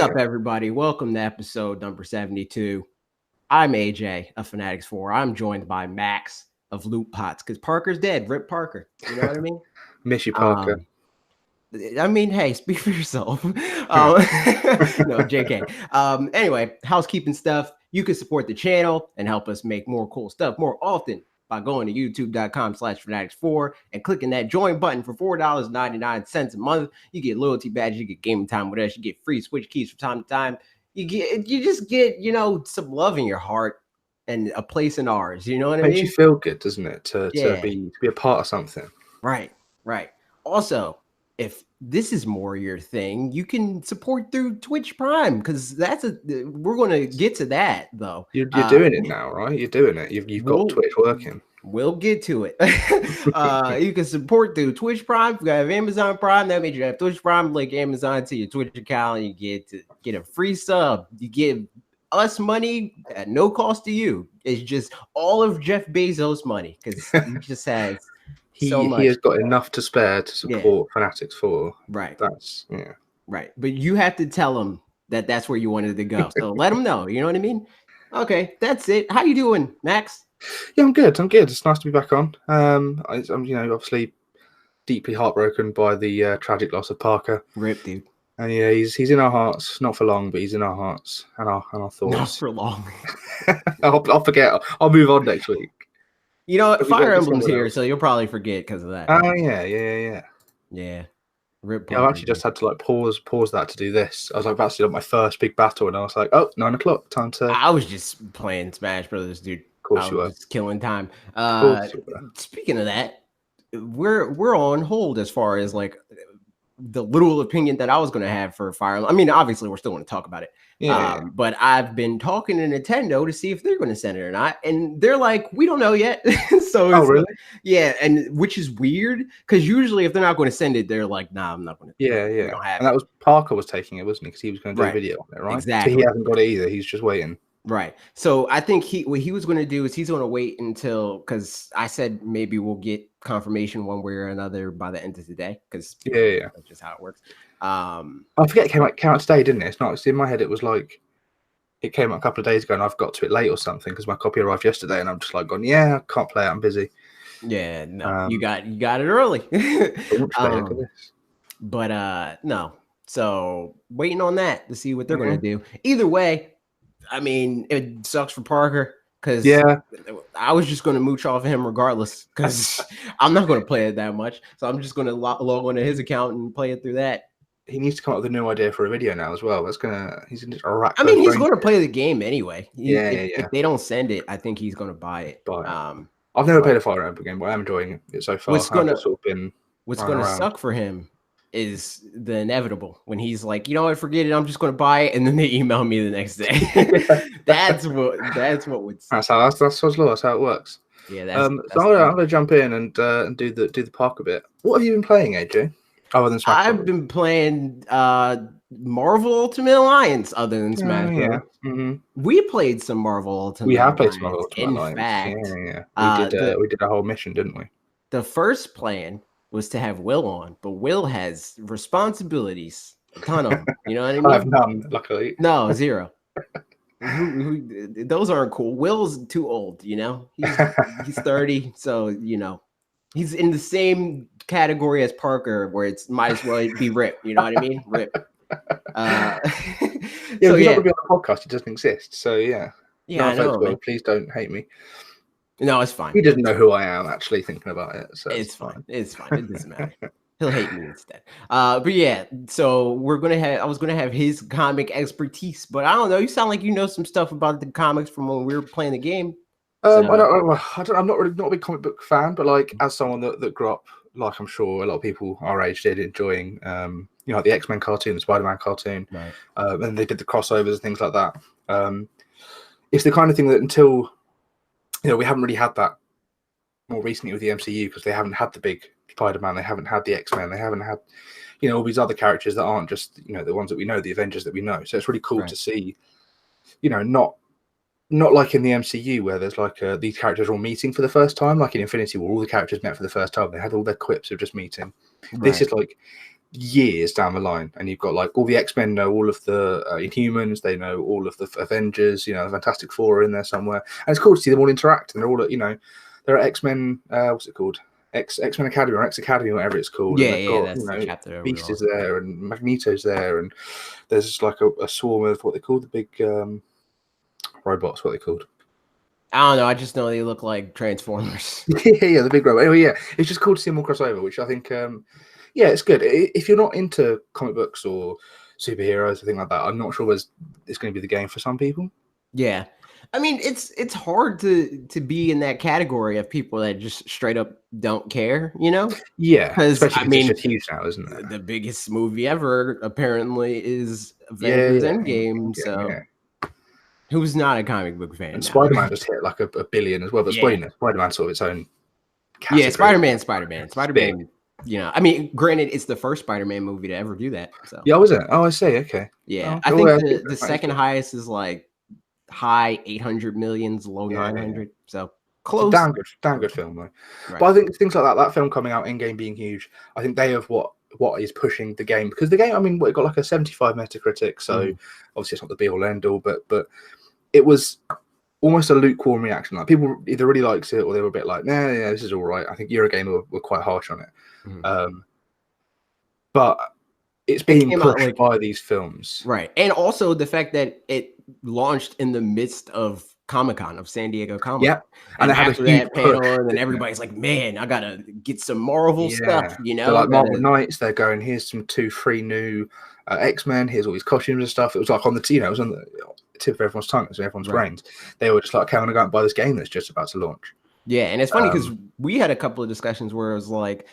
up, everybody? Welcome to episode number 72. I'm AJ of fanatixfour. I'm joined by Max of LootPots because Parker's dead. Rip Parker. You know what I mean? Miss you, Parker. Hey, speak for yourself. No, JK. Anyway, housekeeping stuff. You can support the channel and help us make more cool stuff more often by going to youtube.com/fanatixfour and clicking that join button for $4.99 a month. You get loyalty badges, you get gaming time with us, you get free Switch keys from time to time. You just get, some love in your heart and a place in ours. You know what I mean? Makes you feel good, doesn't it? To be a part of something. Right. Also, if this is more your thing, you can support through Twitch Prime because we're going to get to that though. You're doing it now, right? You're doing it. You've got Twitch working. We'll get to it. You can support through Twitch Prime. If you have Amazon Prime, that means you have Twitch Prime. Link Amazon to your Twitch account. You get a free sub. You give us money at no cost to you. It's just all of Jeff Bezos' money because he just has. He has got enough to spare to support fanatixfour. Right. Right. But you have to tell him that that's where you wanted to go. So let him know. You know what I mean? Okay, that's it. How you doing, Max? Yeah, I'm good. It's nice to be back on. I'm obviously deeply heartbroken by the tragic loss of Parker. Rip, dude. And yeah, he's in our hearts. Not for long, but he's in our hearts and our thoughts. Not for long. I'll forget. I'll move on next week. You know, Fire Emblem's here, so you'll probably forget because of that. Oh, yeah. Rip. Yeah, I've actually just had to pause that to do this. I was about to do my first big battle, and I was like, oh, 9 o'clock, time to... I was just playing Smash Brothers, dude. Of course you were. Just killing time. Speaking of that, we're on hold as far as the little opinion that I was going to have for Fire Emblem. I mean, obviously, we're still going to talk about it. Yeah. But I've been talking to Nintendo to see if they're going to send it or not. And they're like, we don't know yet. So oh, really? Yeah. And which is weird because usually if they're not going to send it, they're like, nah, I'm not going to. Yeah. And that was Parker was taking it, wasn't he? Because he was going to do a video on it, right? Exactly. So he hasn't got it either. He's just waiting. Right. So I think what he was going to do is he's going to wait until, because I said maybe we'll get confirmation one way or another by the end of the day. Because that's just how it works. I forget it came out today, didn't it? It's in my head. It was like it came out a couple of days ago, and I've got to it late or something because my copy arrived yesterday, and I'm just like, going, I can't play it. I'm busy. Yeah, no, you got it early. But no. So waiting on that to see what they're going to do. Either way, I mean, it sucks for Parker because I was just going to mooch off of him regardless because I'm not going to play it that much. So I'm just going to log onto his account and play it through that. He needs to come up with a new idea for a video now as well. He's going to he's going to play the game anyway. If they don't send it, I think he's going to buy it. I've never played a Fire Emblem game, but I'm enjoying it so far. What's going to suck for him is the inevitable when he's like, what, forget it, I'm just going to buy it, and then they email me the next day. That's what would suck. That's how it works. Yeah. I'm gonna jump in and do the Parker bit. What have you been playing, AJ? Other than Smash I've been playing Marvel Ultimate Alliance. Other than Smash, we played some Marvel Ultimate. We have played some Marvel Ultimate Alliance. In fact, we did a whole mission, didn't we? The first plan was to have Will on, but Will has responsibilities, a ton of them. You know what I mean? I have none, luckily. No, zero. Those aren't cool. Will's too old, he's 30, so he's in the same category as Parker, where it's might as well be Rip. You know what I mean? Rip. He's not gonna be on the podcast. He doesn't exist. So yeah. I know. Will, please don't hate me. No, it's fine. He doesn't know who I am. Actually, thinking about it, so it's fine. It's fine. It doesn't matter. He'll hate me instead. But yeah, so I was gonna have his comic expertise, but I don't know. You sound like you know some stuff about the comics from when we were playing the game. I'm not a big comic book fan, but as someone that grew up, I'm sure a lot of people our age did, enjoying the X-Men cartoon, the Spider-Man cartoon, right. And they did the crossovers and things like that. It's the kind of thing that until we haven't really had that more recently with the MCU because they haven't had the big Spider-Man, they haven't had the X-Men, they haven't had all these other characters that aren't just the ones that we know, the Avengers that we know. So it's really cool to see, not like in the MCU where there's these characters are all meeting for the first time, like in Infinity War, all the characters met for the first time. They had all their quips of just meeting. Right. This is years down the line, and you've got like all the X-Men know all of the Inhumans, they know all of the Avengers, you know, the Fantastic Four are in there somewhere, and it's cool to see them all interact, and they're all, you know, they're X-Men, what's it called, X-Men Academy or X Academy, whatever it's called. Yeah, and they've yeah, got, that's you the know, chapter. Beast is there, and Magneto's there, and there's like a swarm of what they call the big robots, what they called. I don't know. I just know they look like Transformers. Yeah, the big robot. Anyway, yeah, it's just cool to see them all cross over, which I think, yeah, it's good. If you're not into comic books or superheroes or thing like that, I'm not sure it's going to be the game for some people. Yeah, I mean, it's hard to be in that category of people that just straight up don't care, you know? Yeah, Because especially I mean, it's huge now, isn't it? the biggest movie ever apparently is Avengers Endgame. So who's not a comic book fan? And now? Spider-Man just hit like a billion as well. But Yeah. Spider-Man's sort of its own category. Yeah, Spider-Man. You know, I mean, granted, it's the first Spider-Man movie to ever do that. So yeah, was it? Oh, I see. Okay. Yeah, oh, I think the second highest is like high 800 millions, low 900. So close. It's a damn good film though. Right. But I think things like that film coming out, Endgame being huge, I think they have what is pushing the game, because the game, I mean, it got like a 75 Metacritic, so obviously it's not the be all end all, but it was almost a lukewarm reaction. Like people either really liked it or they were a bit like, nah, yeah, this is all right. I think Eurogamer were quite harsh on it. But it's being pushed by these films, right? And also the fact that it launched in the midst of Comic-Con, of San Diego Comic-Con. Yeah, and after that panel, and then everybody's like, "Man, I gotta get some Marvel stuff." You know, so like Marvel Knights, they're going, "Here's some 2-3 new X-Men. Here's all these costumes and stuff." It was like on the it was on the tip of everyone's tongue, so everyone's brains. They were just like, "Okay, I'm gonna go and buy this game that's just about to launch." Yeah, and it's funny because we had a couple of discussions where it was like,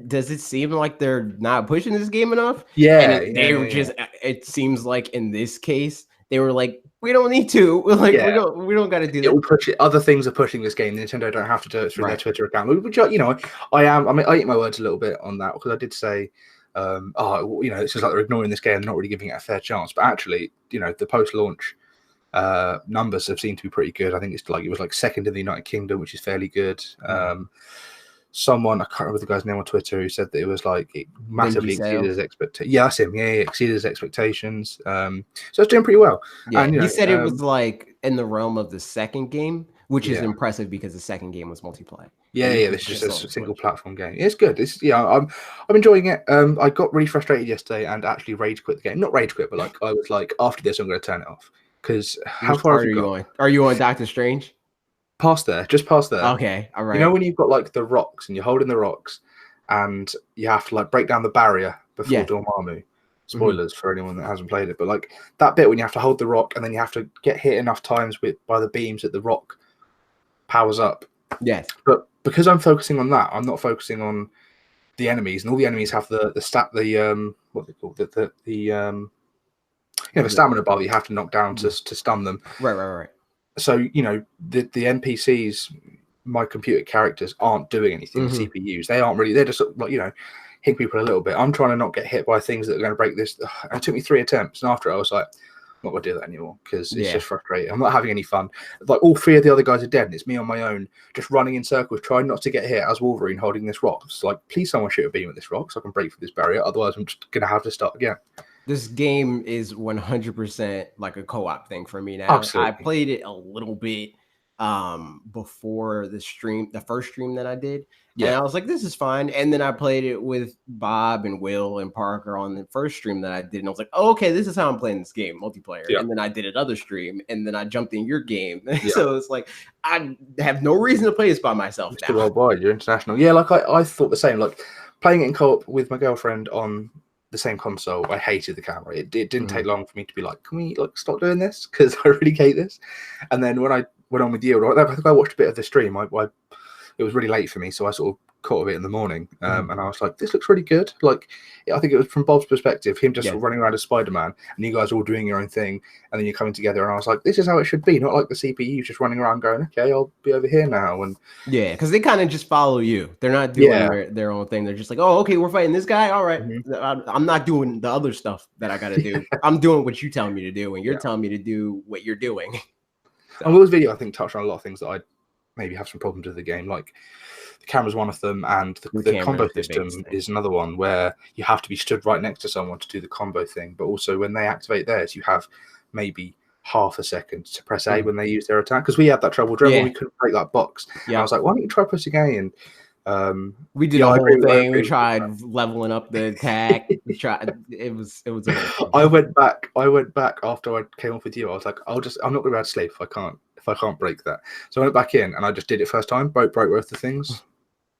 does it seem like they're not pushing this game enough? Yeah, and they were just. It seems like in this case, they were like, we don't need to. Like, we don't got to do that. It will push it. Other things are pushing this game. Nintendo don't have to do it through their Twitter account. Which, you know, I eat my words a little bit on that, because I did say, you know, it's just like they're ignoring this game, not really giving it a fair chance. But actually, you know, the post-launch numbers have seemed to be pretty good. I think it was like second in the United Kingdom, which is fairly good. Someone, I can't remember the guy's name on Twitter, who said that it was like it massively exceeded his expectations. Yeah, that's him. Yeah, exceeded his expectations. So it's doing pretty well. Yeah, and, he said it was like in the realm of the second game, which is impressive because the second game was multiplayer. Yeah, this is just a single platform game. It's good. I'm enjoying it. I got really frustrated yesterday and actually rage quit the game. Not rage quit, but like I was like, after this, I'm going to turn it off. Because how far are you going? Are you on Doctor Strange? Just past there. Okay, all right. You know when you've got like the rocks and you're holding the rocks and you have to like break down the barrier before Dormammu. Spoilers for anyone that hasn't played it, but like that bit when you have to hold the rock and then you have to get hit enough times by the beams that the rock powers up. Yes. But because I'm focusing on that, I'm not focusing on the enemies, and all the enemies have the what they call the stamina bar that you have to knock down to stun them. Right. So, you know, the NPCs, my computer characters, aren't doing anything. The CPUs, they aren't really. They're just like, you know, hitting people a little bit. I'm trying to not get hit by things that are going to break this. It took me 3 attempts, and after I was like, I'm not going to do that anymore, because it's just frustrating. I'm not having any fun. Like all 3 of the other guys are dead, and it's me on my own, just running in circles, trying not to get hit as Wolverine holding this rock. It's like, please, someone shoot a beam at this rock so I can break through this barrier. Otherwise, I'm just going to have to start again. This game is 100% like a co-op thing for me now. Absolutely. I played it a little bit before the first stream that I did. Yeah. And I was like, this is fine. And then I played it with Bob and Will and Parker on the first stream that I did. And I was like, oh, okay, this is how I'm playing this game, multiplayer. Yeah. And then I did another stream, and then I jumped in your game. Yeah. So it's like, I have no reason to play this by myself now. Well, boy, you're international. Yeah, like I thought the same. Like playing it in co-op with my girlfriend on the same console, I hated the camera. It didn't take long for me to be like, can we like stop doing this, because I really hate this. And then when I went on with you, I think I watched a bit of the stream. It was really late for me, so I sort of caught a bit in the morning, and I was like, this looks really good. Like, I think it was from Bob's perspective, him just running around as Spider-Man, and you guys all doing your own thing, and then you're coming together, and I was like, this is how it should be, not like the CPU just running around going, okay, I'll be over here now. And yeah, because they kind of just follow you. They're not doing their own thing. They're just like, oh, okay, we're fighting this guy. All right. I'm not doing the other stuff that I got to do. I'm doing what you tell me to do, and you're telling me to do what you're doing. So. And Will's video, I think, touched on a lot of things that I maybe have some problems with the game. Like the camera's one of them, and the camera's combo the system biggest thing. is another one where you have to be stood right next to someone to do the combo thing. But also when they activate theirs, you have maybe half a second to press A when they use their attack. Because we had that trouble. Do you remember we couldn't break that box? And I was like, why don't you try pressing A? And we did a whole thing. We tried leveling up the attack. It was a whole thing. I went back after I came off with you. I was like, I'm not gonna be able to sleep if I can't break that. So I went back in and I just did it first time, broke both the things.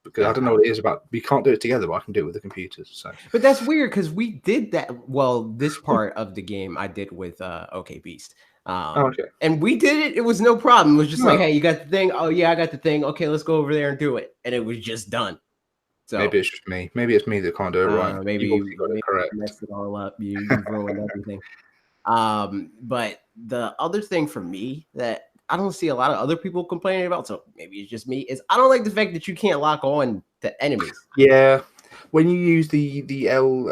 Because I don't know what it is about. We can't do it together, but I can do it with the computers. So, but that's weird because we did that. Well, this part of the game I did with OK Beast. And we did it. It was no problem. It was just like, hey, you got the thing. Oh yeah, I got the thing. Okay, let's go over there and do it. And it was just done. So maybe it's just me. Maybe it's me that can't do it right. Maybe you got it correct. Messed it all up. You ruined everything. But the other thing for me that I don't see a lot of other people complaining about, so maybe it's just me, is I don't like the fact that you can't lock on to enemies. Yeah. When you use the L,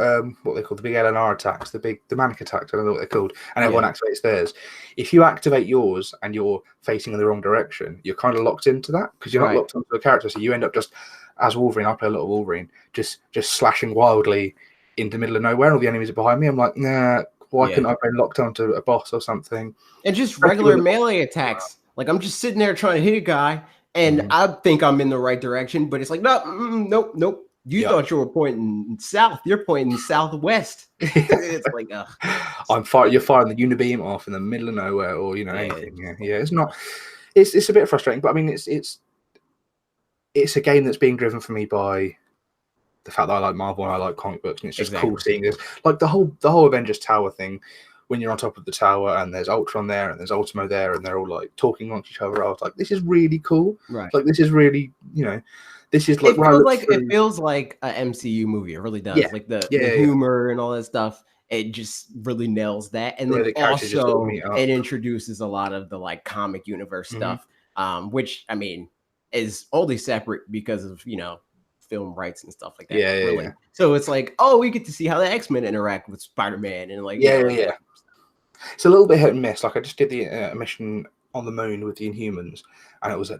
what they call the big LNR attacks, the manic attacks, I don't know what they're called, and everyone activates theirs. If you activate yours and you're facing in the wrong direction, you're kind of locked into that because you're not locked onto a character. So you end up just, as Wolverine, I play a lot of Wolverine, just slashing wildly in the middle of nowhere, and all the enemies are behind me. I'm like, nah, why couldn't I be locked onto a boss or something? And just regular melee attacks. Like I'm just sitting there trying to hit a guy, and I think I'm in the right direction, but it's like, nope. You thought you were pointing south. You're pointing southwest. It's like, you're firing the unibeam off in the middle of nowhere, or anything. Yeah. It's not. It's a bit frustrating, but I mean, it's a game that's being driven for me by the fact that I like Marvel and I like comic books, and it's just cool seeing this. Like the whole Avengers Tower thing. When you're on top of the tower and there's Ultron there and there's Ultimo there and they're all like talking amongst each other, I was like, this is really cool. Right. Like this is really, this is like it feels like an MCU movie. It really does. Yeah. Like the humor and all that stuff. It just really nails that. And then also it introduces a lot of the like comic universe stuff, which I mean is only separate because of film rights and stuff like that. Yeah. So it's like, we get to see how the X-Men interact with Spider-Man and like It's a little bit hit and miss. Like I just did the mission on the moon with the Inhumans, and it was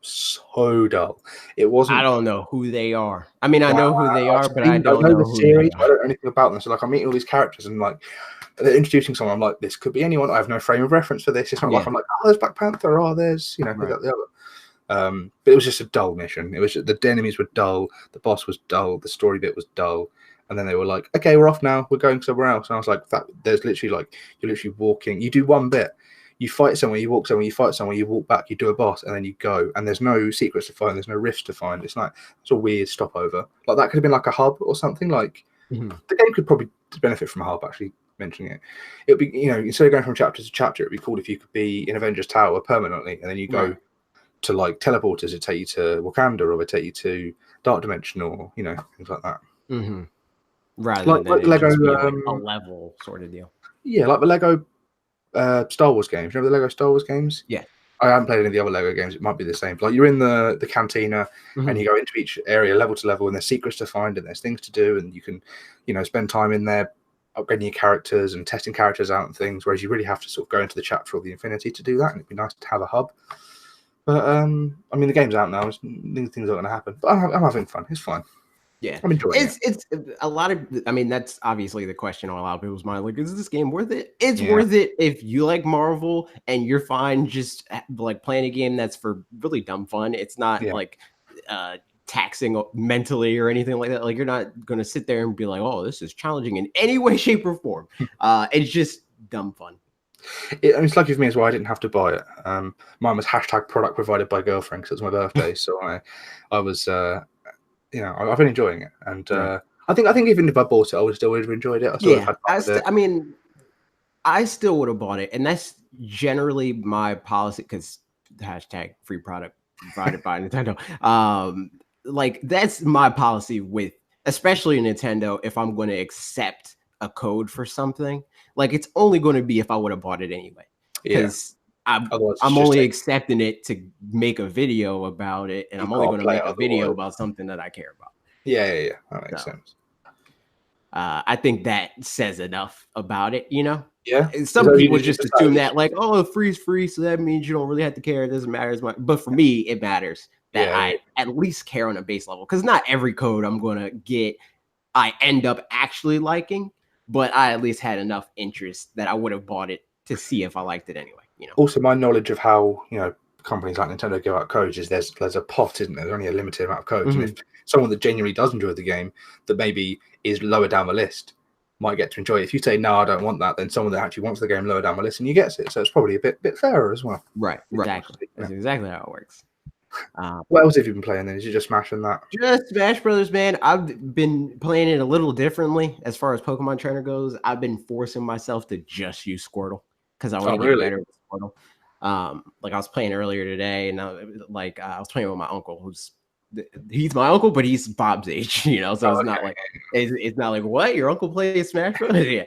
so dull. It wasn't. I don't know who they are. I mean, I know who they are, but I don't know the who series. They are. I don't know anything about them. So like I'm meeting all these characters, and like they're introducing someone. I'm like, this could be anyone. I have no frame of reference for this. It's not like I'm like, there's Black Panther. There's we got the other. But it was just a dull mission. It was the enemies were dull. The boss was dull. The story bit was dull. And then they were like, okay, we're off now. We're going somewhere else. And I was like, there's literally like, you're literally walking. You do one bit. You fight somewhere, you walk somewhere, you fight somewhere, you walk back, you do a boss, and then you go. And there's no secrets to find. There's no rifts to find. It's a weird stopover. Like that could have been like a hub or something. Like the game could probably benefit from a hub, actually mentioning it. It would be, instead of going from chapter to chapter, it'd be cool if you could be in Avengers Tower permanently. And then you go to like teleporters that take you to Wakanda or they take you to Dark Dimension or, things like that. Mm-hmm. Rather than like Lego, a level sort of deal. Yeah, like the Lego Star Wars games. Remember the Lego Star Wars games? Yeah. I haven't played any of the other Lego games. It might be the same. Like you're in the cantina and you go into each area level to level, and there's secrets to find and there's things to do, and you can, spend time in there upgrading your characters and testing characters out and things. Whereas you really have to sort of go into the chapter of the Infinity to do that, and it'd be nice to have a hub. But I mean, the game's out now. Things are going to happen, but I'm having fun. It's fun. Yeah, I'm enjoying it. It's a lot of. I mean, that's obviously the question on a lot of people's mind. Like, is this game worth it? It's worth it if you like Marvel and you're fine just like playing a game that's for really dumb fun. It's not like taxing mentally or anything like that. Like, you're not going to sit there and be like, "Oh, this is challenging in any way, shape, or form." It's just dumb fun. It's lucky for me as well. I didn't have to buy it. Mine was #product provided by girlfriend because it was my birthday, so I was. I've been enjoying it, and I think even if I bought it, I would have enjoyed it. I mean, I still would have bought it, and that's generally my policy because #free product provided by Nintendo. Like that's my policy with, especially Nintendo. If I'm going to accept a code for something, like it's only going to be if I would have bought it anyway, because. I'm only accepting it to make a video about it, and I'm only going to make a video about something that I care about. Yeah, that makes sense. I think that says enough about it, you know? Yeah. And some people just assume that, like, oh, free's free, so that means you don't really have to care. It doesn't matter as much. But for me, it matters that I at least care on a base level, because not every code I'm going to get, I end up actually liking, but I at least had enough interest that I would have bought it to see if I liked it anyway, you know? Also, my knowledge of how, you know, companies like Nintendo give out codes is there's a pot, isn't there? There's only a limited amount of codes. And if someone that genuinely does enjoy the game, that maybe is lower down the list, might get to enjoy it. If you say, no, I don't want that, then someone that actually wants the game lower down the list and you gets it. So it's probably a bit fairer as well. Right, exactly. That's exactly how it works. What else have you been playing then? Is you just smashing that? Just Smash Brothers, man. I've been playing it a little differently as far as Pokemon Trainer goes. I've been forcing myself to just use Squirtle because I want to get better with Squirtle. Like I was playing earlier today, and I was playing with my uncle, he's my uncle, but he's Bob's age, you know. So it's not like it's not like, what, your uncle plays Smash Bros. Yeah.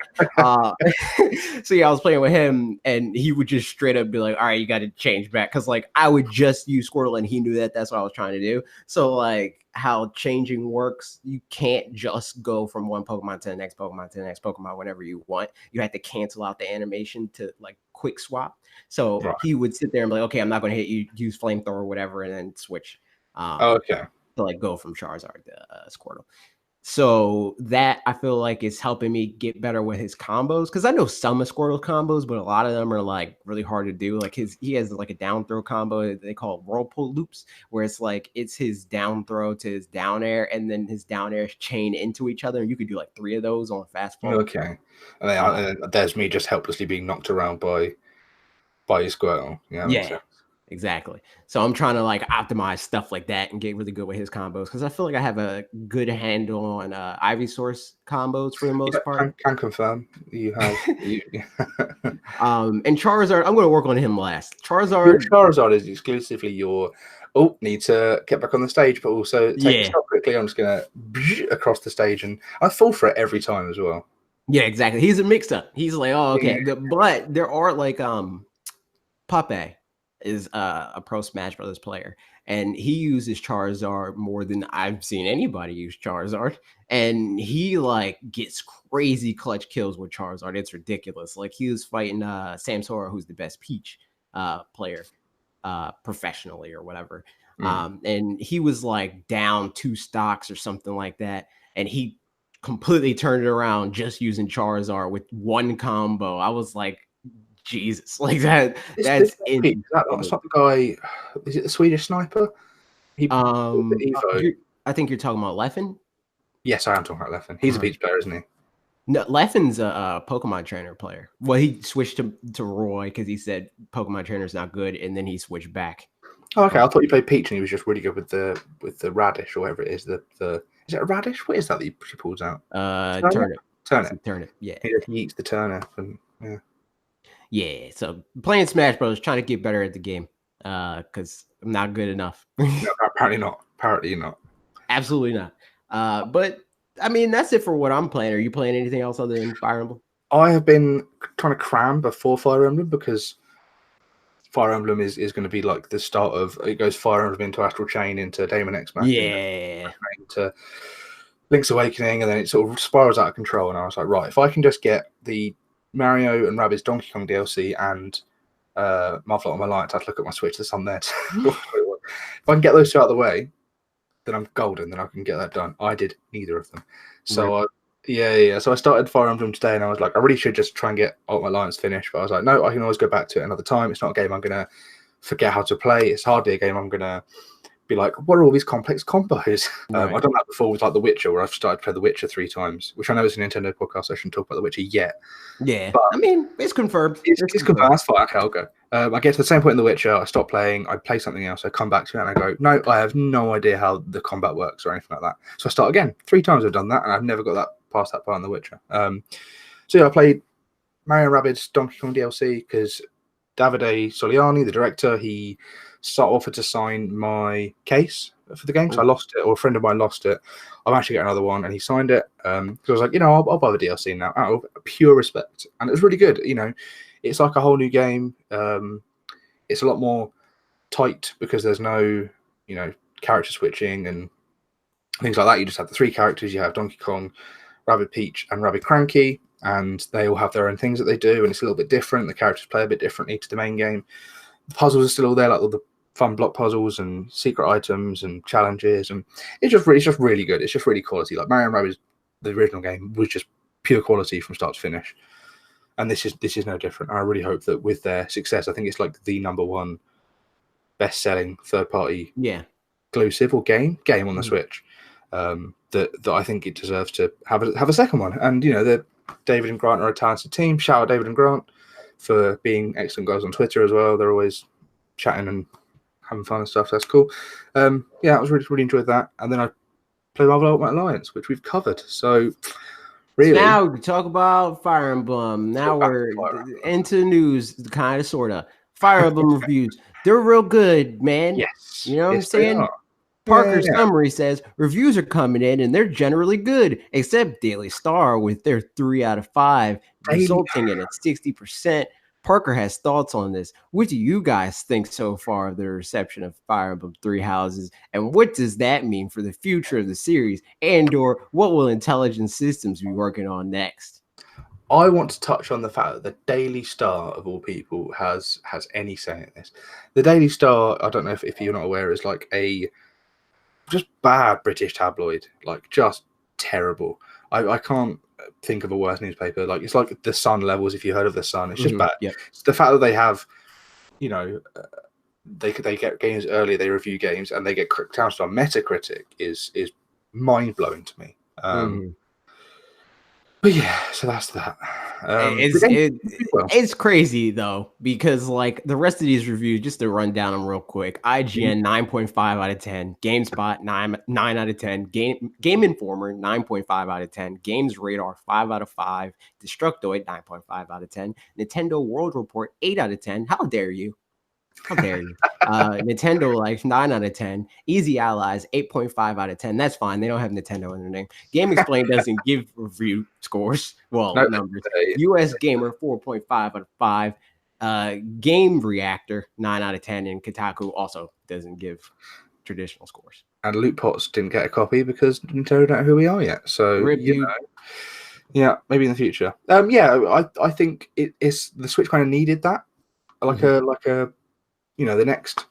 So yeah, I was playing with him, and he would just straight up be like, all right, you got to change back, because like I would just use Squirtle, and he knew that that's what I was trying to do. So like how changing works, you can't just go from one Pokemon to the next Pokemon to the next Pokemon whenever you want. You have to cancel out the animation to like quick swap. So he would sit there and be like, okay, I'm not going to hit you, use Flamethrower or whatever, and then switch. To like go from Charizard to Squirtle. So that I feel like is helping me get better with his combos, because I know some of Squirtle's combos, but a lot of them are like really hard to do. Like he has like a down throw combo they call whirlpool loops, where it's like it's his down throw to his down air, and then his down air chain into each other, and you could do like 3 of those on fast forward. Okay, and then there's me just helplessly being knocked around by his Squirtle. Yeah. Exactly. So I'm trying to like optimize stuff like that and get really good with his combos, because I feel like I have a good handle on Ivysaur's combos for the most part. Can confirm you have. And Charizard, I'm going to work on him last. Charizard is exclusively your. Oh, need to get back on the stage, but also take a stop quickly. I'm just going to across the stage, and I fall for it every time as well. Yeah, exactly. He's a mix-up. He's like, oh, okay. Yeah. But there are like Pape is a pro Smash Brothers player, and he uses Charizard more than I've seen anybody use Charizard, and he like gets crazy clutch kills with Charizard. It's ridiculous. Like he was fighting Samsora, who's the best Peach player professionally or whatever, and he was like down 2 stocks or something like that, and he completely turned it around just using Charizard with 1 combo. I was like, Jesus, like that's not the guy. Is it the Swedish sniper? I think you're talking about Leffen. Yes, I am talking about Leffen. He's a Peach player, isn't he? No, Leffen's a Pokemon Trainer player. Well, he switched to Roy because he said Pokemon Trainer's not good, and then he switched back. Oh, okay, I thought you played Peach and he was just really good with the radish or whatever it is. The is it a radish? What is that he pulls out? Turnip. Yeah, he eats the turnip and yeah. Yeah, so playing Smash Bros, trying to get better at the game, because I'm not good enough. No, apparently not. Absolutely not. But I mean, that's it for what I'm playing. Are you playing anything else other than Fire Emblem? I have been trying to cram before Fire Emblem, because Fire Emblem is going to be like the start of, it goes Fire Emblem into Astral Chain, into Daemon X Machina, into Link's Awakening, and then it sort of spirals out of control. And I was like, right, if I can just get the Mario and Rabbids Donkey Kong DLC and Marvel on my Alliance, I have to look at my Switch. There's some there. If I can get those 2 out of the way, then I'm golden. Then I can get that done. I did neither of them. So So I started Fire Emblem today, and I was like, I really should just try and get Ultimate Alliance finished. But I was like, no, I can always go back to it another time. It's not a game I'm gonna forget how to play. It's hardly a game I'm gonna be like, what are all these complex combos? I've done that before with like The Witcher, where I've started to play The Witcher 3 times, which I know is a Nintendo podcast, so I shouldn't talk about The Witcher yet. Yeah, but I mean, it's confirmed. It's confirmed. That's fine. Okay, I'll go. I get to the same point in The Witcher, I stop playing, I play something else, I come back to it, and I go, no, I have no idea how the combat works or anything like that. So I start again. 3 times I've done that, and I've never got that past that part in The Witcher. So yeah, I played Mario Rabbids Donkey Kong DLC because Davide Soliani, the director, he offered to sign my case for the game. So I lost it, or a friend of mine lost it. I'm actually getting another one, and he signed it. So I was like, I'll buy the DLC now out of pure respect. And it was really good. It's like a whole new game. It's a lot more tight because there's no, character switching and things like that. You just have the 3 characters. You have Donkey Kong, Rabbid Peach and Rabbid Cranky, and they all have their own things that they do, and it's a little bit different. The characters play a bit differently to the main game. The puzzles are still all there, like all the fun block puzzles and secret items and challenges, and it's just really good. It's just really quality. Like Mario & Rabbids, the original game, was just pure quality from start to finish, and this is no different. I really hope that with their success, I think it's like the #1 best-selling third-party exclusive or game on the Switch. That I think it deserves to have a second one. And David and Grant are a talented team. Shout out David and Grant for being excellent guys on Twitter as well. They're always chatting and having fun and stuff. That's cool. I was really enjoyed that. And then I played Marvel Ultimate Alliance, which we've covered. So really, now we talk about Fire Emblem. Now we're into news, kind of, sort of. Fire Emblem reviews. They're real good, man. Yes. You know what I'm saying? Parker's summary says reviews are coming in and they're generally good, except Daily Star with their 3 out of 5, resulting in a 60%. Parker has thoughts on this. What do you guys think so far of the reception of Fire Emblem Three Houses, and what does that mean for the future of the series, and/or what will Intelligent Systems be working on next? I want to touch on the fact that the Daily Star, of all people, has any say in this. The Daily Star, I don't know if you're not aware, is like a just bad British tabloid, like just terrible. I can't think of a worse newspaper. Like it's like the Sun levels. If you heard of the Sun, it's just bad. Yep. It's the fact that they have, they get games early, they review games, and they get counted on Metacritic is mind blowing to me. But yeah, so that's that. It's crazy though, because like the rest of these reviews, just to run down them real quick: IGN 9.5 out of 10, GameSpot 9 out of 10, Game Informer 9.5 out of 10, Games Radar 5 out of 5, Destructoid 9.5 out of 10, Nintendo World Report 8 out of 10. How dare you? How dare you? Nintendo Life 9 out of 10. Easy Allies 8.5 out of 10. That's fine. They don't have Nintendo in their name. Game Explained doesn't give review scores. Well, numbers. US Gamer 4.5 out of 5. Game Reactor 9 out of 10. And Kotaku also doesn't give traditional scores. And LootPots didn't get a copy because Nintendo don't know who we are yet. So yeah, maybe in the future. I think it's the Switch kind of needed that. Like a the next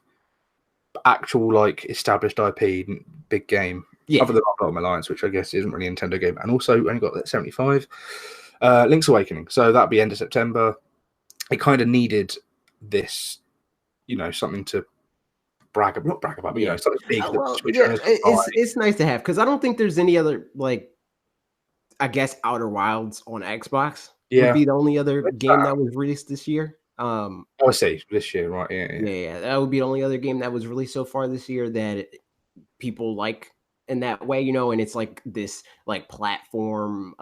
actual like established IP big game, other than Ultimate Alliance, which I guess isn't really a Nintendo game, and also only got that 75. Link's Awakening, so that'd be end of September. It kind of needed this, something to not brag about, but something big. It's nice to have, because I don't think there's any other, like, I guess Outer Wilds on Xbox would be the only other game that was released this year. I see this year, right? Yeah. That would be the only other game that was released so far this year that people like in that way, and it's like this like platform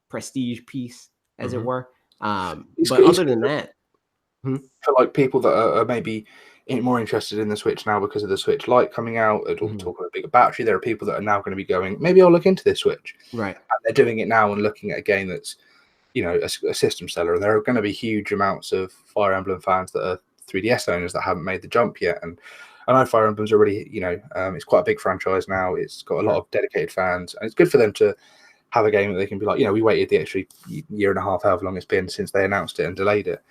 prestige piece, as it were. But other than that, for like people that are maybe more interested in the Switch now because of the Switch Lite coming out, talking about a bigger battery, there are people that are now going to be going, maybe I'll look into this Switch, right? And they're doing it now and looking at a game that's a system seller, and there are going to be huge amounts of Fire Emblem fans that are 3DS owners that haven't made the jump yet. And I know Fire Emblem's already, it's quite a big franchise now. It's got a lot of dedicated fans, and it's good for them to have a game that they can be like, we waited the extra year and a half, however long it's been since they announced it and delayed it,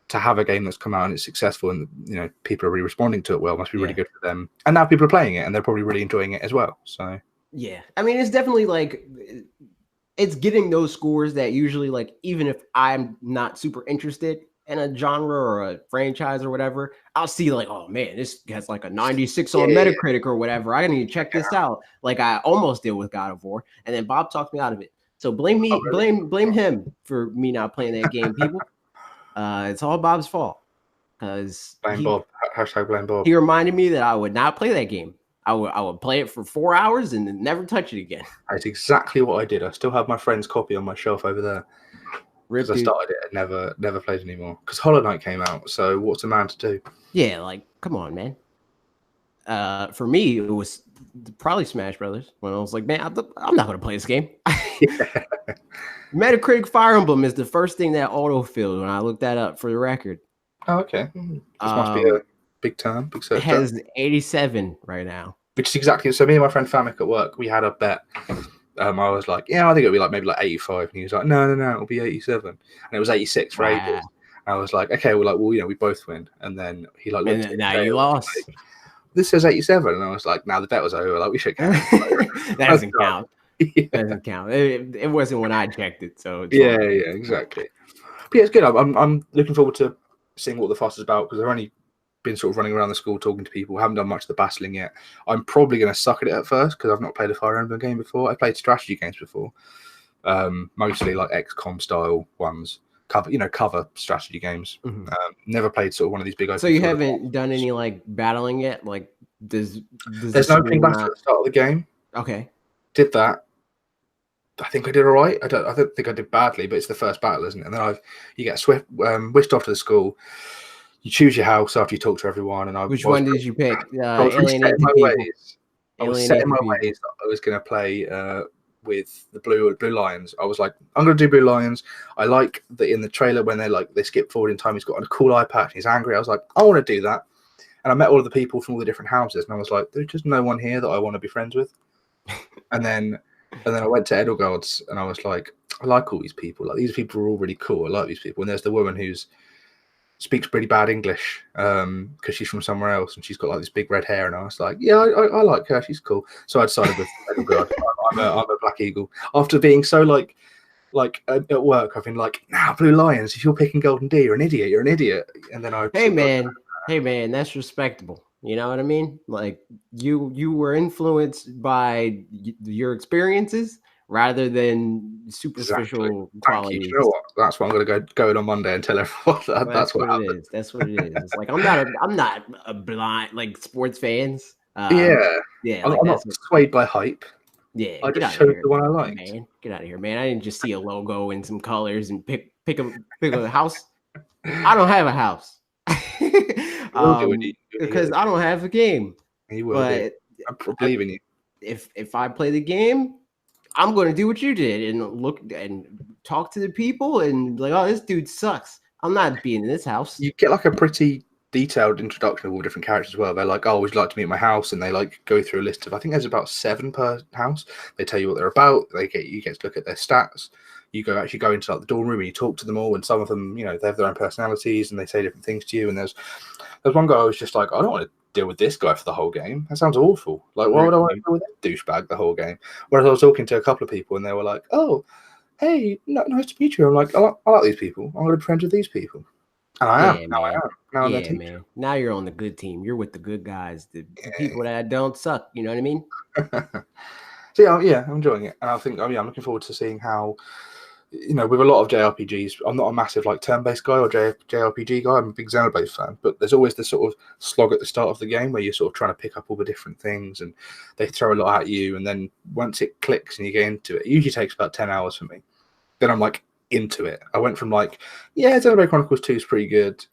to have a game that's come out and it's successful and people are really responding to it well. Must be really good for them. And now people are playing it and they're probably really enjoying it as well. So yeah, I mean, it's definitely like, it's getting those scores that usually, like, even if I'm not super interested in a genre or a franchise or whatever, I'll see like, oh man, this has like a 96 on Metacritic or whatever. I need to check this out. Like I almost did with God of War, and then Bob talked me out of it. So blame me, blame him for me not playing that game, people. It's all Bob's fault. Because Bob. Hashtag blame Bob. He reminded me that I would not play that game. I would play it for 4 hours and then never touch it again. That's exactly what I did. I still have my friend's copy on my shelf over there. Because I started it and never played anymore. Because Hollow Knight came out, so what's a man to do? Yeah, like, come on, man. For me, it was probably Smash Brothers. When I was like, man, I'm not going to play this game. Metacritic Fire Emblem is the first thing that auto-filled when I looked that up, for the record. Oh, okay. This must be a big term. Big search. It has 87 right now. Which is exactly, so me and my friend Famic at work, we had a bet I was like, yeah, I think it'll be like maybe like 85. And he was like, no, it'll be 87. And it was 86 for ages. And I was like, okay, we both win. And then he like looked at And now you lost. like, this says 87. And I was like, now the bet was over. Like, we should count. That doesn't count. Yeah. That doesn't count. It wasn't when I checked it. So it's yeah, exactly. But yeah, it's good. I'm looking forward to seeing what the fuss is about because I've only been sort of running around the school talking to people. I haven't done much of the battling yet. I'm probably going to suck at it at first because I've not played a Fire Emblem game before. I played strategy games before, mostly like XCOM style ones, cover strategy games. Mm-hmm. Never played sort of one of these big. So you haven't done any like battling yet? Like there's no ping battle at the start of the game. Okay. Did that. I think I did all right. I don't think I did badly, but it's the first battle, isn't it? And then you get whisked off to the school. You choose your house after you talk to everyone. And which one did you pick? I was Alienate my people. ways. I was set in my ways that I was going to play with the blue lions. I was like, I'm going to do blue lions. I like that in the trailer when they skip forward in time. He's got a cool eye patch. And he's angry. I was like, I want to do that. And I met all of the people from all the different houses, and I was like, there's just no one here that I want to be friends with. And then I went to Edelgard's, and I was like, I like all these people. Like, these people are all really cool. I like these people. And there's the woman who speaks pretty bad English because she's from somewhere else, and she's got like this big red hair. And I was like, yeah, I like her. She's cool. So I decided with Edelgard. I'm a Black Eagle. After being so like at work, I've been like, nah, Blue Lions. If you're picking Golden D, you're an idiot. You're an idiot. And then hey man, that's respectable. You know what I mean? Like you were influenced by your experiences rather than superficial qualities. You know what? That's what I'm going to go in on Monday and tell everyone that's what happened. It is. That's what it is. It's like I'm not a blind like sports fans. I'm like not swayed by hype. Yeah, I just showed the one I liked. Man, get out of here, man! I didn't just see a logo and some colors and pick a house. I don't have a house. Because I don't have a game. You will, but I'm believing you. If I play the game, I'm going to do what you did and look and talk to the people and like, oh, this dude sucks. I'm not being in this house. You get like a pretty detailed introduction of all different characters as well. They're like, oh, would you like to meet my house? And they like go through a list of, I think there's about 7 per house. They tell you what they're about. You get to look at their stats. You go into like the dorm room and you talk to them all, and some of them, they have their own personalities and they say different things to you. And there's one guy I was just like, I don't want to deal with this guy for the whole game. That sounds awful. Like, why would I want to deal with that douchebag the whole game? Whereas I was talking to a couple of people and they were like, oh, hey, nice to meet you. I'm like, I like these people. I'm going to be friends with these people. And I am. Now I am. Now I'm yeah, man. Now you're on the good team. You're with the good guys, the people that don't suck. You know what I mean? So yeah, I'm enjoying it. And I think, I'm looking forward to seeing how, with a lot of JRPGs, I'm not a massive like turn-based guy or JRPG guy. I'm a big Xenoblade fan, but there's always this sort of slog at the start of the game where you're sort of trying to pick up all the different things, and they throw a lot at you. And then once it clicks and you get into it, it usually takes about 10 hours for me. Then I'm like into it. I went from like, yeah, Xenoblade Chronicles 2 is pretty good,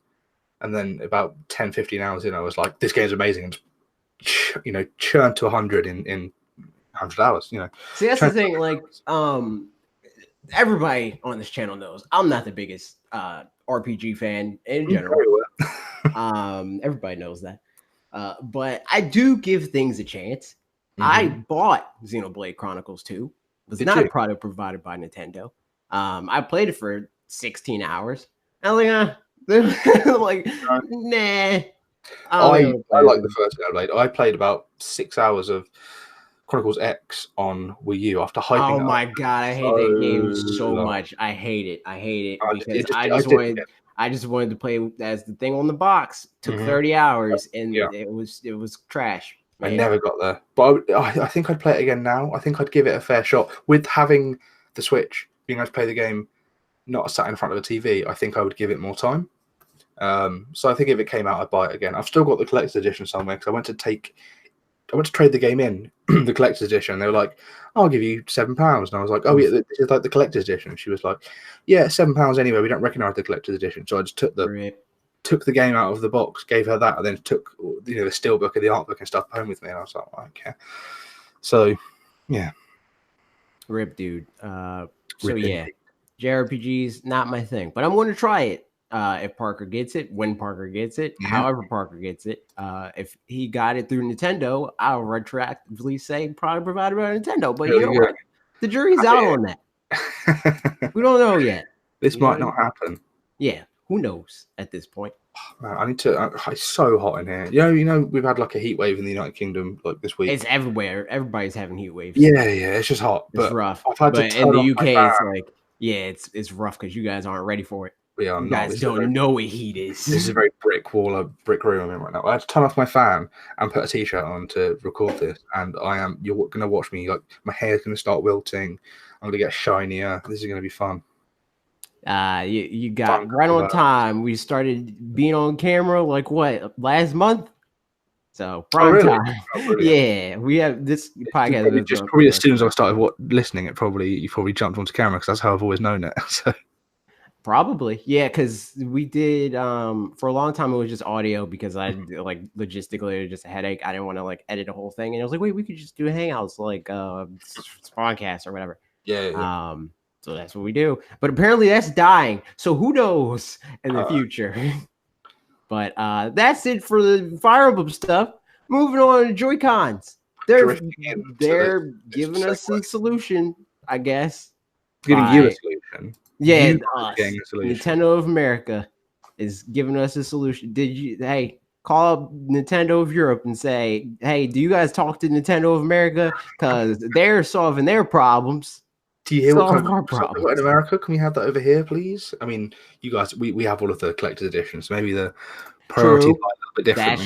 and then about 10, 15 hours in, I was like, this game's amazing, and churn to 100 in 100 hours. See, that's the thing. Like, everybody on this channel knows I'm not the biggest RPG fan in general. Everybody knows that. But I do give things a chance. Mm-hmm. I bought Xenoblade Chronicles 2. It was not a product provided by Nintendo. I played it for 16 hours. I was like, nah. I like the first Xenoblade. I played about 6 hours of Chronicles X on Wii U after hyping it up. Oh my god, I hate that game so much. I hate it because I just wanted to play as the thing on the box. Took 30 hours and it was trash. Man. I never got there, but I think I'd play it again now. I think I'd give it a fair shot with having the Switch, being able to play the game not sat in front of a TV. I think I would give it more time. So I think if it came out, I'd buy it again. I've still got the collector's edition somewhere because I went to trade the game in, the collector's edition. They were like, I'll give you £7. And I was like, oh, yeah, this is like the collector's edition. And she was like, yeah, £7 anyway. We don't recognize the collector's edition. So I just took the game out of the box, gave her that, and then took the steelbook and the art book and stuff home with me. And I was like, I don't care. So, yeah. Rip, dude. Yeah, JRPGs, not my thing. But I'm going to try it. If Parker gets it, when Parker gets it, however Parker gets it. If he got it through Nintendo, I'll retroactively say probably provided by Nintendo. But you know what? The jury's out on that. We don't know yet. This might not happen. Yeah, who knows at this point? Man, I need to. It's so hot in here. You know, we've had like a heat wave in the United Kingdom like this week. It's everywhere. Everybody's having heat waves. Yeah, it's just hot. It's rough. I've had but to turn in the off UK, my it's fan. like, yeah, it's rough because you guys aren't ready for it. We are you not. guys don't know what heat is. This is a very brick room I'm in right now. I had to turn off my fan and put a t-shirt on to record this, and you're gonna watch me, like, my hair's gonna start wilting. I'm gonna get shinier. This is gonna be fun. You got right on time. We started being on camera like what, last month? So prime time. Yeah, we have this podcast. Probably as soon as I started listening, you probably jumped onto camera because that's how I've always known it. So. Probably, yeah, because we did for a long time it was just audio because I like logistically it was just a headache. I didn't want to like edit a whole thing, and I was like, wait, we could just do hangouts like podcast or whatever. Yeah. So that's what we do. But apparently that's dying. So who knows in the future? But that's it for the Fire Emblem stuff. Moving on to Joy-Cons. They're giving us a solution, I guess. Giving you a solution. Yeah, Nintendo of America is giving us a solution. Call up Nintendo of Europe and say, hey, do you guys talk to Nintendo of America? Because they're solving their problems. Do you hear what kind of problems in America? Can we have that over here, please? I mean, you guys, we have all of the collector's editions. Maybe the priority is a little bit different.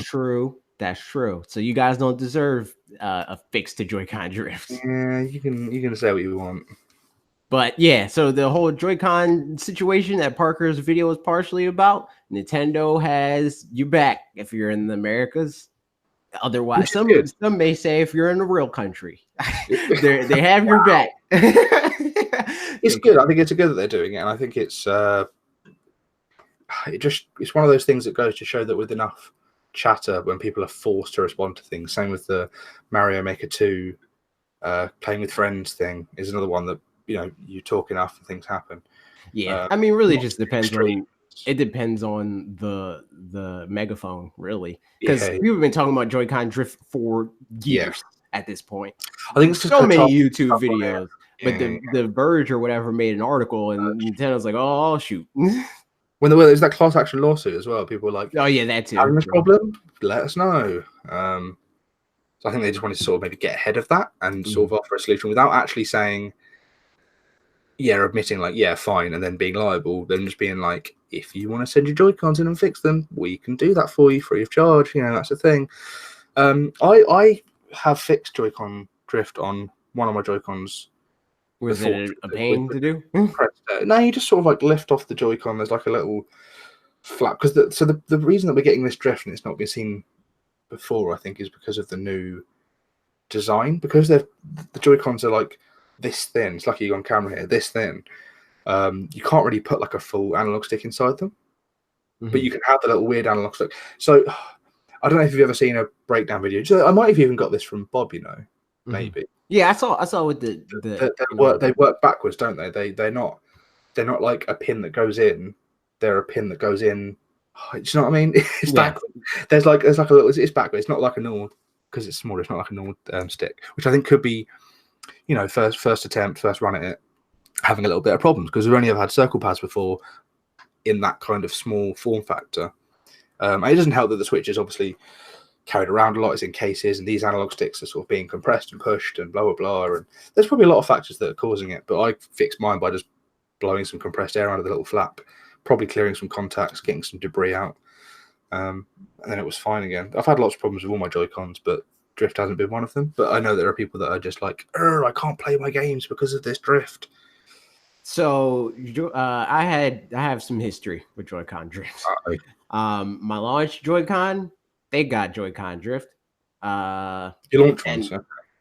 That's true. So you guys don't deserve a fix to Joy-Con drift. Yeah, you can say what you want. But yeah, so the whole Joy-Con situation that Parker's video was partially about, Nintendo has you back if you're in the Americas. Otherwise, some may say if you're in a real country, they have your back. It's good. I think it's good that they're doing it, and I think it's one of those things that goes to show that with enough chatter, when people are forced to respond to things. Same with the Mario Maker 2 playing with friends thing is another one that. You talk enough and things happen. Yeah, I mean, really, just depends on. It depends on the megaphone, really, because we've been talking about Joy-Con drift for years at this point. I think it's just so many YouTube videos, but the Verge or whatever made an article, and Nintendo's like, "Oh shoot." When there's that class action lawsuit as well, people were like, "Oh yeah, that too." Having this problem? Let us know. So I think they just wanted to sort of maybe get ahead of that and sort of offer a solution without actually saying. Yeah, admitting like, yeah, fine, and then being liable, then just being like, if you want to send your Joy-Cons in and fix them, we can do that for you free of charge. That's the thing. I have fixed Joy-Con drift on one of my Joy-Cons. Was it a pain to do? No, you just sort of like lift off the Joy-Con. There's like a little flap because the reason that we're getting this drift and it's not been seen before, I think, is because of the new design. Because the Joy-Cons are like. This thin, it's lucky you're on camera here. This thin, you can't really put like a full analog stick inside them, but you can have the little weird analog stick. So I don't know if you've ever seen a breakdown video. So I might have even got this from Bob. Maybe. Yeah, I saw with they work backwards, don't they? They're not like a pin that goes in. They're a pin that goes in. Do you know what I mean? It's backwards. There's like a little. It's backwards. It's not like a normal because it's smaller. It's not like a normal stick, which I think could be. First attempt, first run at it, having a little bit of problems because we've only ever had circle pads before in that kind of small form factor. It doesn't help that the Switch is obviously carried around a lot. It's in cases, and these analog sticks are sort of being compressed and pushed and blah, blah, blah. And there's probably a lot of factors that are causing it, but I fixed mine by just blowing some compressed air out of the little flap, probably clearing some contacts, getting some debris out. And then it was fine again. I've had lots of problems with all my Joy-Cons, but drift hasn't been one of them, but I know there are people that are just like, I can't play my games because of this drift. So I have some history with Joy-Con drift. My launch Joy-Con, they got Joy-Con drift. You launched ones,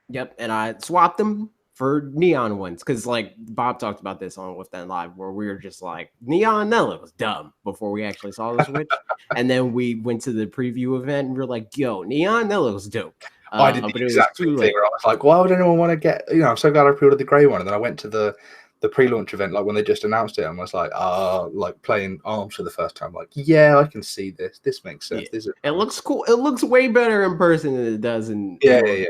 Yep, and I swapped them for neon ones because like Bob talked about this on With That Live, where we were just like neon Nella was dumb before we actually saw the Switch, and then we went to the preview event and we were like, yo, neon Nella was dope. I did the exact same thing where I was like, why would anyone want to get, I'm so glad I pre-ordered the grey one. And then I went to the pre-launch event, like when they just announced it, and was like, like playing ARMS for the first time. Like, yeah, I can see this. This makes sense. Yeah. It looks cool. It looks way better in person than it does in yeah.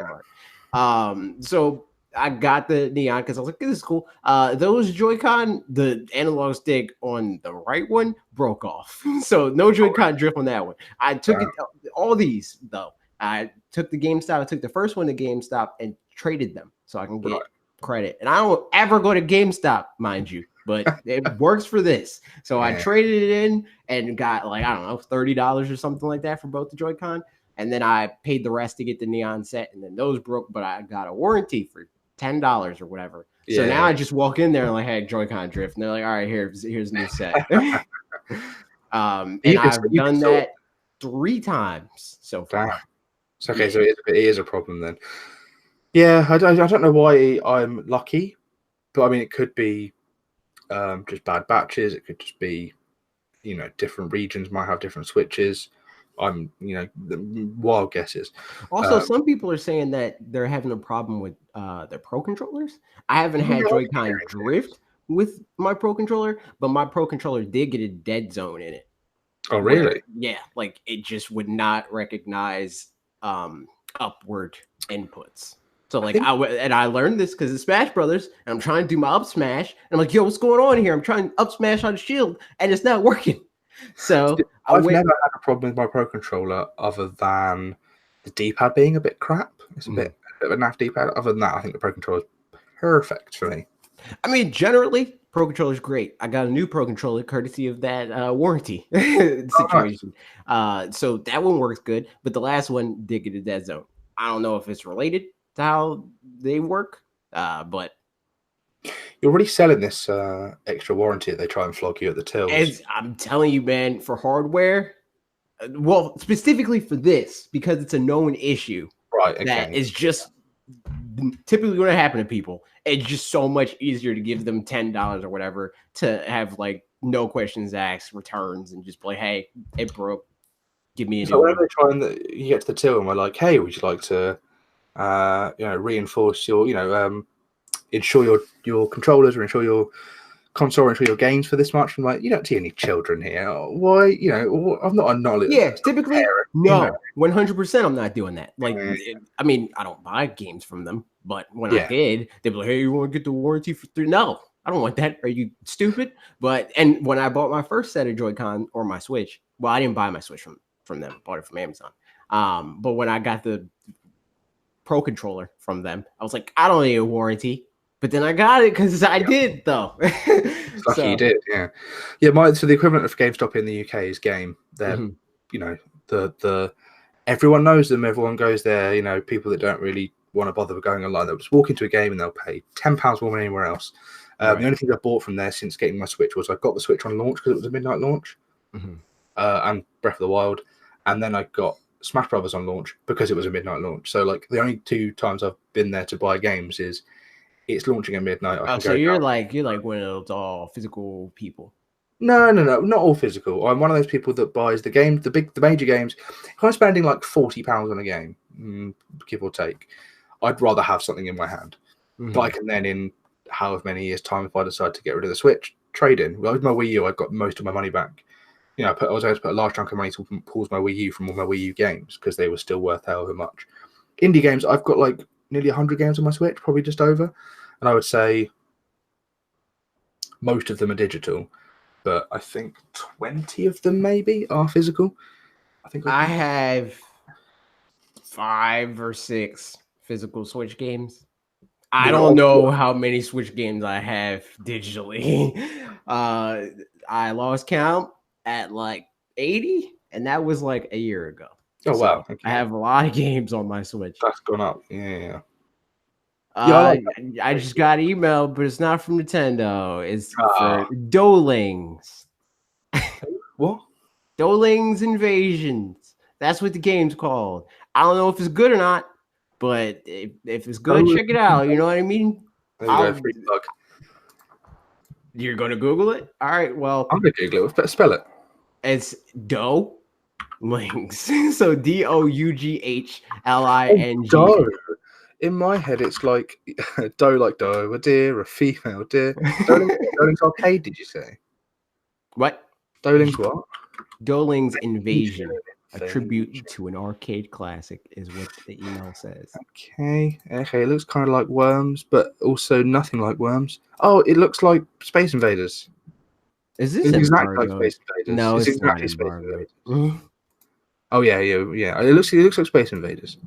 So I got the Neon because I was like, this is cool. Those Joy-Con, the analog stick on the right one broke off. So no Joy-Con drift on that one. I took it all these though. I took the GameStop, I took the first one to GameStop and traded them so I can get credit. And I don't ever go to GameStop, mind you, but it works for this. So I traded it in and got like, I don't know, $30 or something like that for both the Joy-Con. And then I paid the rest to get the Neon set, and then those broke, but I got a warranty for $10 or whatever. So now I just walk in there and like, hey, Joy-Con drift. And they're like, all right, here's a new set. And I've done that 3 times so far. It's okay, so it is a problem then. Yeah, I don't know why I'm lucky, but I mean, it could be just bad batches. It could just be, different regions might have different switches. Wild guesses. Also, some people are saying that they're having a problem with their Pro controllers. I haven't had Joy-Con drift with my Pro controller, but my Pro controller did get a dead zone in it. Oh, really? Like it just would not recognize upward inputs. So like I learned this because of Smash Brothers, and I'm trying to do my up smash, and I'm like, yo, what's going on here? I'm trying to up smash on the shield, and it's not working. So I've never had a problem with my Pro controller other than the D-pad being a bit crap. It's a bit of a naff D-pad. Other than that, I think the Pro controller is perfect for me. I mean, generally, Pro controller is great. I got a new Pro controller courtesy of that warranty situation. So that one works good, but the last one did get a dead zone. I don't know if it's related to how they work, but you're already selling this extra warranty that they try and flog you at the tills. I'm telling you, man, for hardware, well, specifically for this, because it's a known issue, right? Okay. That is just typically going to happen to people. It's just so much easier to give them $10 or whatever to have like no questions asked, returns, and just play, hey, it broke. Give me a new one. Whenever you get to the till and we're like, hey, would you like to, reinforce your, ensure your controllers or ensure your console or ensure your games for this much? I'm like, you don't see any children here. Why? I'm not a knowledge. Yeah, typically, parent, no, 100%. I'm not doing that. Like, I mean, I don't buy games from them, but when I did, they'd be like, hey, you want to get the warranty for 3? No, I don't want that. Are you stupid? And when I bought my first set of Joy-Con or my Switch, well, I didn't buy my Switch from them. I bought it from Amazon. But when I got the Pro controller from them, I was like, I don't need a warranty. But then I got it because I did, though. Lucky you did, yeah. So the equivalent of GameStop in the UK is Game. They're, the everyone knows them. Everyone goes there. People that don't really want to bother with going online, they'll just walk into a game and they'll pay £10 more than anywhere else. The only thing I bought from there since getting my Switch was I got the Switch on launch because it was a midnight launch, and Breath of the Wild, and then I got Smash Brothers on launch because it was a midnight launch. So like the only 2 times I've been there to buy games is it's launching at midnight. So you're like one of those all physical people. No, not all physical. I'm one of those people that buys the game, the major games. If I'm spending like £40 on a game, give or take, I'd rather have something in my hand. But I can then, in however many years' time, if I decide to get rid of the Switch, trade in. Well, with my Wii U, I got most of my money back. I was able to put a large chunk of money towards my Wii U from all my Wii U games because they were still worth however much. Indie games, I've got like nearly 100 games on my Switch, probably just over. And I would say most of them are digital, but I think 20 of them maybe are physical. I have 5 or 6 physical Switch games. I don't know how many Switch games I have digitally. I lost count at like 80, and that was like a year ago. Oh, so wow. Okay. I have a lot of games on my Switch. That's gone up. Yeah. I just got email, but it's not from Nintendo. It's for Dolings. What? Dolings Invasions. That's what the game's called. I don't know if it's good or not, but if it's good, check it out. You know what I mean? You're going to Google it? All right, well. I'm going to Google it. Spell it. It's Dolings. So DOUGHLING. Doe. In my head, it's like doe, like doe, a deer, a female deer. Doling's Arcade, did you say? What? Doling's what? Doling's Invasion. A tribute to an arcade classic is what the email says. Okay, it looks kind of like Worms, but also nothing like Worms. Oh, it looks like Space Invaders. Is this It's exactly like embargoed? Space Invaders. No, It's it's not exactly Space embargoed. Invaders. Oh yeah. It looks like Space Invaders.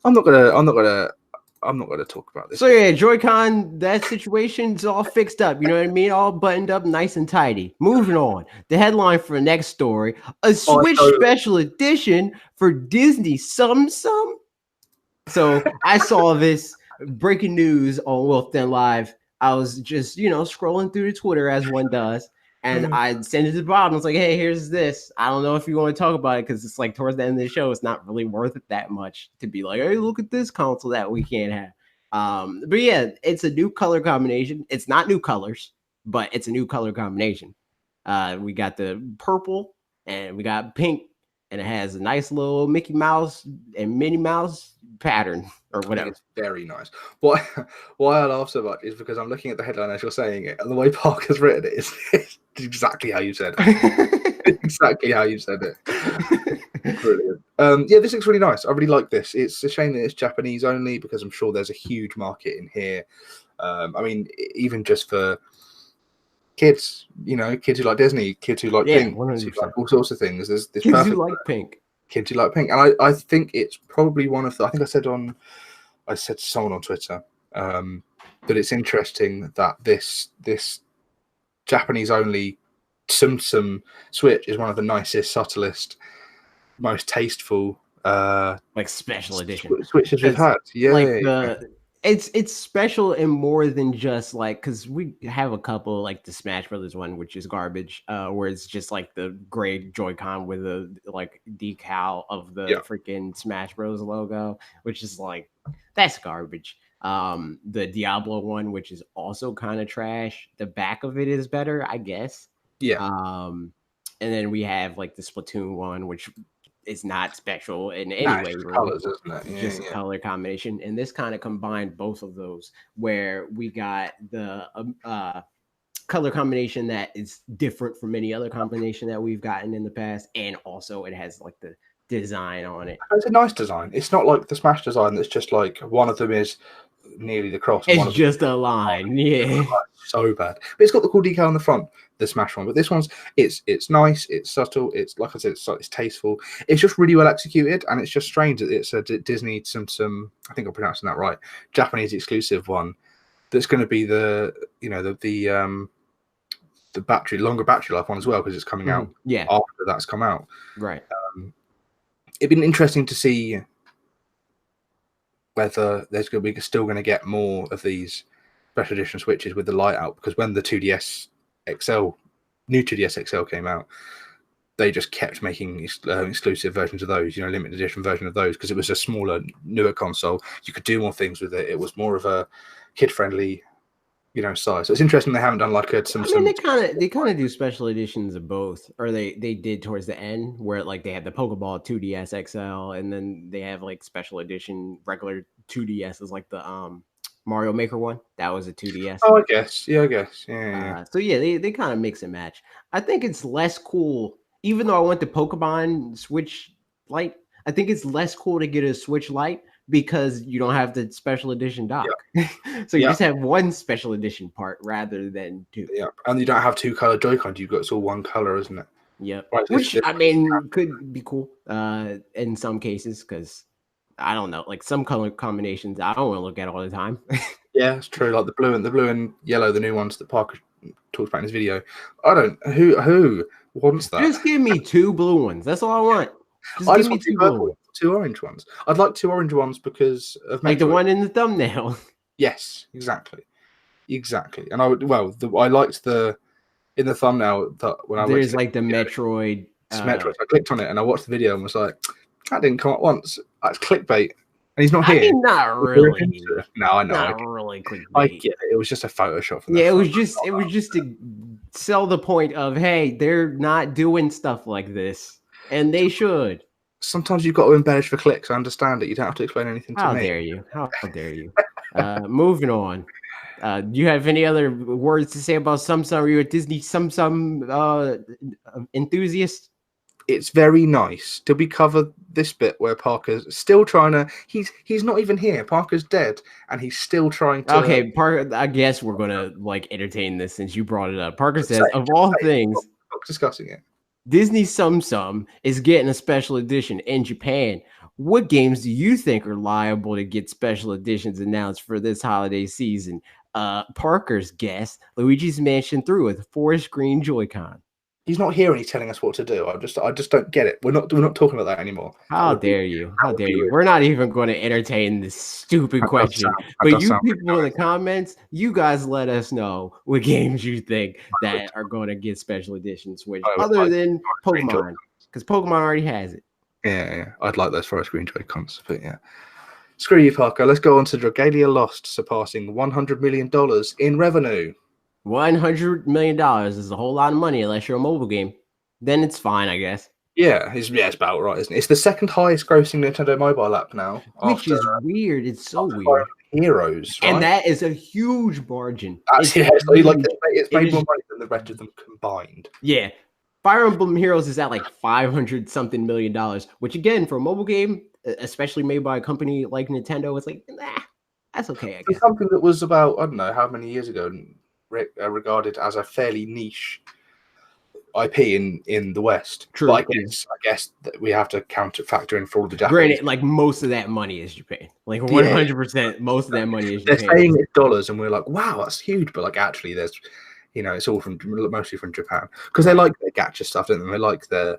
I'm not gonna talk about this. So yeah, Joy-Con, that situation's all fixed up. You know what I mean? All buttoned up, nice and tidy. Moving on. The headline for the next story: a Switch special edition for Disney Tsum. So I saw this breaking news on Wolf Den Live. I was just, scrolling through the Twitter as one does. And I sent it to Bob. I was like, hey, here's this. I don't know if you want to talk about it because it's like towards the end of the show, it's not really worth it that much to be like, hey, look at this console that we can't have. But yeah, it's a new color combination. It's not new colors, but it's a new color combination. We got the purple and we got pink, and it has a nice little Mickey Mouse and Minnie Mouse pattern or whatever. It's very nice. Why I laugh so much is because I'm looking at the headline as you're saying it, and the way Parker's written it is exactly how you said it. Exactly how you said it. Brilliant. Yeah, this looks really nice. I really like this. It's a shame that it's Japanese only because I'm sure there's a huge market in here. I mean, even just for kids, kids who like Disney, kids who like pink, kids who like all sorts of things. There's kids who like pink. Kids who like pink, and I think it's probably one of the. I think I said to someone on Twitter that it's interesting that this Japanese only Tsum Switch is one of the nicest, subtlest, most tasteful like special edition Switches we've had. Yeah, it's special in more than just like, because we have a couple like the Smash Brothers one, which is garbage, where it's just like the gray Joy-Con with a like decal of the freaking Smash Bros logo, which is like, that's garbage. The Diablo one, which is also kind of trash. The back of it is better, I guess. Yeah. And then we have like the Splatoon one, which is not special in any way. Really. Colors, isn't it? Just a color combination. And this kind of combined both of those, where we got the color combination that is different from any other combination that we've gotten in the past. And also it has like the design on it. It's a nice design. It's not like the Smash design that's just like one of them is nearly the cross. It's just a line. Yeah. So bad. But it's got the cool decal on the front, the Smash one. But this one's it's nice, it's subtle, it's like I said, it's tasteful. It's just really well executed, and it's just strange that it's a Disney some I think I'm pronouncing that right, Japanese exclusive one that's going to be the longer battery life one as well, because it's coming out after that's come out. Right. It'd been interesting to see whether there's going to be still going to get more of these special edition Switches with the light out, because when the 2DS XL, new 2DS XL came out, they just kept making exclusive versions of those, limited edition version of those, because it was a smaller, newer console. You could do more things with it. It was more of a kid-friendly, size. So it's interesting they haven't done like they kind of do special editions of both, or they did towards the end, where like they had the Pokeball 2DS XL, and then they have like special edition regular 2DSs, like the Mario Maker one. That was a 2DS. Oh, I guess. Yeah. So yeah, they kind of mix and match. I think it's less cool, even though I want the Pokemon Switch Lite. I think it's less cool to get a Switch Lite because you don't have the special edition dock. So you just have one special edition part rather than two. Yeah, and you don't have two color Joy-Cons. It's all one color, isn't it? Yep. Right, which I mean could be cool in some cases, because I don't know, like some color combinations I don't want to look at all the time. Yeah, it's true. Like the blue and yellow, the new ones that Parker talks about in his video. I don't. Who wants that? Just give me two blue ones. That's all I want. I just want two orange ones. I'd like two orange ones because of like the one in the thumbnail. Yes, exactly. And I liked in the thumbnail that when I there's like the Metroid. Metroid. I clicked on it and I watched the video and was like, that didn't come up once. That's clickbait. And he's not here. I mean, not really. No, I know. Not really clickbait. I get it. It was just a Photoshop. It was just to sell the point of, hey, they're not doing stuff like this. And they should. Sometimes you've got to embellish for clicks. I understand it. You don't have to explain anything to me. How dare you? Moving on. Do you have any other words to say about Tsum? Are you a Disney Tsum enthusiast? it's very nice. Did we cover this bit where Parker's still trying to? He's not even here. Parker's dead, and he's still trying to. Okay, Parker. I guess we're gonna like entertain this since you brought it up. Parker says, of all things, stop discussing it. Disney Tsum is getting a special edition in Japan. What games do you think are liable to get special editions announced for this holiday season? Parker's guess: Luigi's Mansion 3 with 4-screen Joy-Con. He's not here and he's telling us what to do. I just don't get it. We're not talking about that anymore. How dare you? How dare you? We're not even going to entertain this stupid question. But you people in the comments, you guys let us know what games you think that are going to get special edition Switch, other than Pokemon, because Pokemon already has it. Yeah. I'd like those 4-screen Joy-Cons, but yeah. Screw you, Parker. Let's go on to Dragalia Lost, surpassing $100 million in revenue. $100 million is a whole lot of money unless you're a mobile game. Then it's fine, I guess. Yeah, it's about right, isn't it? It's the second highest grossing Nintendo mobile app now. Which is weird. It's so weird. Heroes, right? And that is a huge margin. It's made more money than the rest of them combined. Yeah. Fire Emblem Heroes is at like $500-something million, which again, for a mobile game, especially made by a company like Nintendo, it's like, that's okay, I guess. It's something that was about, I don't know, how many years ago, regarded as a fairly niche IP in the West. True. But I guess that we have to factor in for all the Japanese. Granted, like most of that money is Japan. Like 100%, most of that money is Japan. They're saying it's dollars, and we're like, wow, that's huge. But like, actually, there's, it's all mostly from Japan because they like their gacha stuff, don't they? They like their,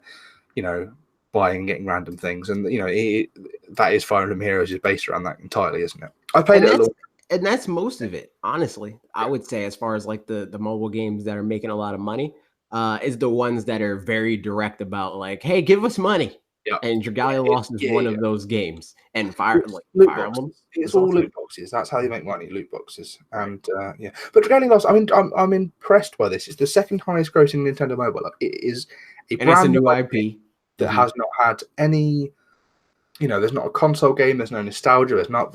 buying and getting random things, and that is Fire Emblem Heroes is based around that entirely, isn't it? I played it a little. And that's most of it, honestly. I would say, as far as like the mobile games that are making a lot of money, is the ones that are very direct about like, hey, give us money. Yeah. And Dragalia Lost is one of those games. And Fire Emblem. It's all loot boxes. That's how you make money, loot boxes. And but Dragalia Lost, I mean, I'm impressed by this. It's the second highest grossing Nintendo mobile app. It is a brand new IP that has not had any. There's not a console game. There's no nostalgia. There's not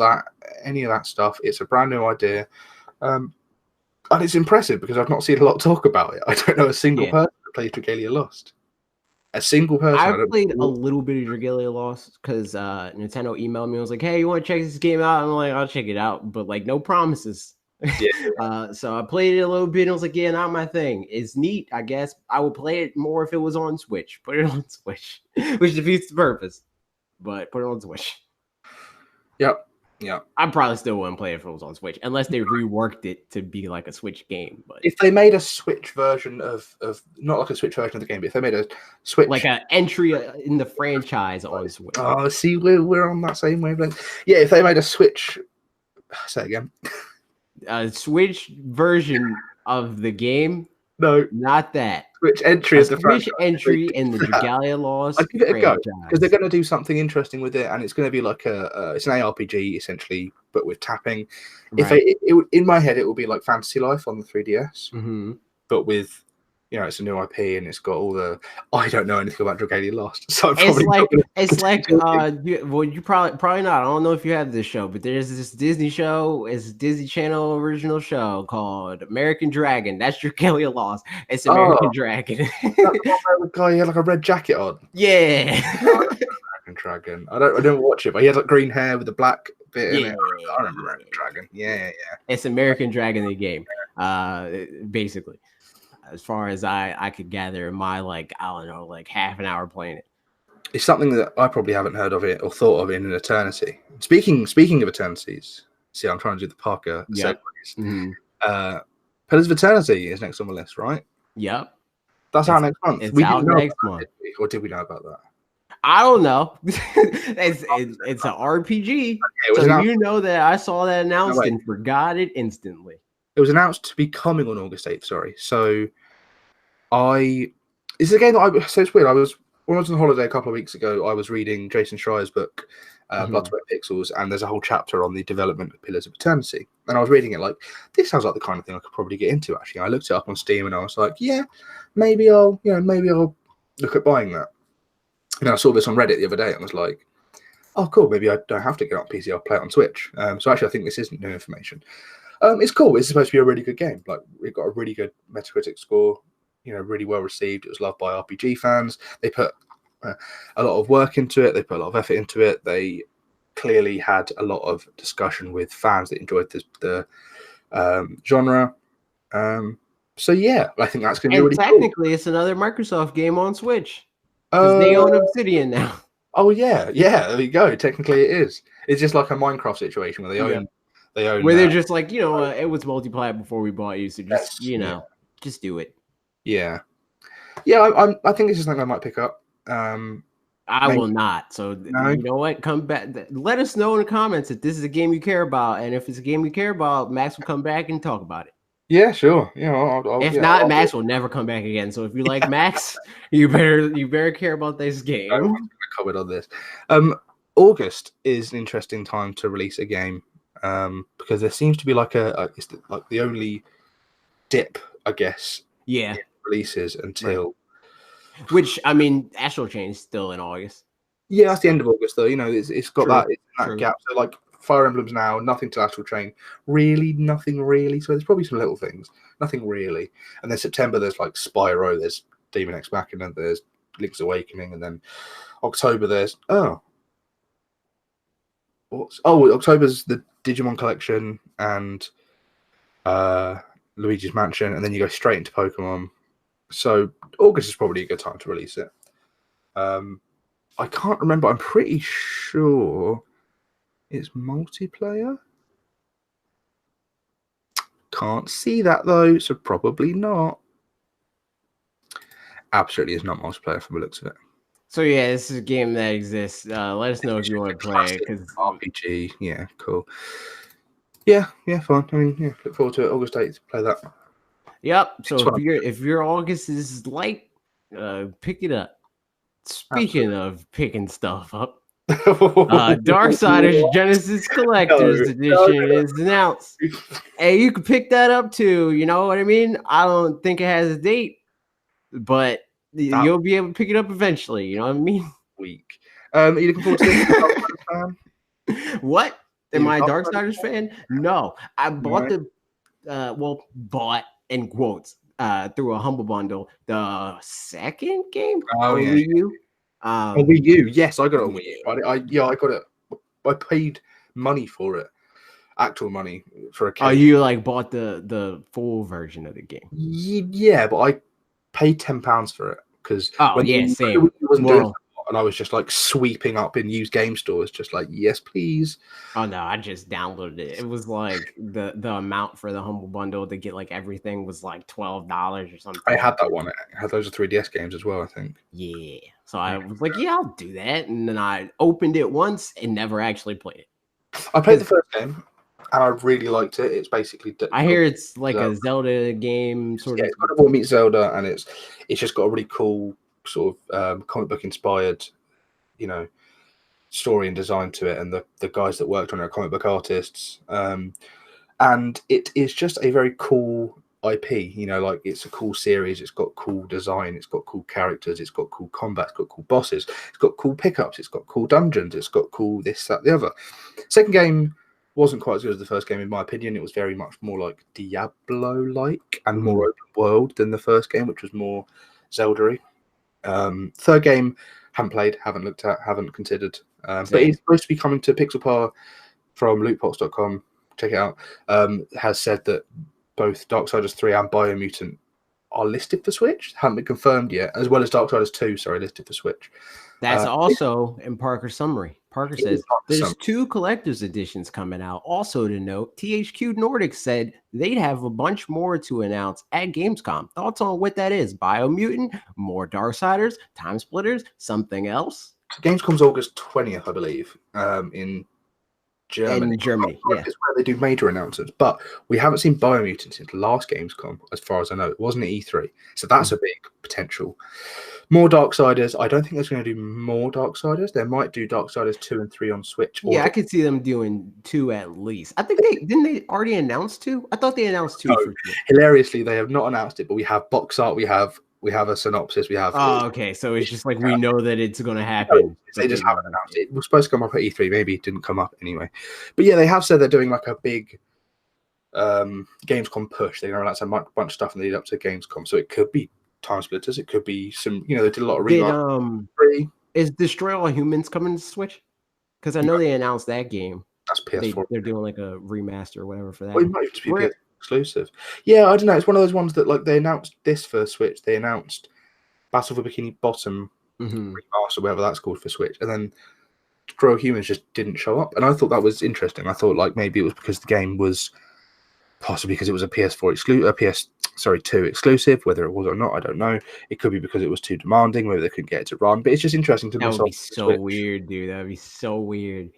any of that stuff. It's a brand new idea, and it's impressive because I've not seen a lot of talk about it. I don't know a single person that plays Dragalia Lost. A single person. I played a little bit of Dragalia Lost because Nintendo emailed me and was like, "Hey, you want to check this game out?" I'm like, "I'll check it out," but like no promises. Yeah. So I played it a little bit and I was like, "Yeah, not my thing." It's neat, I guess. I would play it more if it was on Switch. Put it on Switch, which defeats the purpose. But put it on Switch. Yep. I probably still wouldn't play it if it was on Switch, unless they reworked it to be like a Switch game. But if they made a Switch version of not like a Switch version of the game, but if they made a Switch like an entry in the franchise on Switch. Oh, see, we're on that same wavelength. Yeah, if they made a Switch, say again, a Switch version of the game. No, not that. Switch entry is the Switch entry in the Dragalia Lost. I'll give it a go because they're going to do something interesting with it, and it's going to be like it's an ARPG essentially, but with tapping. Right. In my head, it will be like Fantasy Life on the 3DS, but with it's a new IP and it's got all the. I don't know anything about Dragalia Lost, so it's like you probably not. I don't know if you have this show, but there's this Disney show. It's a Disney Channel original show called American Dragon. That's Dragalia Lost. It's American Dragon. The guy had like a red jacket on. Yeah. American Dragon. I don't watch it, but he had like green hair with a black bit in it. I remember American Dragon. Yeah. It's American Dragon the game, basically. As far as I could gather in my half an hour playing it. It's something that I probably haven't heard of it or thought of in an eternity. Speaking of eternities, see, I'm trying to do the Parker segues. Mm-hmm. Pillars of Eternity is next on the list, right? Yep. That's out next month. It's out next month. Or did we know about that? I don't know. It's an RPG. Okay, so you know that I saw that announced and forgot it instantly. It was announced to be coming on August 8th, sorry. So it's a game that so it's weird. When I was on holiday a couple of weeks ago, I was reading Jason Schreier's book, Blood, Sweat, Pixels, and there's a whole chapter on the development of Pillars of Eternity. And I was reading it like, this sounds like the kind of thing I could probably get into, actually. I looked it up on Steam and I was like, yeah, maybe I'll look at buying that. And I saw this on Reddit the other day and was like, oh, cool, maybe I don't have to get it on PC, I'll play it on Switch. So actually, I think this isn't new information. It's cool. It's supposed to be a really good game. Like, it got a really good Metacritic score, really well received. It was loved by RPG fans. They put a lot of work into it. They put a lot of effort into it. They clearly had a lot of discussion with fans that enjoyed the genre. So yeah, I think that's going to be And really technically, it's another Microsoft game on Switch because cool. they own Obsidian now. Oh yeah, there you go. Technically, it is. It's just like a Minecraft situation where they own. Where they're just like, it was multiplayer before we bought you, so just just do it. Yeah. I think this is something I might pick up. I will not. So No? you know what? Come back. Let us know in the comments if this is a game you care about, and if it's a game you care about, Max will come back and talk about it. Yeah, sure. Yeah, if not, Max will never come back again. So if you like Max, you better care about this game. I'm going to comment on this. August is an interesting time to release a game because there seems to be like it's like the only dip, I guess. Yeah. In releases until. Right. Which I mean, Astral Chain is still in August. Yeah, that's the end of August though. It's got that gap. So like Fire Emblem's now, nothing to Astral Chain. Really, nothing really. So there's probably some little things. Nothing really. And then September, there's like Spyro, there's Demon X Machina, there's Link's Awakening, and then October, there's October's the Digimon Collection and Luigi's Mansion, and then you go straight into Pokemon. So August is probably a good time to release it. I can't remember. I'm pretty sure it's multiplayer. Can't see that though, so probably not. Absolutely is not multiplayer from the looks of it. So yeah, this is a game that exists. Let us know if you want to play it. Because RPG, yeah, cool. Yeah, fine. I mean, yeah, look forward to it. August 8th, play that. Yep. So if your August is light, pick it up. Speaking of picking stuff up, Darksiders Genesis Collector's Edition is announced. Hey, you can pick that up too. You know what I mean? I don't think it has a date, but you'll be able to pick it up eventually. You know what I mean? Week. Are you looking forward to this? What? Am I a Darksiders fan? No, I bought bought in quotes through a humble bundle the second game on Wii U. Wii U, yes, I got it on Wii U. I got it. I paid money for it, actual money for a case. Oh, you like bought the full version of the game? Yeah, but I paid £10 for it because same. And I was just like sweeping up in used game stores, just like, yes, please. Oh no, I just downloaded it. It was like the amount for the humble bundle to get like everything was like $12 or something. I had that one. I had those 3DS games as well, I think. Yeah. So I was like, yeah, I'll do that. And then I opened it once and never actually played it. I played the first game and I really liked it. It's basically I hear it's like a Zelda game sort of. It's kind of all meets Zelda, and it's just got a really cool sort of comic book inspired, story and design to it, and the guys that worked on it are comic book artists, and it is just a very cool IP. Like it's a cool series. It's got cool design. It's got cool characters. It's got cool combat. It's got cool bosses. It's got cool pickups. It's got cool dungeons. It's got cool this, that, the other. Second game wasn't quite as good as the first game, in my opinion. It was very much more like Diablo-like and more open world than the first game, which was more Zelda-y. Third game, haven't played, haven't looked at, haven't considered. But it's supposed to be coming to Pixelpar from LootPots.com. Check it out. Has said that both Darksiders 3 and Biomutant are listed for Switch. Haven't been confirmed yet, as well as Darksiders 2, listed for Switch. That's also in Parker's summary. Parker says there's 2 collector's editions coming out. Also to note, THQ Nordic said they'd have a bunch more to announce at Gamescom. Thoughts on what that is? Biomutant, more Darksiders, Time Splitters, something else? Gamescom's August 20th, I believe, in Germany. In Germany, yeah. It's where they do major announcements, but we haven't seen Biomutant since last Gamescom, as far as I know. It wasn't at E3, so that's a big potential. More Darksiders. I don't think there's going to do more Darksiders. They might do Darksiders 2 and 3 on Switch. Yeah, I could see them doing 2 at least. I think they already announce 2. I thought they announced 2 for 2. Hilariously, they have not announced it, but we have box art. We have a synopsis. We have. Oh, okay. So it's just like we know that it's going to happen. No, they just haven't announced it. It was supposed to come up at E3. Maybe it didn't come up anyway. But yeah, they have said they're doing like a big Gamescom push. They're going to announce a bunch of stuff in the lead up to Gamescom. So it could be Time Splitters. It could be some, they did a lot of Did remakes. is Destroy All Humans coming to Switch? Because I know they announced that game. That's PS4. They're doing like a remaster or whatever for that. Well, it might just be PS exclusive. Yeah, I don't know. It's one of those ones that like they announced this for Switch. They announced Battle for Bikini Bottom remaster, whatever that's called for Switch, and then Destroy All Humans just didn't show up. And I thought that was interesting. I thought like maybe it was because the game was possibly because it was a PS4 2 exclusive. Whether it was or not, I don't know. It could be because it was too demanding. Maybe they couldn't get it to run. But it's just interesting to. That would be so weird, dude. That would be so weird.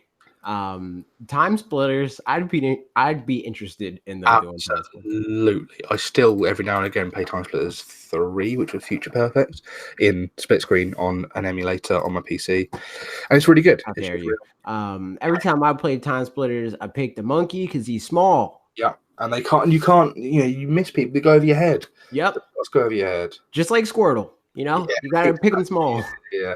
Time Splitters. I'd be interested in them doing Time Splitters. Absolutely. I still every now and again play Time Splitters 3, which was Future Perfect, in split screen on an emulator on my PC, and it's really good. How dare you? Every time I played Time Splitters, I picked the monkey because he's small. Yeah, and you can't, you miss people. They go over your head. Yep. Let's go over your head. Just like Squirtle, you gotta pick them small. Yeah.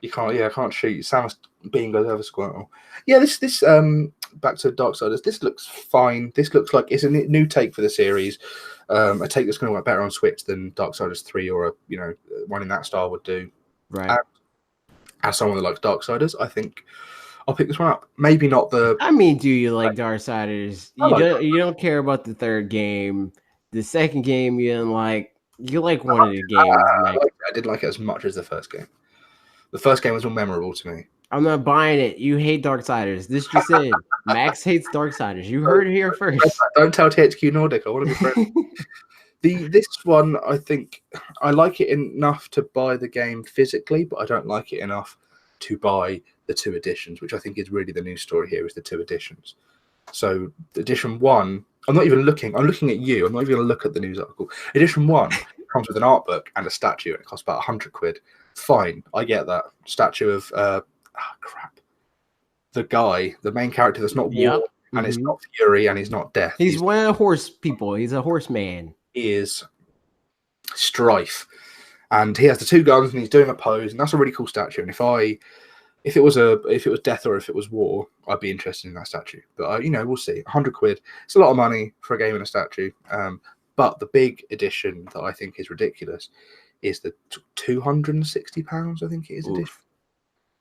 You can't. Yeah, I can't shoot. Samus Bean goes over Squirtle. Yeah, this back to Darksiders. This looks fine. This looks like it's a new take for the series. A take that's going to work better on Switch than Darksiders 3 or one in that style would do. Right. And as someone that likes Darksiders, I think I'll pick this one up. Maybe not the. I mean, do you like Darksiders? You don't care about the third game. The second game you didn't like. You like one of the games. I did like it as much as the first game. The first game was more memorable to me. I'm not buying it. You hate Darksiders. This just in. Max hates Darksiders. You heard it here first. Don't tell THQ Nordic. I want to be friends. This one, I think, I like it enough to buy the game physically, but I don't like it enough to buy the 2 editions, which I think is really the news story here, is the 2 editions. So edition 1, I'm not even looking. I'm looking at you. I'm not even going to look at the news article. Edition 1 comes with an art book and a statue, and it costs about £100. Fine, I get that. Statue of the guy, the main character that's not war, and it's not fury, and he's not death. He's one of the horse people. He's a horseman. He is Strife, and he has the 2 guns, and he's doing a pose, and that's a really cool statue. And if it was death or if it was war, I'd be interested in that statue. But we'll see. £100. It's a lot of money for a game and a statue. But the big edition that I think is ridiculous is the £260, I think it is, edition,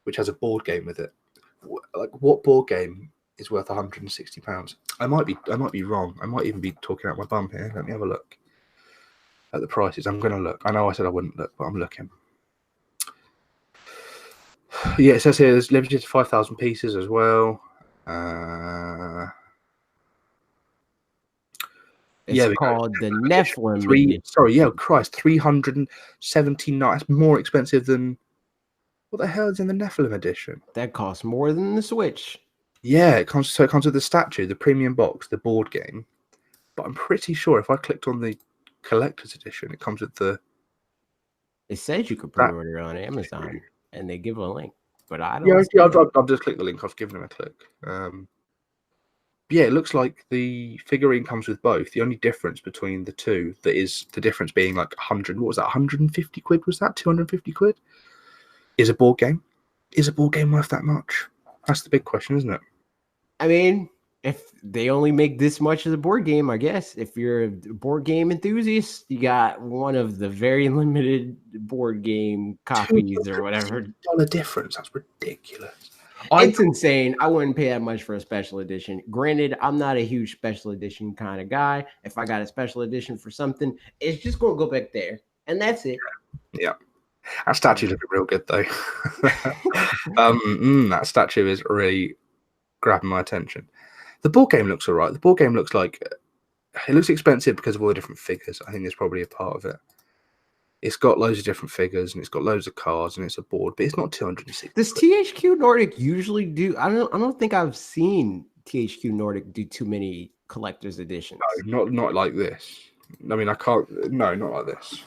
which has a board game with it. Like, what board game is worth £160? I might be wrong. I might even be talking out my bum here. Let me have a look at the prices. I'm going to look. I know I said I wouldn't look, but I'm looking. Yeah, it says here there's limited to 5,000 pieces as well. It's called the Nephilim. 379. That's more expensive than what the hell is in the Nephilim edition? That costs more than the Switch. Yeah, it comes with the statue, the premium box, the board game. But I'm pretty sure if I clicked on the collector's edition, it comes with the. It says you could pre-order on Amazon, and they give a link. But I don't. Yeah, I've just clicked the link. I've given them a click. Yeah, it looks like the figurine comes with both. The only difference between the two, that is the difference being like 100. What was that? 150 quid? Was that 250 quid? Is a board game? Is a board game worth that much? That's the big question, isn't it? I mean, if they only make this much as a board game, I guess. If you're a board game enthusiast, you got one of the very limited board game copies or whatever. $2 difference. That's ridiculous. It's insane. I wouldn't pay that much for a special edition. Granted, I'm not a huge special edition kind of guy. If I got a special edition for something, it's just going to go back there. And that's it. Yeah. That statue looking real good, though. That statue is really grabbing my attention. The board game looks all right. The board game looks like... It looks expensive because of all the different figures. I think there's probably a part of it. It's got loads of different figures, and it's got loads of cards, and it's a board, but it's not 260. Does THQ Nordic usually do? I don't think I've seen THQ Nordic do too many collector's editions. No, not like this. I mean, I can't. No, not like this.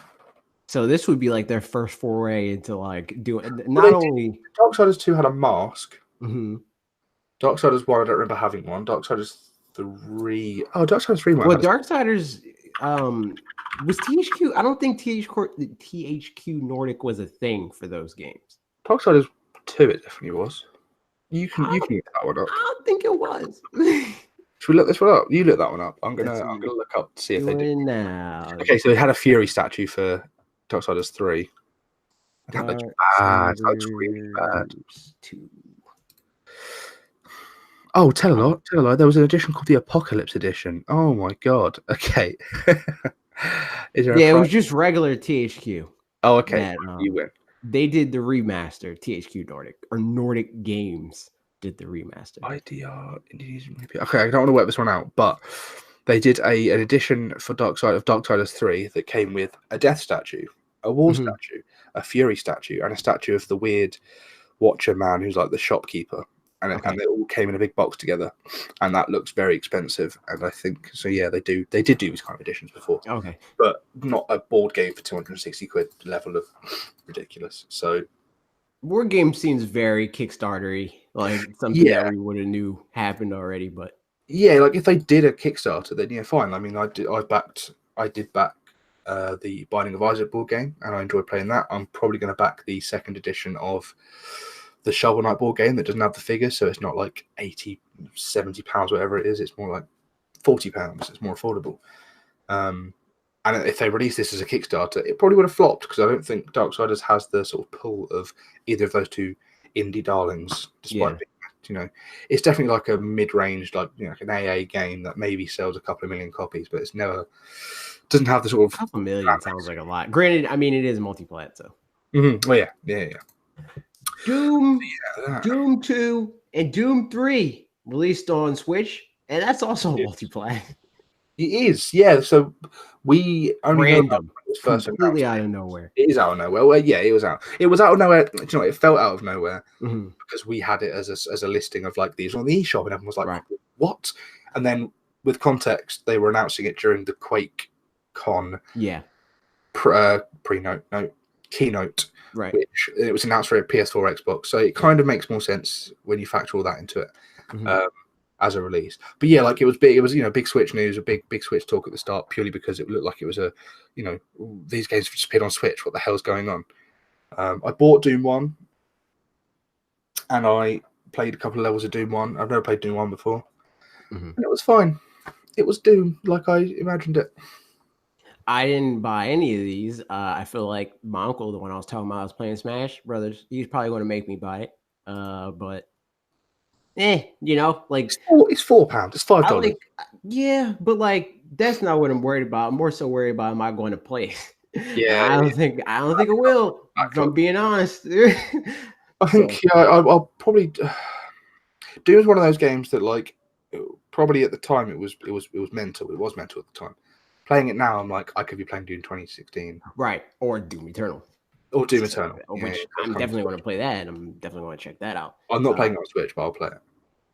So this would be like their first foray into like doing not only. Darksiders 2 had a mask. Mm-hmm. Darksiders 1, I don't remember having one. Darksiders 3. Oh, Darksiders 3. Well, Darksiders. Was THQ? I don't think THQ Nordic was a thing for those games. Darksiders 2, it definitely was. You can get that one up. I don't think it was. Should we look this one up? You look that one up. I'm That's gonna look up to see if they did. doing now. Okay, so they had a Fury statue for Darksiders 3. That looks bad. That looks really bad. 2. Oh, tell a lie. There was an edition called the Apocalypse Edition. Oh my god. Okay. Is there Yeah, it was just regular THQ. Oh, okay. That, You win. They did the remaster. THQ Nordic or Nordic Games did the remaster. IDR. Okay, I don't want to work this one out, but they did an edition for Darksiders 3 that came with a death statue, a war statue, a fury statue, and a statue of the weird Watcher man who's like the shopkeeper. And they all came in a big box together, and that looks very expensive. And I think so. Yeah, they did do these kind of editions before. Okay, but not a board game for 260 quid level of ridiculous. So, board game seems very Kickstartery, like something that we would have knew happened already. But yeah, like if they did a Kickstarter, then yeah, fine. I mean, I did back the Binding of Isaac board game, and I enjoyed playing that. I'm probably going to back the second edition of the Shovel Knight board game that doesn't have the figures, so it's not like 80, 70 pounds, whatever it is. It's more like 40 pounds. It's more affordable. And if they released this as a Kickstarter, it probably would have flopped because I don't think Darksiders has the sort of pull of either of those two indie darlings. Despite being, it's definitely like a mid-range, like like an AA game that maybe sells a couple of million copies, but it's never doesn't have the sort of a couple million sounds like a lot. Granted, I mean it is multi-plat, so. Well, yeah. Doom 2 and Doom 3 released on Switch, and that's also multiplayer. It is, yeah. So we only random, completely out of nowhere. It is out of nowhere. Well, yeah, it was out. It was out of nowhere. Do you know, it felt out of nowhere because we had it as a listing of like these on the eShop, and everyone was like, "What?" And then with context, they were announcing it during the Quake Con. Yeah. Keynote. Right. Which it was announced for a PS4, Xbox, so it kind of makes more sense when you factor all that into it as a release. But yeah, like it was big. It was big Switch news, a big Switch talk at the start, purely because it looked like it was a these games just appeared on Switch. What the hell's going on? I bought Doom 1, and I played a couple of levels of Doom 1. I've never played Doom 1 before, and it was fine. It was Doom like I imagined it. I didn't buy any of these. I feel like my uncle, the one I was talking about, I was playing Smash Brothers. He's probably going to make me buy it. But, like it's £4. It's $5. Yeah, but like that's not what I'm worried about. I'm more so worried about am I going to play? Yeah, I don't think I will. If I'm being honest. I think I'll probably. Doom is one of those games that like probably at the time it was mental. It was mental at the time. Playing it now, I'm like, I could be playing Doom 2016. Right. Or Doom Eternal. Which I'm definitely going to play that, and I'm definitely going to check that out. I'm not playing it on Switch, but I'll play it.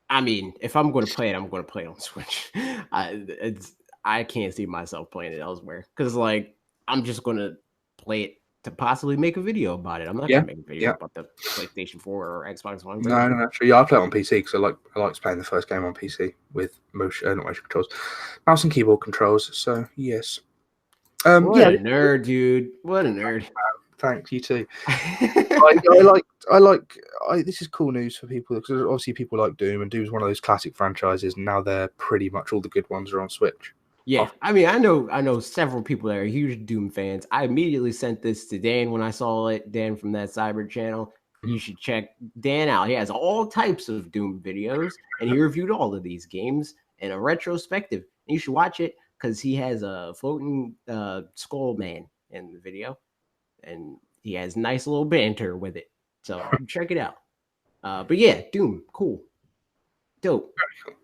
I mean, if I'm going to play it, I'm going to play it on Switch. I can't see myself playing it elsewhere. Because, like, I'm just going to play it to possibly make a video about it. I'm not going to make a video about the PlayStation 4 or Xbox One. No. Sure. Yeah, I play it on PC because I like playing the first game on PC with not motion controls, mouse and keyboard controls. So yes. What a nerd, dude! What a nerd. Thanks, you too. This is cool news for people because obviously people like Doom, and Doom's one of those classic franchises, and now they're pretty much all the good ones are on Switch. Yeah, I mean, I know several people that are huge Doom fans. I immediately sent this to Dan when I saw it. Dan from that Cyber channel. You should check Dan out. He has all types of Doom videos, and he reviewed all of these games in a retrospective. And you should watch it because he has a floating skull man in the video, and he has nice little banter with it. So check it out. But yeah, Doom, cool, dope.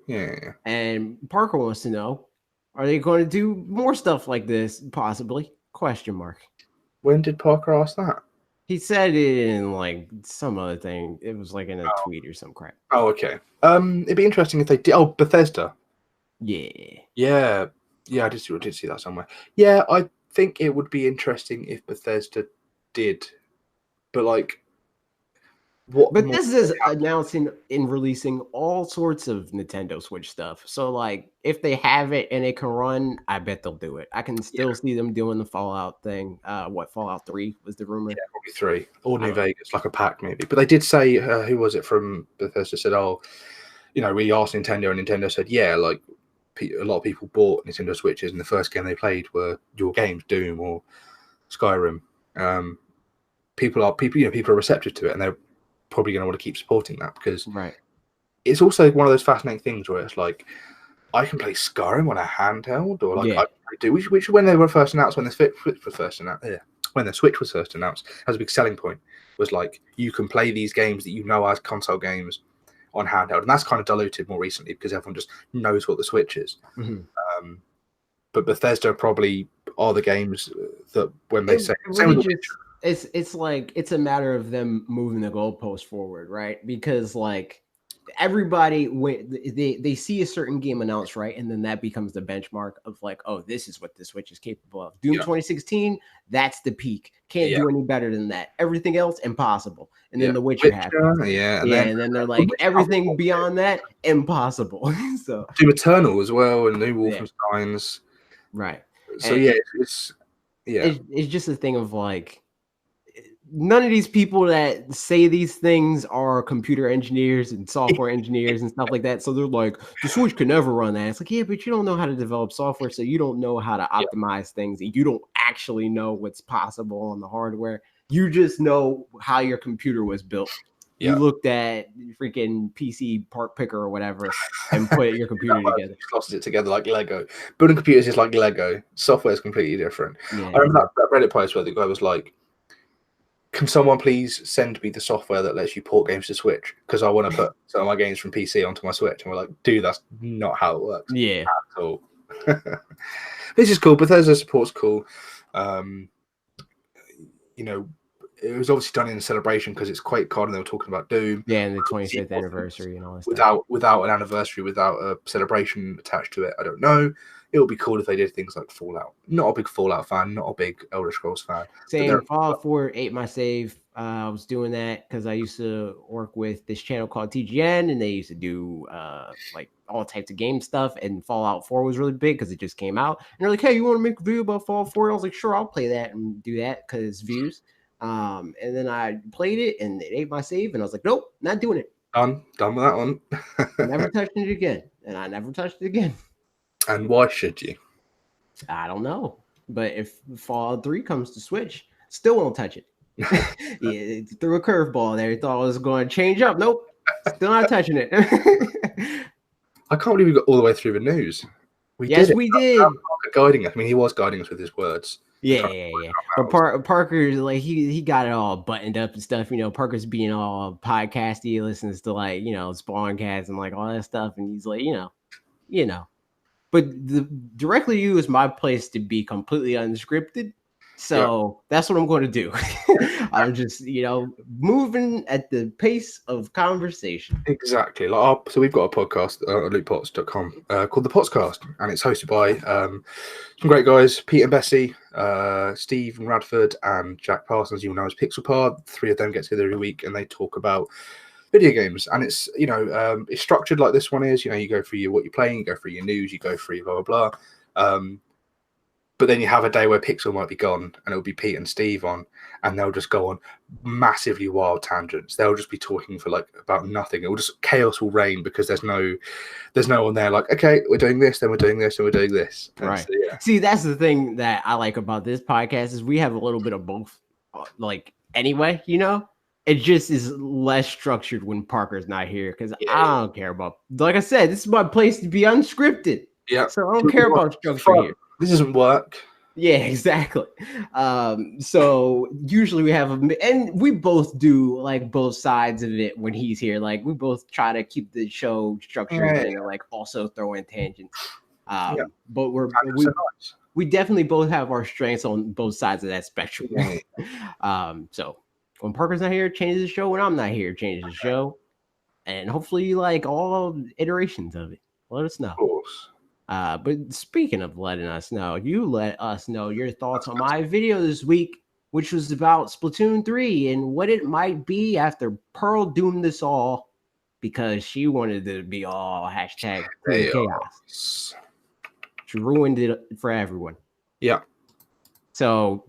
Yeah. And Parker wants to know. Are they going to do more stuff like this? Possibly? Question mark. When did Parker ask that? He said it in like some other thing. It was like in a tweet or some crap. Oh, okay. It'd be interesting if they did. Oh, Bethesda. Yeah. I did see that somewhere. Yeah, I think it would be interesting if Bethesda did, but like. But this is announcing and releasing all sorts of Nintendo Switch stuff. So, like, if they have it and it can run, I bet they'll do it. I can still see them doing the Fallout thing. Fallout 3 was the rumor? Yeah, probably 3. Or New Vegas, like a pack maybe. But they did say, who was it from Bethesda said, we asked Nintendo, and Nintendo said, yeah, like a lot of people bought Nintendo Switches, and the first game they played were your games, Doom or Skyrim. People are receptive to it, and they're probably going to want to keep supporting that, because it's also one of those fascinating things where it's like, I can play Skyrim on a handheld, or like I do, which when they were first announced, when the Switch was first announced, when the Switch was first announced, as a big selling point was like, you can play these games that as console games on handheld, and that's kind of diluted more recently because everyone just knows what the Switch is. But Bethesda probably are the games that when they say it's like it's a matter of them moving the goalpost forward, right? Because like everybody, when they see a certain game announced, right, and then that becomes the benchmark of like, oh, this is what the Switch is capable of. Doom 2016, that's the peak. Can't do any better than that. Everything else impossible. And then The Witcher happens. And then they're like, everything beyond that, impossible. So Doom Eternal as well, and new Wolfensteins. Right. So it's just a thing of like, none of these people that say these things are computer engineers and software engineers and stuff like that. So they're like, the Switch can never run that. It's like, yeah, but you don't know how to develop software, so you don't know how to optimize things. You don't actually know what's possible on the hardware. You just know how your computer was built. You looked at freaking PC part picker or whatever and put your computer together. Slotted it together like Lego. Building computers is like Lego. Software is completely different. I remember that Reddit post where the guy was like, can someone please send me the software that lets you port games to Switch? Because I want to put some of my games from PC onto my Switch. And we're like, dude, that's not how it works. Yeah. At all. This is cool. Bethesda support's cool. It was obviously done in a celebration because it's QuakeCon and they were talking about Doom. Yeah, and the 25th anniversary and all that stuff. Without an anniversary, without a celebration attached to it, I don't know. It would be cool if they did things like Fallout. Not a big Fallout fan, not a big Elder Scrolls fan. Same. Fallout 4 ate my save. I was doing that because I used to work with this channel called TGN, and they used to do like all types of game stuff. And Fallout 4 was really big because it just came out. And they're like, "Hey, you want to make a video about Fallout 4?" And I was like, "Sure, I'll play that and do that because views." And then I played it, and it ate my save, and I was like, "Nope, not doing it." Done with that one. Never touched it again, and I never touched it again. And why should you? I don't know. But if Fallout 3 comes to Switch, still won't touch it. It threw a curveball there. Thought it was going to change up. Nope. Still not touching it. I can't believe we got all the way through the news. We did. Guiding us. I mean, he was guiding us with his words. Yeah. But Parker's like, he got it all buttoned up and stuff. Parker's being all podcasty. He listens to like, Spawncasts and like all that stuff. And he's like, But directly to you is my place to be completely unscripted. So that's what I'm going to do. I'm just, moving at the pace of conversation. Exactly. So we've got a podcast at LootPots.com called The Potscast, and it's hosted by some great guys, Pete and Bessie, Steve and Radford, and Jack Parsons, you know as Pixelpod. 3 of them get together every week, and they talk about video games. And it's, it's structured like this one is. You go through what you're playing, you go through your news, you go through blah, blah, blah. But then you have a day where Pixel might be gone, and it'll be Pete and Steve on, and they'll just go on massively wild tangents. They'll just be talking for like about nothing. Chaos will reign because there's no one there like, okay, we're doing this, then we're doing this, and we're doing this. Right. So, See, that's the thing that I like about this podcast is we have a little bit of both. Like anyway, it just is less structured when Parker's not here because I don't care about. Like I said, this is my place to be unscripted. Yeah. So I don't care about structure here. This doesn't work. Yeah, exactly. So usually we have and we both do like both sides of it when he's here. Like we both try to keep the show structured and like also throw in tangents. But we definitely both have our strengths on both sides of that spectrum. So when Parker's not here, changes the show. When I'm not here, changes the show. And hopefully you like all iterations of it. Let us know. Of course. But speaking of letting us know, you let us know your thoughts on my video this week, which was about Splatoon 3 and what it might be after Pearl doomed us all because she wanted to be all hashtag chaos. She ruined it for everyone. Yeah. So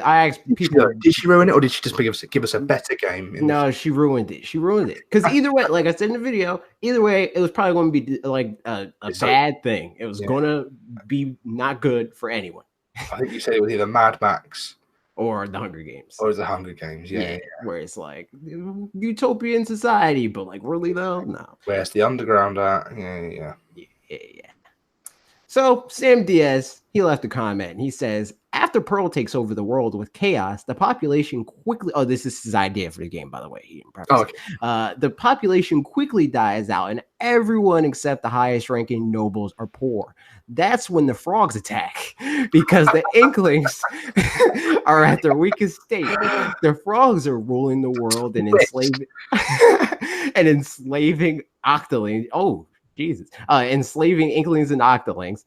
I asked people. Did she ruin it, or did she just give us a better game? No, she ruined it. She ruined it because either way, like I said in the video, either way, it was probably going to be like a bad thing. It was going to be not good for anyone. I think you said it was either Mad Max or the Hunger Games. Or the Hunger Games, yeah. Where it's like utopian society, but like really though, no. Where's the underground at? Yeah. So Sam Diaz, he left a comment and he says, after Pearl takes over the world with chaos, the population quickly... Oh, this is his idea for the game, by the way. He didn't preface it. The population quickly dies out and everyone except the highest ranking nobles are poor. That's when the frogs attack because the Inklings are at their weakest state. The frogs are ruling the world and enslaving Octolings. Oh, Jesus. Enslaving Inklings and Octolings.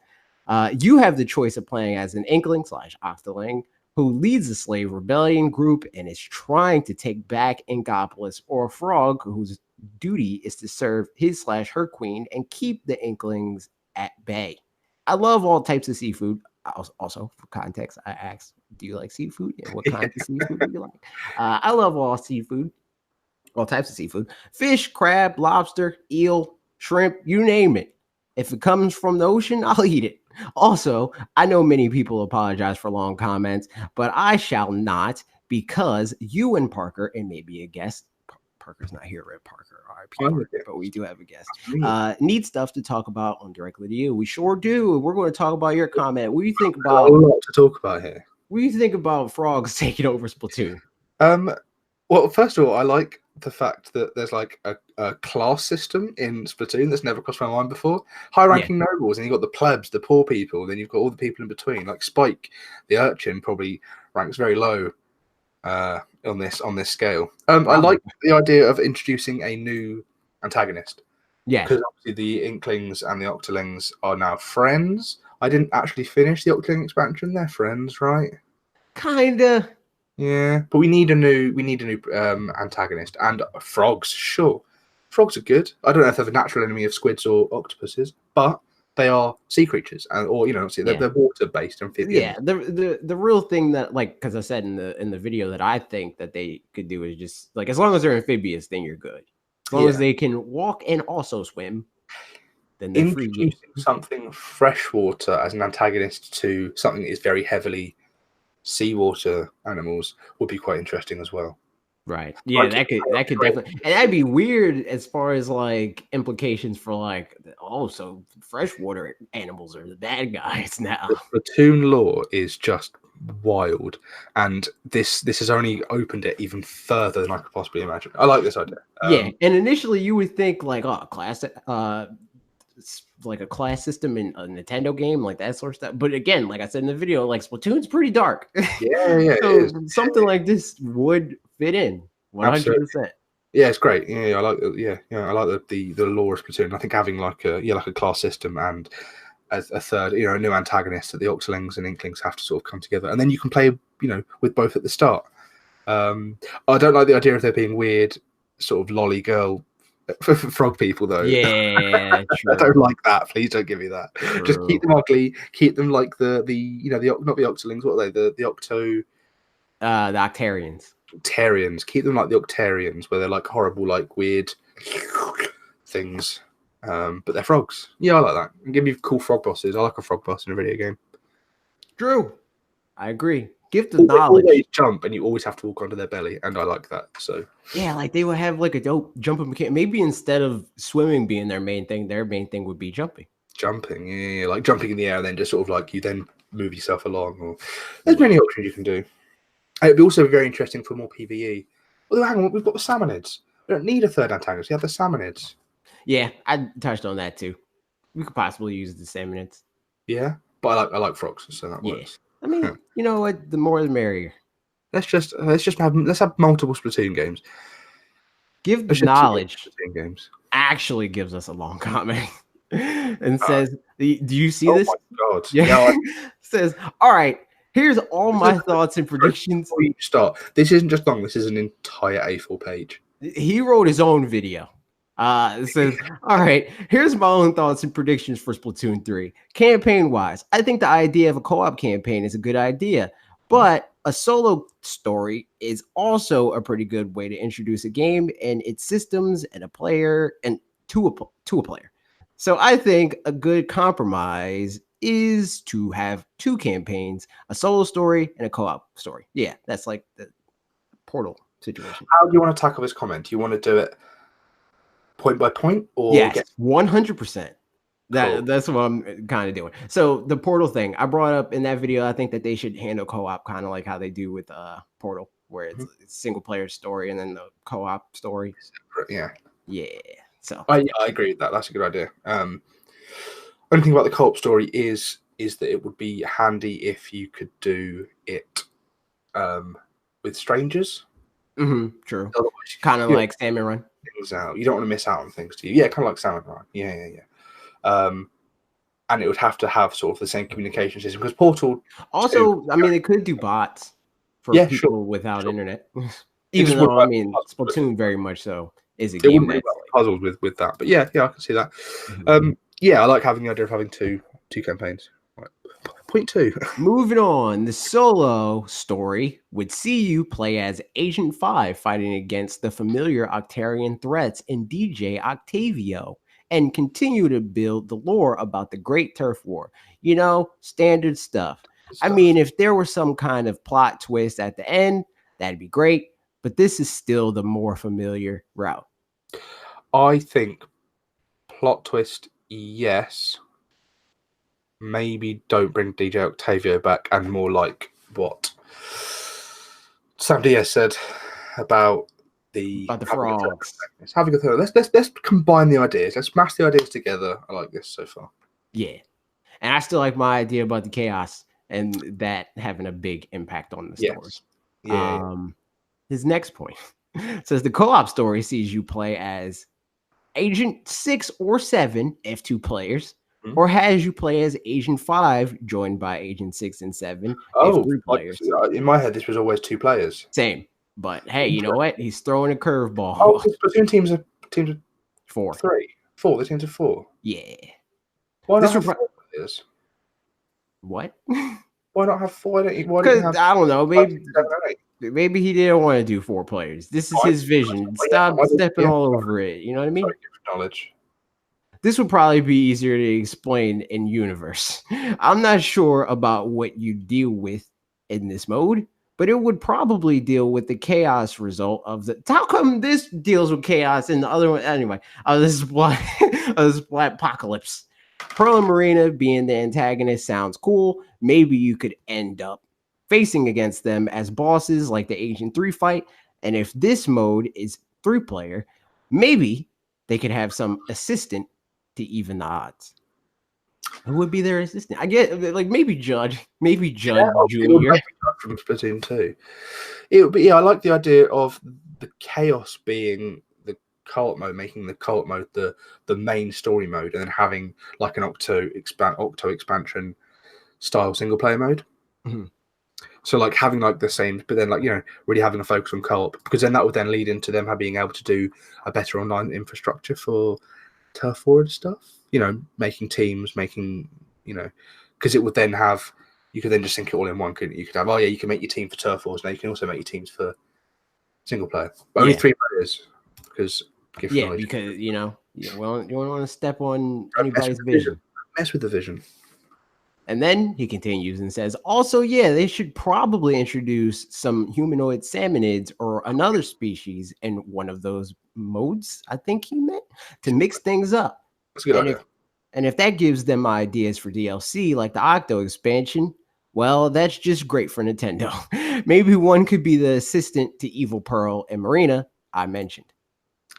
You have the choice of playing as an Inkling / Octoling who leads a slave rebellion group and is trying to take back Inkopolis, or a frog whose duty is to serve his / her queen and keep the Inklings at bay. I love all types of seafood. Also, for context, I asked, do you like seafood? And what kinds of seafood do you like? I love all seafood, all types of seafood. Fish, crab, lobster, eel, shrimp, you name it. If it comes from the ocean, I'll eat it. Also, I know many people apologize for long comments, but I shall not, because you and Parker, and maybe a guest, Parker's not here, Red Parker, RIP, but we do have a guest, need stuff to talk about on Directly to You. We sure do. We're going to talk about your comment. What do you think about... a lot to talk about here. What do you think about frogs taking over Splatoon? Well, first of all, I like the fact that there's like a class system in Splatoon that's never crossed my mind before. High-ranking nobles, and you've got the plebs, the poor people, then you've got all the people in between. Like Spike, the urchin, probably ranks very low on this scale. I like the idea of introducing a new antagonist. Yeah, because obviously the Inklings and the Octolings are now friends. I didn't actually finish the Octoling expansion. They're friends, right? Kinda. Yeah, but we need a new antagonist, and frogs. Sure, frogs are good. I don't know if they're the natural enemy of squids or octopuses, but they are sea creatures, or they're water based amphibians. Yeah, the real thing that, like, because I said in the video that I think that they could do is just like, as long as they're amphibious, then you're good. As long as they can walk and also swim, then they're free. Introducing something freshwater as an antagonist to something that is very heavily seawater animals would be quite interesting as well. Right. Yeah, that could definitely, and that'd be weird as far as like implications for like, so freshwater animals are the bad guys now. The Splatoon lore is just wild, and this has only opened it even further than I could possibly imagine. I like this idea. And initially you would think like, classic like a class system in a Nintendo game, like that sort of stuff. But again, like I said in the video, like Splatoon's pretty dark. Yeah. So something like this would fit in 100%. Yeah, it's great. Yeah, I like I like the lore of Splatoon. I think having like a class system and a third, a new antagonist that the Octolings and Inklings have to sort of come together, and then you can play, with both at the start. I don't like the idea of there being weird sort of lolly girl frog people though. Yeah, I don't like that. Please don't give me that. True. Just keep them ugly. Keep them like the not the Octolings. What are they? The Octo. The Octarians. Octarians. Keep them like the Octarians, where they're like horrible, like weird things. But they're frogs. Yeah, I like that. And give me cool frog bosses. I like a frog boss in a video game. Drew, I agree. Gift of knowledge. Always jump, and you always have to walk onto their belly, and I like that. So yeah, like they would have like a dope jumping mechanic. Maybe instead of swimming being their main thing would be jumping. Jumping, yeah, like jumping in the air, and then just sort of like you then move yourself along. Or there's many options you can do. It'd be also very interesting for more PvE. Although, hang on, we've got the Salmonids. We don't need a third antagonist. We have the Salmonids. Yeah, I touched on that too. We could possibly use the Salmonids. Yeah, but I like frogs, so that works. I mean, you know what? The more the merrier. Let's have multiple Splatoon games. Give the knowledge. Splatoon games actually gives us a long comment and says, "Do you see this?" Oh my god! Yeah, says, "All right, here's all my thoughts and predictions." Before you start, this isn't just long. This is an entire A4 page. He wrote his own video. It says, all right, here's my own thoughts and predictions for Splatoon 3. Campaign-wise, I think the idea of a co-op campaign is a good idea, But a solo story is also a pretty good way to introduce a game and its systems and a player and to a player. So I think a good compromise is to have two campaigns, a solo story and a co-op story. Yeah, that's like the Portal situation. How do you want to tackle this comment? Do you want to do it point by point or Yes, 100%. Cool. That's what I'm kind of doing. So the Portal thing I brought up in that video, I think that they should handle co-op kind of like how they do with Portal, where it's single player story and then the co-op story. Yeah. So I agree with that. That's a good idea. Only thing about the co-op story is that it would be handy if you could do it with strangers. True. Kind of like Salmon Run. Things out. You don't want to miss out on things, do you? Yeah, kind of like Salmon Run. Yeah. And it would have to have sort of the same communication system because Portal. Also, I mean, they could do bots for people without internet. Even though, I mean, Splatoon very much so is a game that's puzzles with that. But yeah, I can see that. I like having the idea of having two campaigns. Right. Point 2. Moving on, the solo story would see you play as Agent 5 fighting against the familiar Octarian threats in DJ Octavio and continue to build the lore about the Great Turf War. You know, standard stuff. I mean, if there were some kind of plot twist at the end, that'd be great. But this is still the more familiar route. I think plot twist, yes. Maybe don't bring DJ Octavio back and more like what Sam Diaz said about the frogs. Having a third. Let's combine the ideas. Let's smash the ideas together. I like this so far. Yeah. And I still like my idea about the chaos and that having a big impact on the story. Yeah. His next point says the co-op story sees you play as Agent 6 or 7 if 2 players, or has you play as Agent 5 joined by Agent 6 and 7 if 3 players. In my head, this was always 2 players. Same. But hey, you know what? He's throwing a curveball. Oh, Splatoon teams are 4. 3. 4. The teams are 4. Yeah. Why not have 4 players? What? Why not have 4? Because I don't know. Maybe he didn't want to do 4 players. This is his vision. Stop stepping all over it. You know what I mean? Knowledge. This would probably be easier to explain in universe. I'm not sure about what you deal with in this mode, but it would probably deal with the chaos result of the. How come this deals with chaos and the other one anyway? This is Black Apocalypse. Pearl and Marina being the antagonist sounds cool. Maybe you could end up facing against them as bosses like the Agent 3 fight. And if this mode is 3-player, maybe they could have some assistant to even the odds. Who would be their assistant? I get like maybe Judd Junior from Splatoon 2. It would be I like the idea of the chaos being the co-op mode, making the co-op mode the main story mode, and then having like an Octo expansion style single player mode. So like having like the same, but then like really having a focus on co-op, because then that would then lead into them being able to do a better online infrastructure for Turf War and stuff. Making teams, because it would then have, you could then just sync it all in one. You could have, you can make your team for Turf Wars, now you can also make your teams for single player. But only 3 players, because because you don't want to step on anybody's vision. Mess with the vision. And then he continues and says, also, they should probably introduce some humanoid salmonids or another species in one of those modes, I think he meant, to mix things up. That's a good idea. And if that gives them ideas for DLC, like the Octo expansion, well, that's just great for Nintendo. Maybe one could be the assistant to Evil Pearl and Marina I mentioned.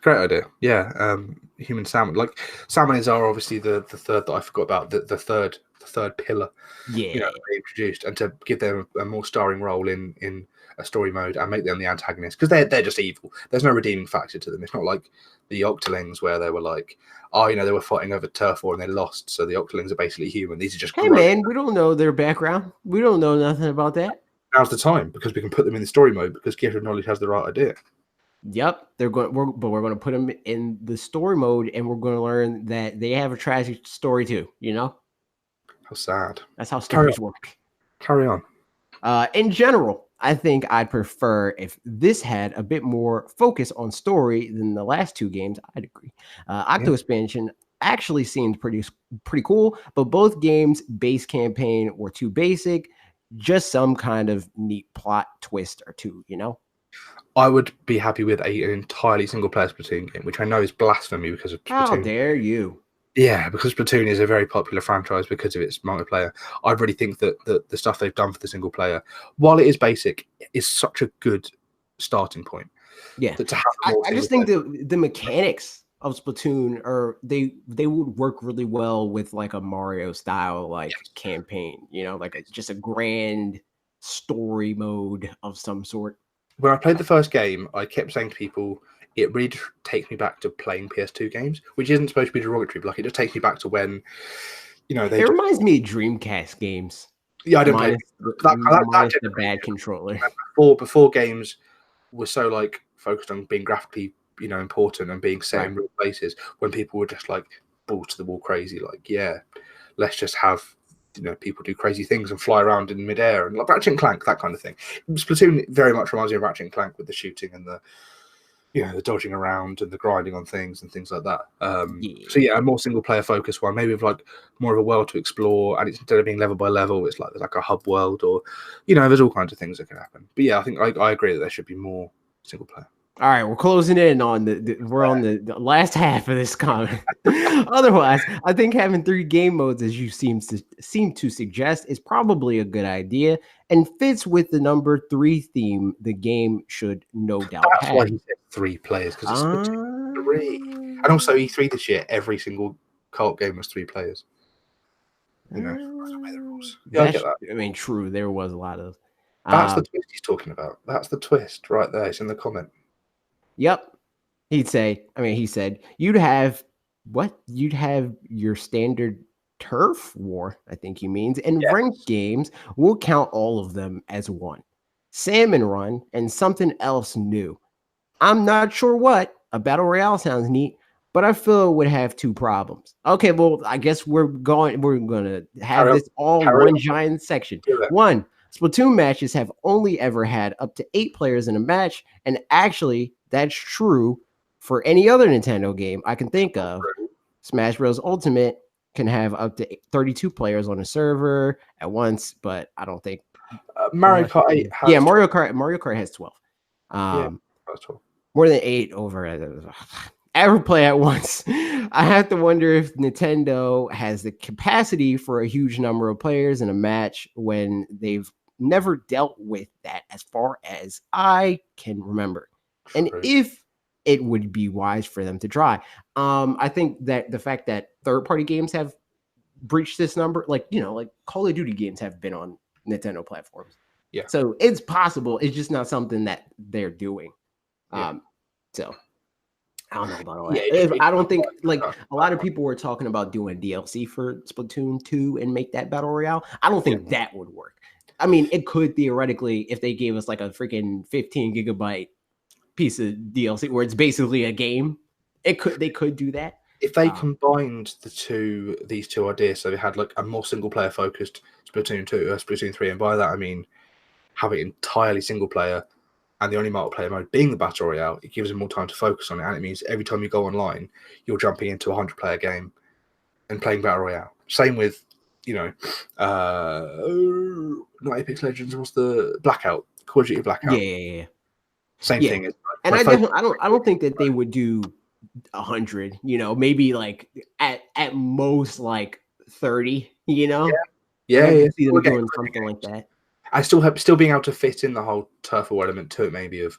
Great idea. Yeah. Human salmon. Like, salmonids are obviously the third that I forgot about, the third pillar they introduced, and to give them a more starring role in a story mode and make them the antagonist, because they're just evil. There's no redeeming factor to them. It's not like the Octolings where they were like, they were fighting over Turf War and they lost, so the Octolings are basically human. These are just man, we don't know their background. We don't know nothing about that. Now's the time, because we can put them in the story mode, because Gift of Knowledge has the right idea. Yep, we're going to put them in the story mode, and we're going to learn that they have a tragic story too. How sad. That's how stories work. Carry on. In general, I think I'd prefer if this had a bit more focus on story than the last two games. I'd agree. Octo Expansion actually seemed pretty cool, but both games' base campaign were too basic. Just some kind of neat plot twist or two, you know? I would be happy with an entirely single-player Splatoon game, which I know is blasphemy because of Splatoon. How dare you? Yeah, because Splatoon is a very popular franchise because of its multiplayer. I really think that the stuff they've done for the single player, while it is basic, is such a good starting point. Yeah, that to have I just think the mechanics of Splatoon are they would work really well with like a Mario style like campaign, you know, like just a grand story mode of some sort. When I played the first game, I kept saying to people, it really takes me back to playing PS2 games, which isn't supposed to be derogatory, but like it just takes me back to when, you know, it reminds me of Dreamcast games. Yeah, I didn't play minus the bad controller. Before games were so like focused on being graphically, you know, important and being set in real places, when people were just like balls to the wall crazy, like, yeah, let's just have, you know, people do crazy things and fly around in midair and like Ratchet and Clank, that kind of thing. Splatoon very much reminds me of Ratchet and Clank with the shooting and the, you know, the dodging around and the grinding on things and things like that. So yeah, a more single player focused one, maybe with like more of a world to explore, and it's instead of being level by level, it's like there's like a hub world, or, you know, there's all kinds of things that can happen. But yeah, I think I agree that there should be more single player. All right, we're closing in on we're on the last half of this comment. Otherwise, I think having 3 game modes, as you seem to suggest, is probably a good idea and fits with the number 3 theme the game should no doubt have. That's why he said 3 players, because it's 3. And also E3 this year, every single co-op game was 3 players. You know, the rules. Yeah, I get that. I mean, true, there was a lot of. That's the twist he's talking about. That's the twist right there. It's in the comment. Yep. He said you'd have your standard turf war, I think he means, and ranked games. We'll count all of them as one. Salmon run and something else new. I'm not sure what. A battle royale sounds neat, but I feel it would have 2 problems. Okay, well, I guess we're gonna have this all one giant section. 1, Splatoon matches have only ever had up to 8 players in a match, and actually, that's true for any other Nintendo game I can think of. Smash Bros. Ultimate can have up to 32 players on a server at once, but I don't think Mario Kart 8 has Mario Kart has 12. That's 12. More than 8 over ever play at once. I have to wonder if Nintendo has the capacity for a huge number of players in a match when they've never dealt with that as far as I can remember. And if it would be wise for them to try. I think that the fact that third-party games have breached this number, like, you know, like Call of Duty games have been on Nintendo platforms. Yeah. So it's possible. It's just not something that they're doing. So I don't know about all that. I don't think, like, a lot of people were talking about doing DLC for Splatoon 2 and make that battle royale. I don't think that would work. I mean, it could theoretically if they gave us like a freaking 15 gigabyte piece of DLC where it's basically a game. They could do that. If they combined these two ideas, so they had like a more single player focused Splatoon 2, Splatoon 3, and by that I mean have it entirely single player and the only multiplayer mode being the battle royale, it gives them more time to focus on it, and it means every time you go online, you're jumping into a 100-player game and playing battle royale. Same with, you know, not Apex Legends, what's the Blackout? Call of Duty Blackout. Yeah. Same thing. And I don't think that they would do 100. You know, maybe like at most like 30. You know, yeah. See them doing something like that. I still being able to fit in the whole turf war element to it, maybe of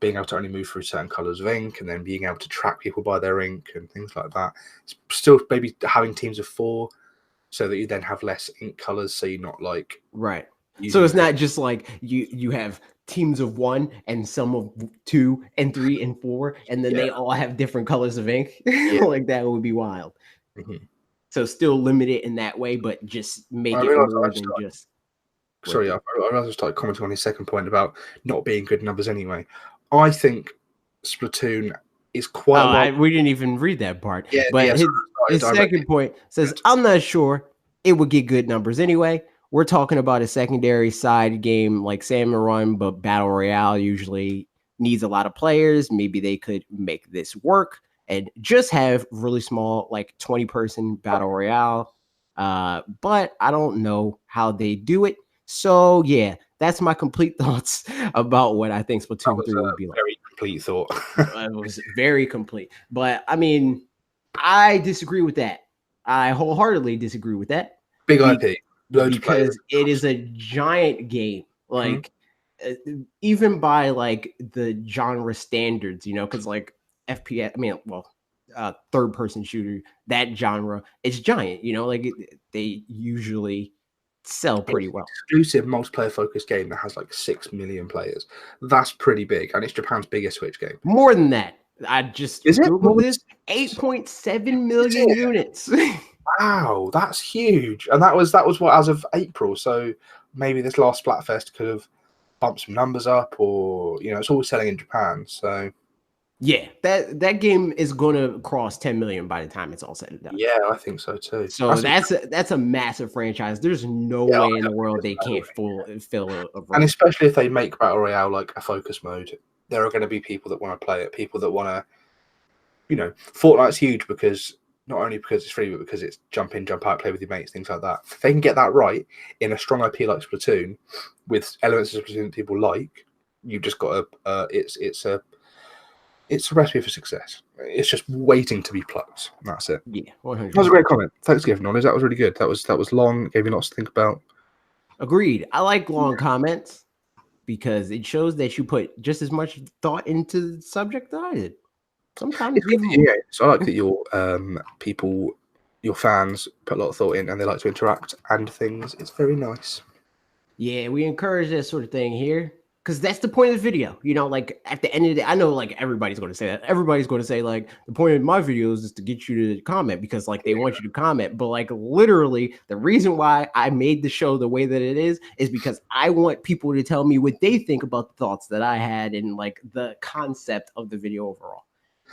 being able to only move through certain colors of ink, and then being able to track people by their ink and things like that. It's still maybe having teams of 4, so that you then have less ink colors, so you're not like right. So it's not just like you have teams of 1 and some of 2 and 3 and 4, and then they all have different colors of ink. Like that would be wild. Mm-hmm. So still limit it in that way, but just make it more than just. Sorry, I rather start commenting on his second point about not being good numbers anyway. I think Splatoon is quite. We didn't even read that part. But his second point says, I'm not sure it would get good numbers anyway. we're talking about a secondary side game like Salmon Run, but Battle Royale usually needs a lot of players. Maybe they could make this work and just have really small, like 20-person Battle Royale. But I don't know how they do it. So yeah, that's my complete thoughts about what I think Splatoon 3 would be like. Very complete thought. It was very complete. But I mean, I disagree with that. I wholeheartedly disagree with that. Big IP, loads of players. Because it is a giant game. Like even by like the genre standards, you know, because like FPS, I mean, well, third person shooter, that genre, it's giant, you know, like they usually sell pretty well. Exclusive multiplayer focused game that has like 6 million players. That's pretty big, and it's Japan's biggest Switch game. More than that. I just Is it? Googled this. 8.7 million units. Wow, that's huge. And that was what, as of April. So maybe this last Splatfest could have bumped some numbers up, or you know, it's always selling in Japan. So yeah, that game is gonna cross 10 million by the time it's all said and done. Yeah, I think so too. So that's a massive franchise. There's no way in the world they can't fill a and especially if they make Battle Royale like a focus mode, there are going to be people that want to play it, people that want to, you know, Fortnite's huge because not only because it's free, but because it's jump in, jump out, play with your mates, things like that. If they can get that right in a strong IP like Splatoon, with elements of Splatoon that people like, you've just got it's a recipe for success. It's just waiting to be plucked. That's it. Yeah, 100%. That was a great comment. Thanks, Given Knowledge. That was really good. That was long. Gave you lots to think about. Agreed. I like long comments because it shows that you put just as much thought into the subject that I did. Sometimes even more. Yeah, so I like that your people, your fans, put a lot of thought in, and they like to interact and things. It's very nice. Yeah, we encourage that sort of thing here because that's the point of the video. You know, like at the end of the day, I know like everybody's going to say that. Everybody's going to say like the point of my videos is to get you to comment because like they want you to comment. But like literally, the reason why I made the show the way that it is because I want people to tell me what they think about the thoughts that I had and like the concept of the video overall.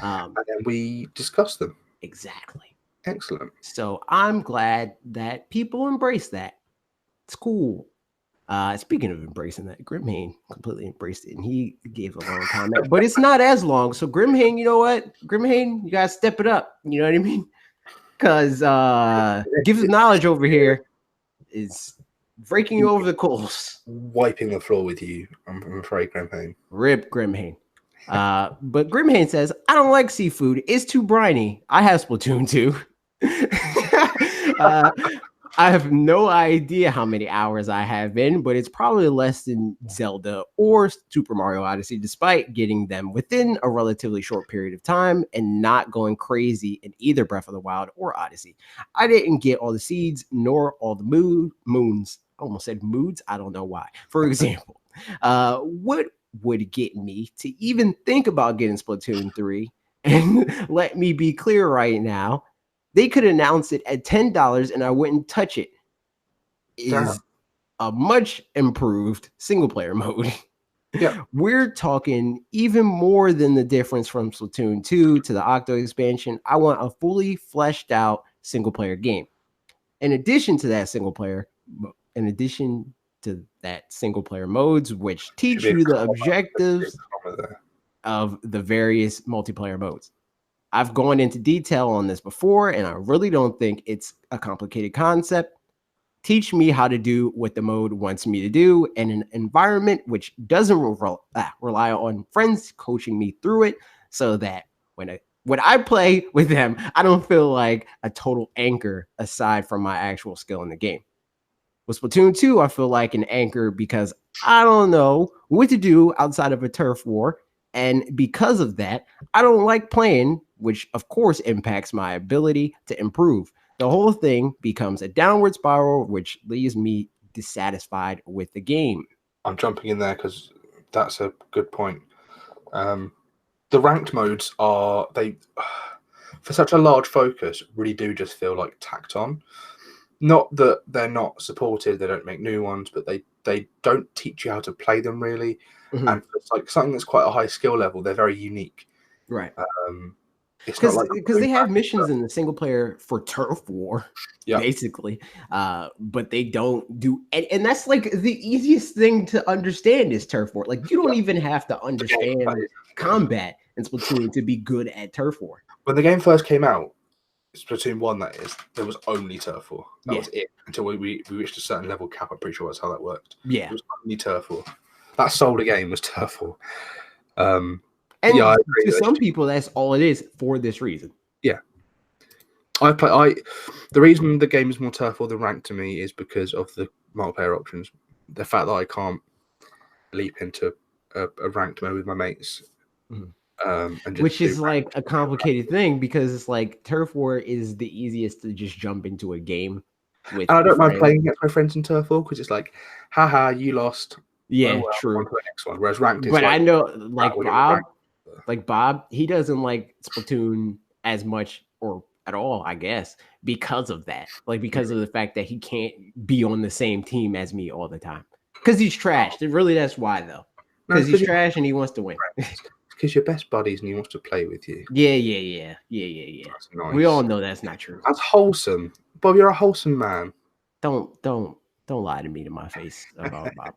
And then we discuss them. Exactly. Excellent. So I'm glad that people embrace that. It's cool. Speaking of embracing that, Grimhane completely embraced it, and he gave a long comment, but it's not as long. So Grimhane, you know what? Grimhane, you gotta step it up. You know what I mean? Because Gives Knowledge over here is breaking you over the coals. Wiping the floor with you, I'm afraid, Grimhane. Rip Grimhane. But Grimhane says, I don't like seafood. It's too briny. I have Splatoon 2. I have no idea how many hours I have in, but it's probably less than Zelda or Super Mario Odyssey, despite getting them within a relatively short period of time and not going crazy in either Breath of the Wild or Odyssey. I didn't get all the seeds nor all the moons. I almost said moods. I don't know why. For example, what would get me to even think about getting Splatoon 3? And let me be clear right now. They could announce it at $10 and I wouldn't touch it. Is a much improved single player mode. Yeah. We're talking even more than the difference from Splatoon 2 to the Octo expansion. I want a fully fleshed out single player game. In addition to that single player modes, which teach you the objectives of the various multiplayer modes. I've gone into detail on this before, and I really don't think it's a complicated concept. Teach me how to do what the mode wants me to do in an environment which doesn't rely on friends coaching me through it, so that when I play with them, I don't feel like a total anchor aside from my actual skill in the game. With Splatoon 2, I feel like an anchor because I don't know what to do outside of a turf war. And because of that, I don't like playing, which of course impacts my ability to improve. The whole thing becomes a downward spiral, which leaves me dissatisfied with the game. I'm jumping in there because that's a good point. The ranked modes for such a large focus, really do just feel like tacked on. Not that they're not supported, they don't make new ones, but they don't teach you how to play them really. Mm-hmm. And it's like something that's quite a high skill level. They're very unique. Right. It's not like because they have missions in the single player for turf war, Yeah. basically. But they don't do, and that's like the easiest thing to understand is turf war. Like you don't even have to understand combat in Splatoon to be good at turf war. When the game first came out, Splatoon 1, that is, there was only turf war. That was it until we reached a certain level cap. I'm pretty sure that's how that worked. Yeah, it was only turf war. That sold a game was turf war. and yeah, to some people, that's all it is for this reason. Yeah, the reason the game is more turf war than ranked to me is because of the multiplayer options. The fact that I can't leap into a ranked mode with my mates. Which is like a complicated thing because it's like turf war is the easiest to just jump into a game with. And I don't mind playing against my friends in turf war because it's like, haha, you lost. Yeah, oh, well, true. On to the next one. Whereas ranked is but like, I know Bob, he doesn't like Splatoon as much or at all, I guess, because of that. Like because of the fact that he can't be on the same team as me all the time. Because he's trash. Really, that's why though. Because he's trash and he wants to win. Because you're best buddies and he wants to play with you. Yeah. Nice. We all know that's not true. That's wholesome. Bob, you're a wholesome man. Don't lie to me to my face about Bob.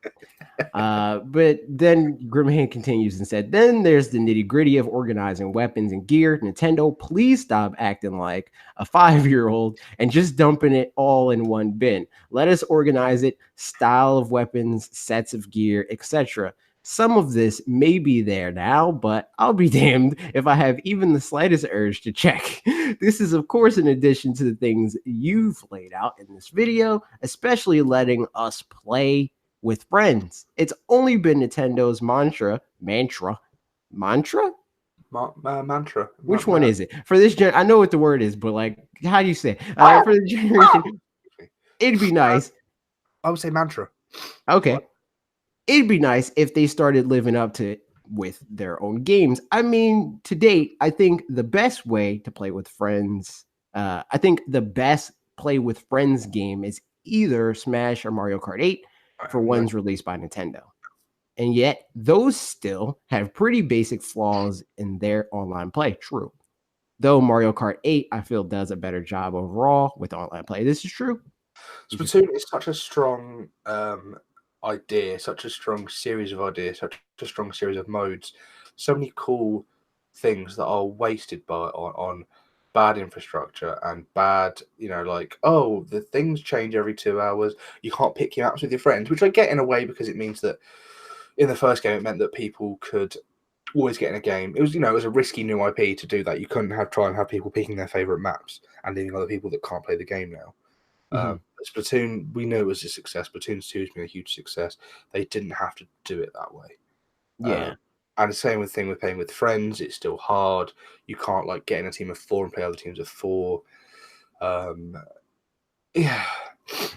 But then Grimhand continues and said, then there's the nitty-gritty of organizing weapons and gear. Nintendo, please stop acting like a 5-year-old and just dumping it all in one bin. Let us organize it, style of weapons, sets of gear, etc. Some of this may be there now, but I'll be damned if I have even the slightest urge to check. This is, of course, in addition to the things you've laid out in this video, especially letting us play with friends. It's only been Nintendo's mantra. Which one is it? For this gen, I know what the word is, but like, how do you say it? For the generation, it'd be nice. I would say mantra. Okay. It'd be nice if they started living up to it with their own games. I mean, to date, I think the best way to play with friends, I think the best play with friends game is either Smash or Mario Kart 8 for ones released by Nintendo. And yet, those still have pretty basic flaws in their online play. True. Though Mario Kart 8, I feel, does a better job overall with online play. This is true. Splatoon is such a strong idea, such a strong series of ideas, such a strong series of modes, so many cool things that are wasted on bad infrastructure and bad, like, oh, the things change every 2 hours. You can't pick your maps with your friends, which I get in a way because it means that in the first game it meant that people could always get in a game. It was, it was a risky new IP to do that. You couldn't try and have people picking their favorite maps and leaving other people that can't play the game now. Splatoon, we knew it was a success. Splatoon 2 has been a huge success. They didn't have to do it that way. Yeah. And the same thing with playing with friends. It's still hard. You can't like get in a team of 4 and play other teams of 4. Yeah.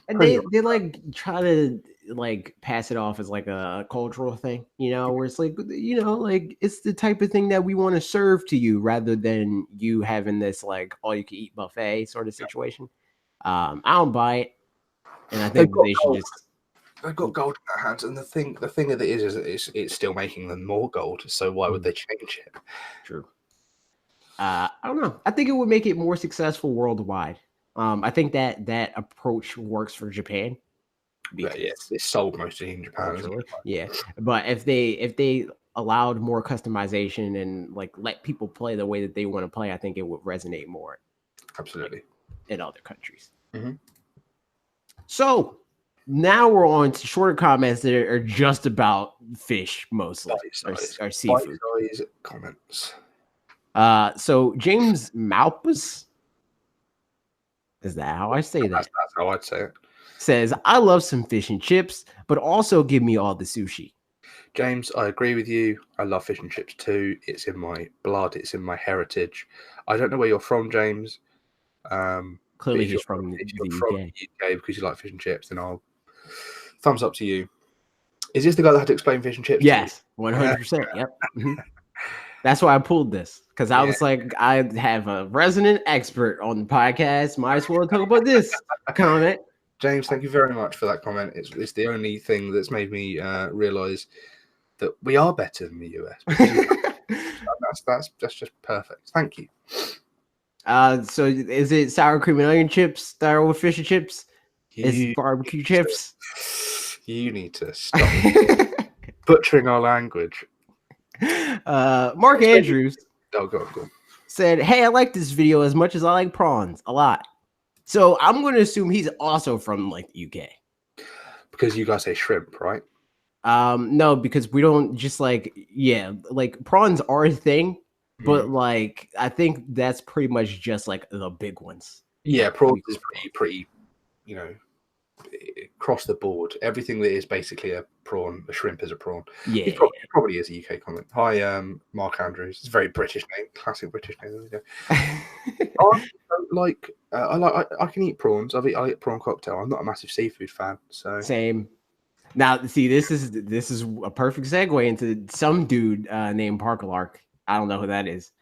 And they like try to like pass it off as like a cultural thing, where it's like, like it's the type of thing that we want to serve to you rather than you having this like all you can eat buffet sort of situation. I don't buy it, and I think they should just. They've got gold in their hands, and the thing that it is it's still making them more gold. So why would they change it? True. I don't know. I think it would make it more successful worldwide. I think that approach works for Japan. Yes, it's sold mostly in Japan. Isn't it? Yeah, but if they allowed more customization and like let people play the way that they want to play, I think it would resonate more. Absolutely. In other countries. So now we're on to shorter comments that are just about fish mostly, or seafood. Comments. So James Malpus, is that how I say that? That's how I'd say it. Says, I love some fish and chips, but also give me all the sushi. James, I agree with you. I love fish and chips too. It's in my blood. It's in my heritage. I don't know where you're from, James. Clearly he's from the UK because you like fish and chips, then I'll thumbs up to you. Is this the guy that had to explain fish and chips? Yes, 100%. Yep. That's why I pulled this, because I was like, I have a resident expert on the podcast. Might as well talk about this comment. James, thank you very much for that comment. It's the only thing that's made me realize that we are better than the US. That's just perfect. Thank you. So is it sour cream and onion chips, sour with fish and chips? Is You barbecue need chips? You need to stop butchering our language. Mark Andrews Oh, go on. said, "Hey, I like this video as much as I like prawns a lot." So I'm going to assume he's also from like the UK. Because you guys say shrimp, right? No, because we don't just like like prawns are a thing, but like I think that's pretty much just like the big ones. Yeah, prawns is pretty, across the board. Everything that is basically a prawn, a shrimp is a prawn. Yeah, it probably is a UK comment. Hi, Mark Andrews. It's a very British name, classic British name. There we go. I can eat prawns. I eat prawn cocktail. I'm not a massive seafood fan, so same. Now, see, this is a perfect segue into some dude named Parker Lark. I don't know who that is.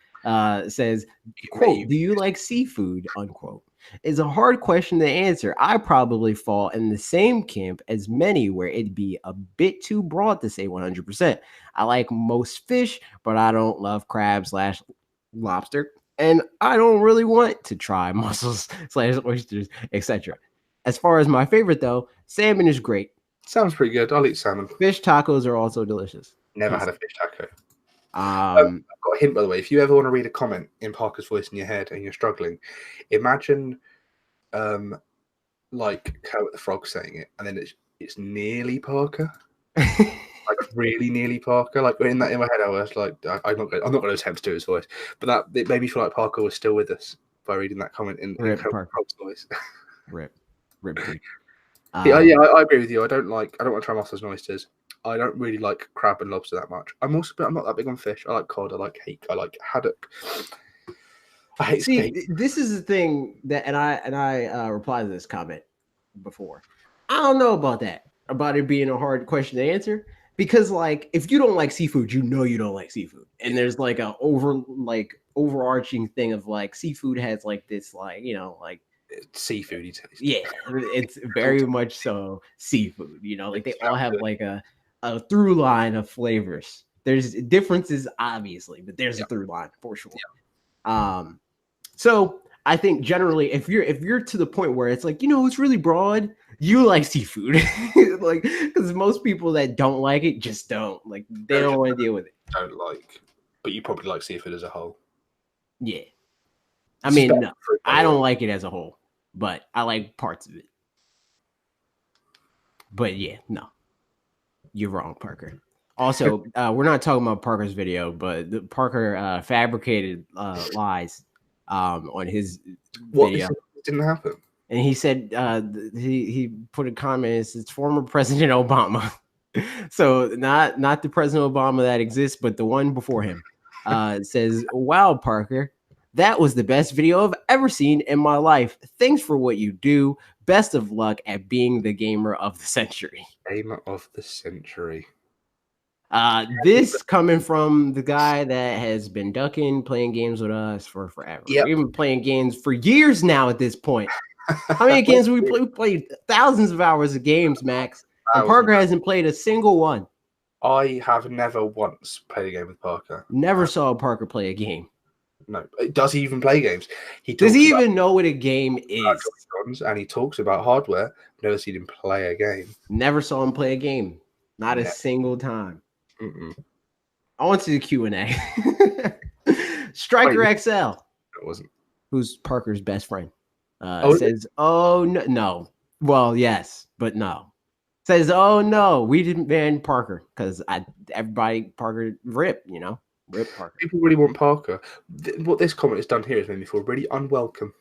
Says, quote, "Do you like seafood?" unquote. It's a hard question to answer. I probably fall in the same camp as many where it'd be a bit too broad to say 100%. I like most fish, but I don't love crab/lobster. And I don't really want to try mussels/oysters, etc. As far as my favorite, though, salmon is great. Sounds pretty good. I'll eat salmon. Fish tacos are also delicious. Never had a fish taco. I've got a hint, by the way. If you ever want to read a comment in Parker's voice in your head and you're struggling, imagine like Kermit the Frog saying it, and then it's nearly Parker. Like really nearly Parker. Like in my head, I was like, I'm not going to attempt to do his voice, but it made me feel like Parker was still with us by reading that comment in Kermit the Frog's voice. Rip. Yeah, I agree with you. I don't want to try mussels and oysters. I don't really like crab and lobster that much. I'm not that big on fish. I like cod. I like hake. I like haddock. I hate steak. This is the thing that, and I replied to this comment before. I don't know about it being a hard question to answer, because like if you don't like seafood, you know you don't like seafood, and there's like a overarching thing of like seafood has like this like seafoody taste. Yeah, it's very much so seafood. Like they all have like a through line of flavors. There's differences, obviously, but there's a through line for sure. Yeah. So I think generally, if you're to the point where it's like it's really broad, you like seafood, like because most people that don't like it just don't like. They don't want to deal with it. Don't like, but you probably like seafood as a whole. Yeah, I mean, no, I don't like it as a whole, but I like parts of it. But yeah, no, you're wrong, Parker. Also, we're not talking about Parker's video, but Parker fabricated lies on his video. It didn't happen. And he said he put a comment. It's former President Obama. So not the President Obama that exists, but the one before him. It says, "Wow, Parker, that was the best video I've ever seen in my life. Thanks for what you do. Best of luck at being the gamer of the century." Gamer of the century. This coming from the guy that has been playing games with us for forever. Yep. We've been playing games for years now at this point. How many games we played thousands of hours of games, Max. And Parker hasn't played a single one. I have never once played a game with Parker. Never saw Parker play a game. No. Does he even play games? Does he even know what a game is? And he talks about hardware. Never seen him play a game. Never saw him play a game. Not a single time. I went to the Q&A. Striker XL. It wasn't. Who's Parker's best friend? Says, "Oh no. Well, yes, but no." Says, "Oh no, we didn't ban Parker because everybody Parker rip Parker." People really want Parker. What this comment has done here has made me feel really unwelcome.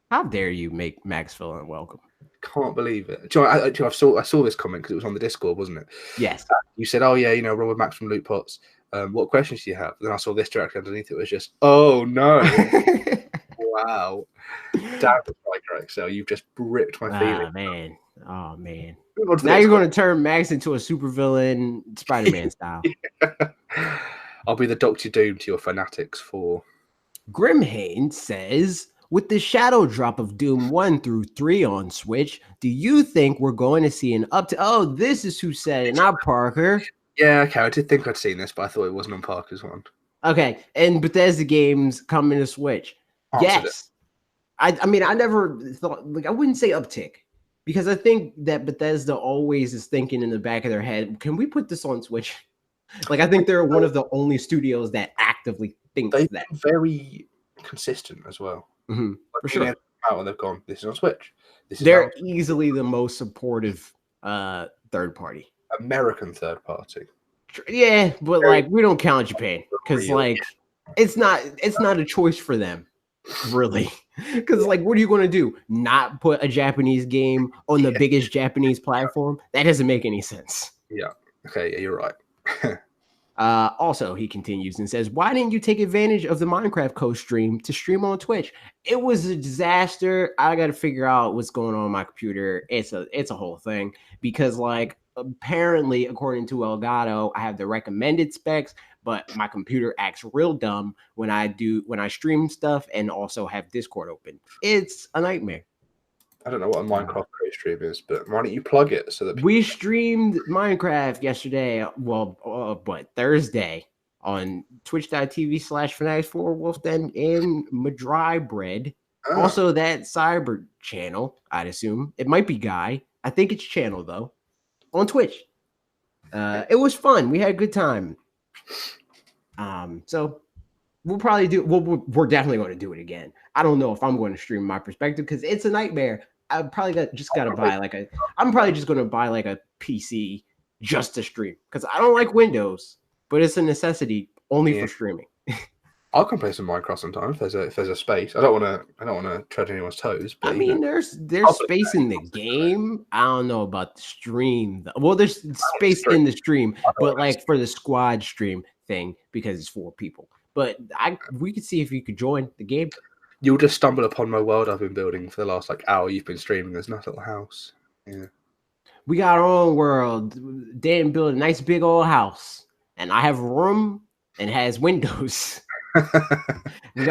How dare you make Max feel unwelcome? Can't believe it. Do you know, I saw this comment because it was on the Discord, wasn't it? Yes. You said, "Oh yeah, Robert Max from LootPots. What questions do you have?" Then I saw this directly underneath it was just, "Oh no." Wow. Damn, Striker XL, you've just ripped my feelings. Oh man. Now you're going to turn Max into a supervillain Spider-Man style. Yeah. I'll be the Dr. Doom to your fanatixfour. Grimhane says, "With the shadow drop of Doom 1 through 3 on Switch, do you think we're going to see an update?" Oh, this is who said it, not Parker. Yeah, okay. I did think I'd seen this, but I thought it wasn't on Parker's one. Okay, and Bethesda games coming to Switch. Answered it. Yes. I mean, I never thought, like, I wouldn't say uptick, because I think that Bethesda always is thinking in the back of their head, can we put this on Switch? Like, I think they're one of the only studios that actively thinks They've that. been very consistent as well. Like, For sure. out and they've gone, this is on Switch. This is They're easily the most supportive third party. American third party. Yeah, but Very like, we don't count Japan, because real. like it's not a choice for them, really. Because like, what are you going to do? Not put a Japanese game on the biggest Japanese platform? That doesn't make any sense. Yeah. Okay. Yeah, you're right. Also, he continues and says, why didn't you take advantage of the Minecraft co-stream to stream on Twitch? It was a disaster. I got to figure out what's going on with my computer. It's a whole thing, because like, apparently, according to Elgato, I have the recommended specs, but my computer acts real dumb when I stream stuff and also have Discord open. It's a nightmare. I don't know what a Minecraft co-stream is, but why don't you plug it so that we streamed Minecraft yesterday? Well, but Thursday on twitch.tv/fanatixfour, Wolfden, and Madry Bread. Oh. Also, that Cyber channel, I'd assume. It might be Guy. I think it's channel, though, on Twitch. It was fun. We had a good time. So we'll probably do. We're definitely going to do it again. I don't know if I'm going to stream my perspective, because it's a nightmare. I probably got to buy like a. I'm probably just going to buy like a PC just to stream, because I don't like Windows, but it's a necessity only for streaming. I can play some Minecraft sometime if there's a space. I don't want to tread anyone's toes. But I mean, there's space in the game. I don't know about the stream, though. Well, there's space in the stream, but like for the squad stream thing, because it's 4 people. But we could see if you could join the game. You'll just stumble upon my world I've been building for the last like hour. You've been streaming. There's nice little house. Yeah. We got our own world. Dan built a nice big old house, and I have a room and has windows. we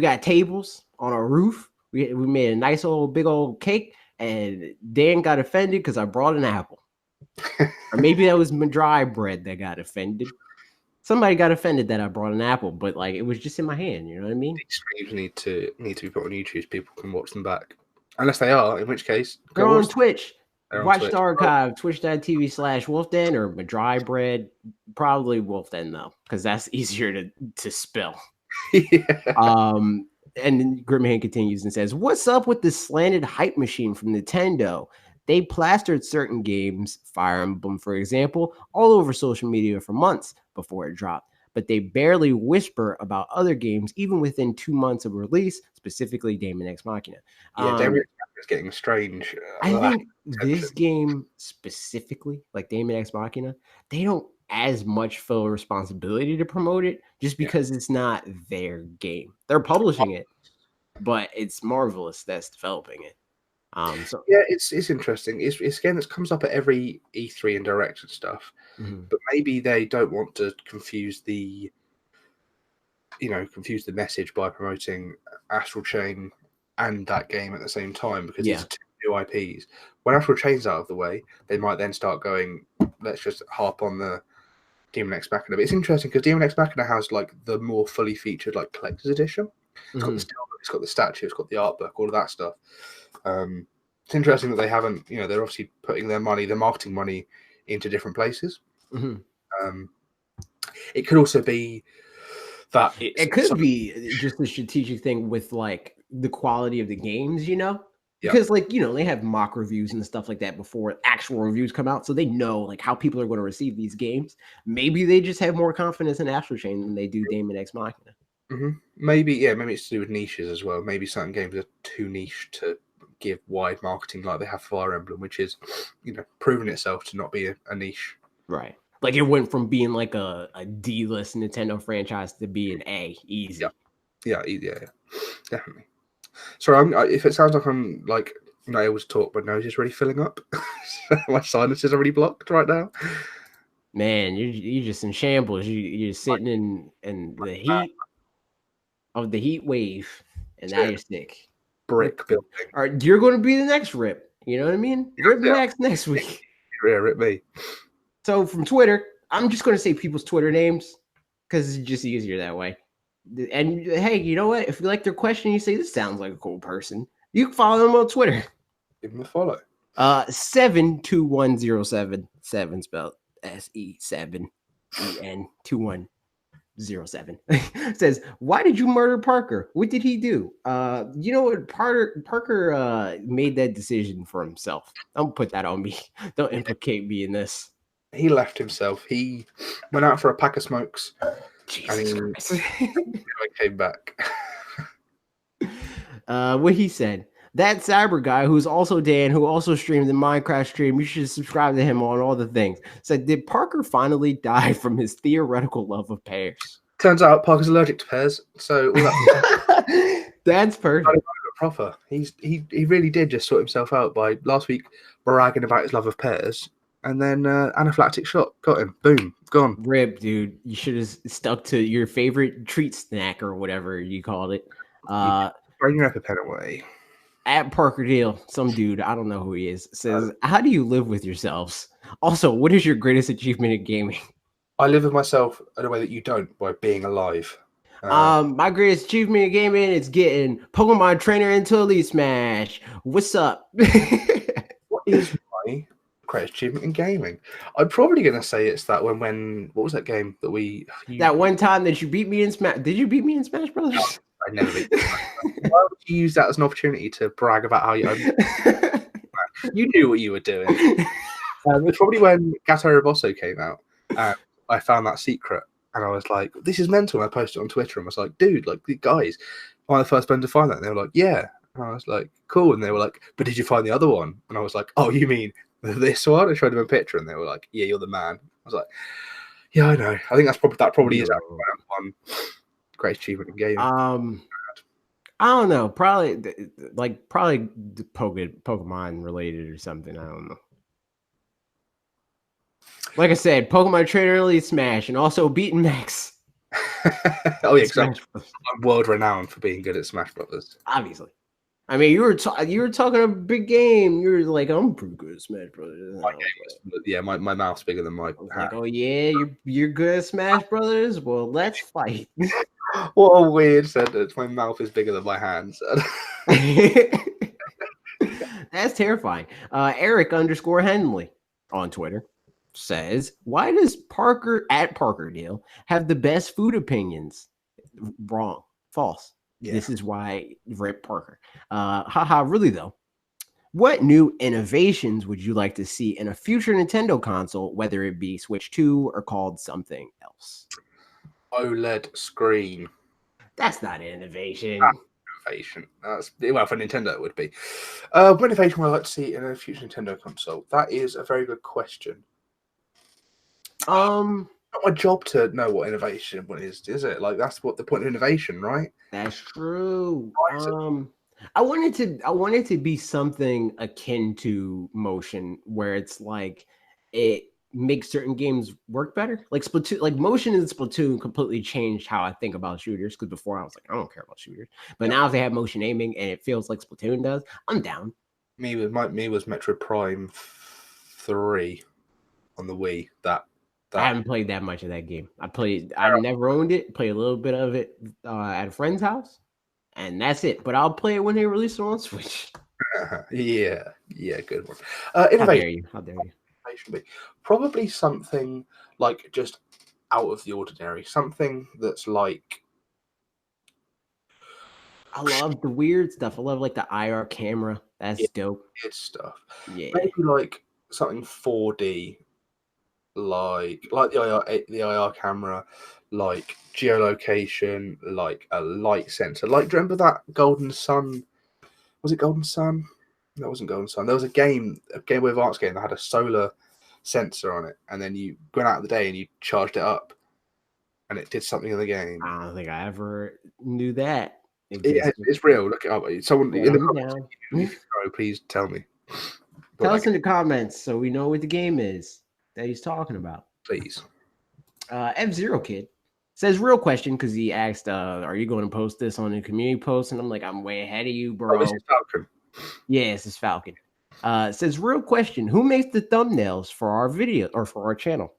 got tables on our roof. We made a nice old big old cake, and Dan got offended because I brought an apple. Or maybe that was Madry Bread that got offended. Somebody got offended that I brought an apple, but like, it was just in my hand. You know what I mean? These streams need to be put on YouTube so people can watch them back, unless they are. In which case, go on Twitch. Watch Twitch. the archive, twitch.tv/Wolfden or Madry Bread. Probably Wolfden though, because that's easier to spell. Yeah. And then Grimhand continues and says, what's up with this slanted hype machine from Nintendo? They plastered certain games, Fire Emblem, for example, all over social media for months before it dropped, but they barely whisper about other games even within 2 months of release, specifically Daemon X Machina. Yeah, Daemon X Machina is getting strange. I think this game specifically, like Daemon X Machina, they don't as much feel responsibility to promote it, just because it's not their game. They're publishing it, but it's Marvelous that's developing it. So yeah, it's interesting. It's a game that comes up at every E3 and Direct and stuff, but maybe they don't want to confuse the message by promoting Astral Chain and that game at the same time, because it's 2 new IPs. When Astral Chain's out of the way, they might then start going, let's just harp on the Daemon X Machina. But it's interesting because Daemon X Machina has like the more fully featured like collector's edition. It's got the steelbook, it's got the statue, it's got the art book, all of that stuff. It's interesting that they haven't, they're obviously putting their marketing money into different places. It could also be that it could be just a strategic thing with like the quality of the games, because like, they have mock reviews and stuff like that before actual reviews come out. So they know like how people are going to receive these games. Maybe they just have more confidence in Astral Chain than they do Daemon X Machina. Maybe it's to do with niches as well. Maybe certain games are too niche to give wide marketing, like they have Fire Emblem, which is, proven itself to not be a niche. Right. Like it went from being like a D-list Nintendo franchise to be an A, easy. Yeah, definitely. Sorry, if it sounds like I'm like not able to talk, my nose is really filling up. My sinus is already blocked right now. Man, you're just in shambles. You're sitting in the heat of the heat wave, and now you're sick. Brick building. All right, you're going to be the next Rip. You know what I mean? Rip Max next week. Yeah, Rip me. So from Twitter, I'm just going to say people's Twitter names because it's just easier that way. And hey, you know what? If you like their question, you say this sounds like a cool person. You can follow them on Twitter. Give them a follow. 72107 spelled SE7EN2107 says, "Why did you murder Parker? What did he do?" You know what? Parker made that decision for himself. Don't put that on me. Don't implicate me in this. He left himself. He went out for a pack of smokes. Jesus Christ. I came back. What he said. That cyber guy, who's also Dan, who also streamed the Minecraft stream, you should subscribe to him on all the things. Said, did Parker finally die from his theoretical love of pears? Turns out Parker's allergic to pears, so all that that's perfect. Proper. He really did just sort himself out by last week bragging about his love of pears, and then anaphylactic shock got him. Boom, gone. Rip, dude. You should have stuck to your favorite treat snack or whatever you called it. Bring your EpiPen away. At Parker Deal, some dude, I don't know who he is, says, how do you live with yourselves? Also, what is your greatest achievement in gaming? I live with myself in a way that you don't, by being alive. My greatest achievement in gaming is getting Pokemon Trainer into Elite Smash. What's up? What is my greatest achievement in gaming? I'm probably going to say it's that when what was that game that that one time that you beat me in Smash? Did you beat me in Smash Brothers? No, I never beat you. Why would you use that as an opportunity to brag about how you knew what you were doing? It's probably when Gato Robosso came out. I found that secret, and I was like, "This is mental." And I posted it on Twitter, and was like, "Dude, like the guys, am I the first one to find that?" And they were like, "Yeah." And I was like, "Cool." And they were like, "But did you find the other one?" And I was like, "Oh, you mean this one?" I showed them a picture, and they were like, "Yeah, you're the man." I was like, "Yeah, I know. I think that probably is one great achievement in gaming." I don't know. Probably Pokemon related or something. I don't know. Like I said, Pokemon Trainer Elite Smash, and also beating Max. Oh yeah, exactly. I'm world renowned for being good at Smash Brothers. Obviously, I mean you were talking a big game. You were like, I'm pretty good at Smash Brothers. My mouth's bigger than my hat. Like, oh yeah, you're good at Smash Brothers. Well, let's fight. What a weird sentence. My mouth is bigger than my hands. That's terrifying. Eric_Henley on Twitter says, why does Parker at Parker Deal have the best food opinions? Wrong. False. Yeah. This is why Rip Parker. Really though. What new innovations would you like to see in a future Nintendo console, whether it be Switch 2 or called something else? OLED screen. That's not innovation. Innovation. Well, for Nintendo it would be. What innovation would I like to see in a future Nintendo console? That is a very good question. Not my job to know what innovation is it? Like that's what the point of innovation, right? That's true. I want it to be something akin to motion, where it's like it makes certain games work better. Like Splatoon, like motion in Splatoon completely changed how I think about shooters. Because before I was like, I don't care about shooters, but now if they have motion aiming and it feels like Splatoon does, I'm down. Me was Metroid Prime 3 on the Wii. I haven't played that much of that game. I never owned it. Played a little bit of it at a friend's house, and that's it. But I'll play it when they release it on Switch. Yeah, good one. Innovation. How dare you? Probably something like just out of the ordinary. Something that's like. I love the weird stuff. I love like the IR camera. That's dope. Weird stuff. Yeah. Maybe like something 4D. Like the IR camera, like geolocation, like a light sensor. Like, do you remember that Golden Sun? Was it Golden Sun? No, it wasn't Golden Sun. There was a Game Boy Advance game that had a solar sensor on it, and then you went out of the day and you charged it up, and it did something in the game. I don't think I ever knew that. It's real. Look it up. Someone in the comments, please tell me. Tell us in the comments so we know what the game is that he's talking about, please. F-Zero Kid says, real question, because he asked, are you going to post this on the community post? And I'm like, I'm way ahead of you, bro. Oh, this is Falcon. Yeah, this is Falcon. Says, real question, who makes the thumbnails for our video or for our channel?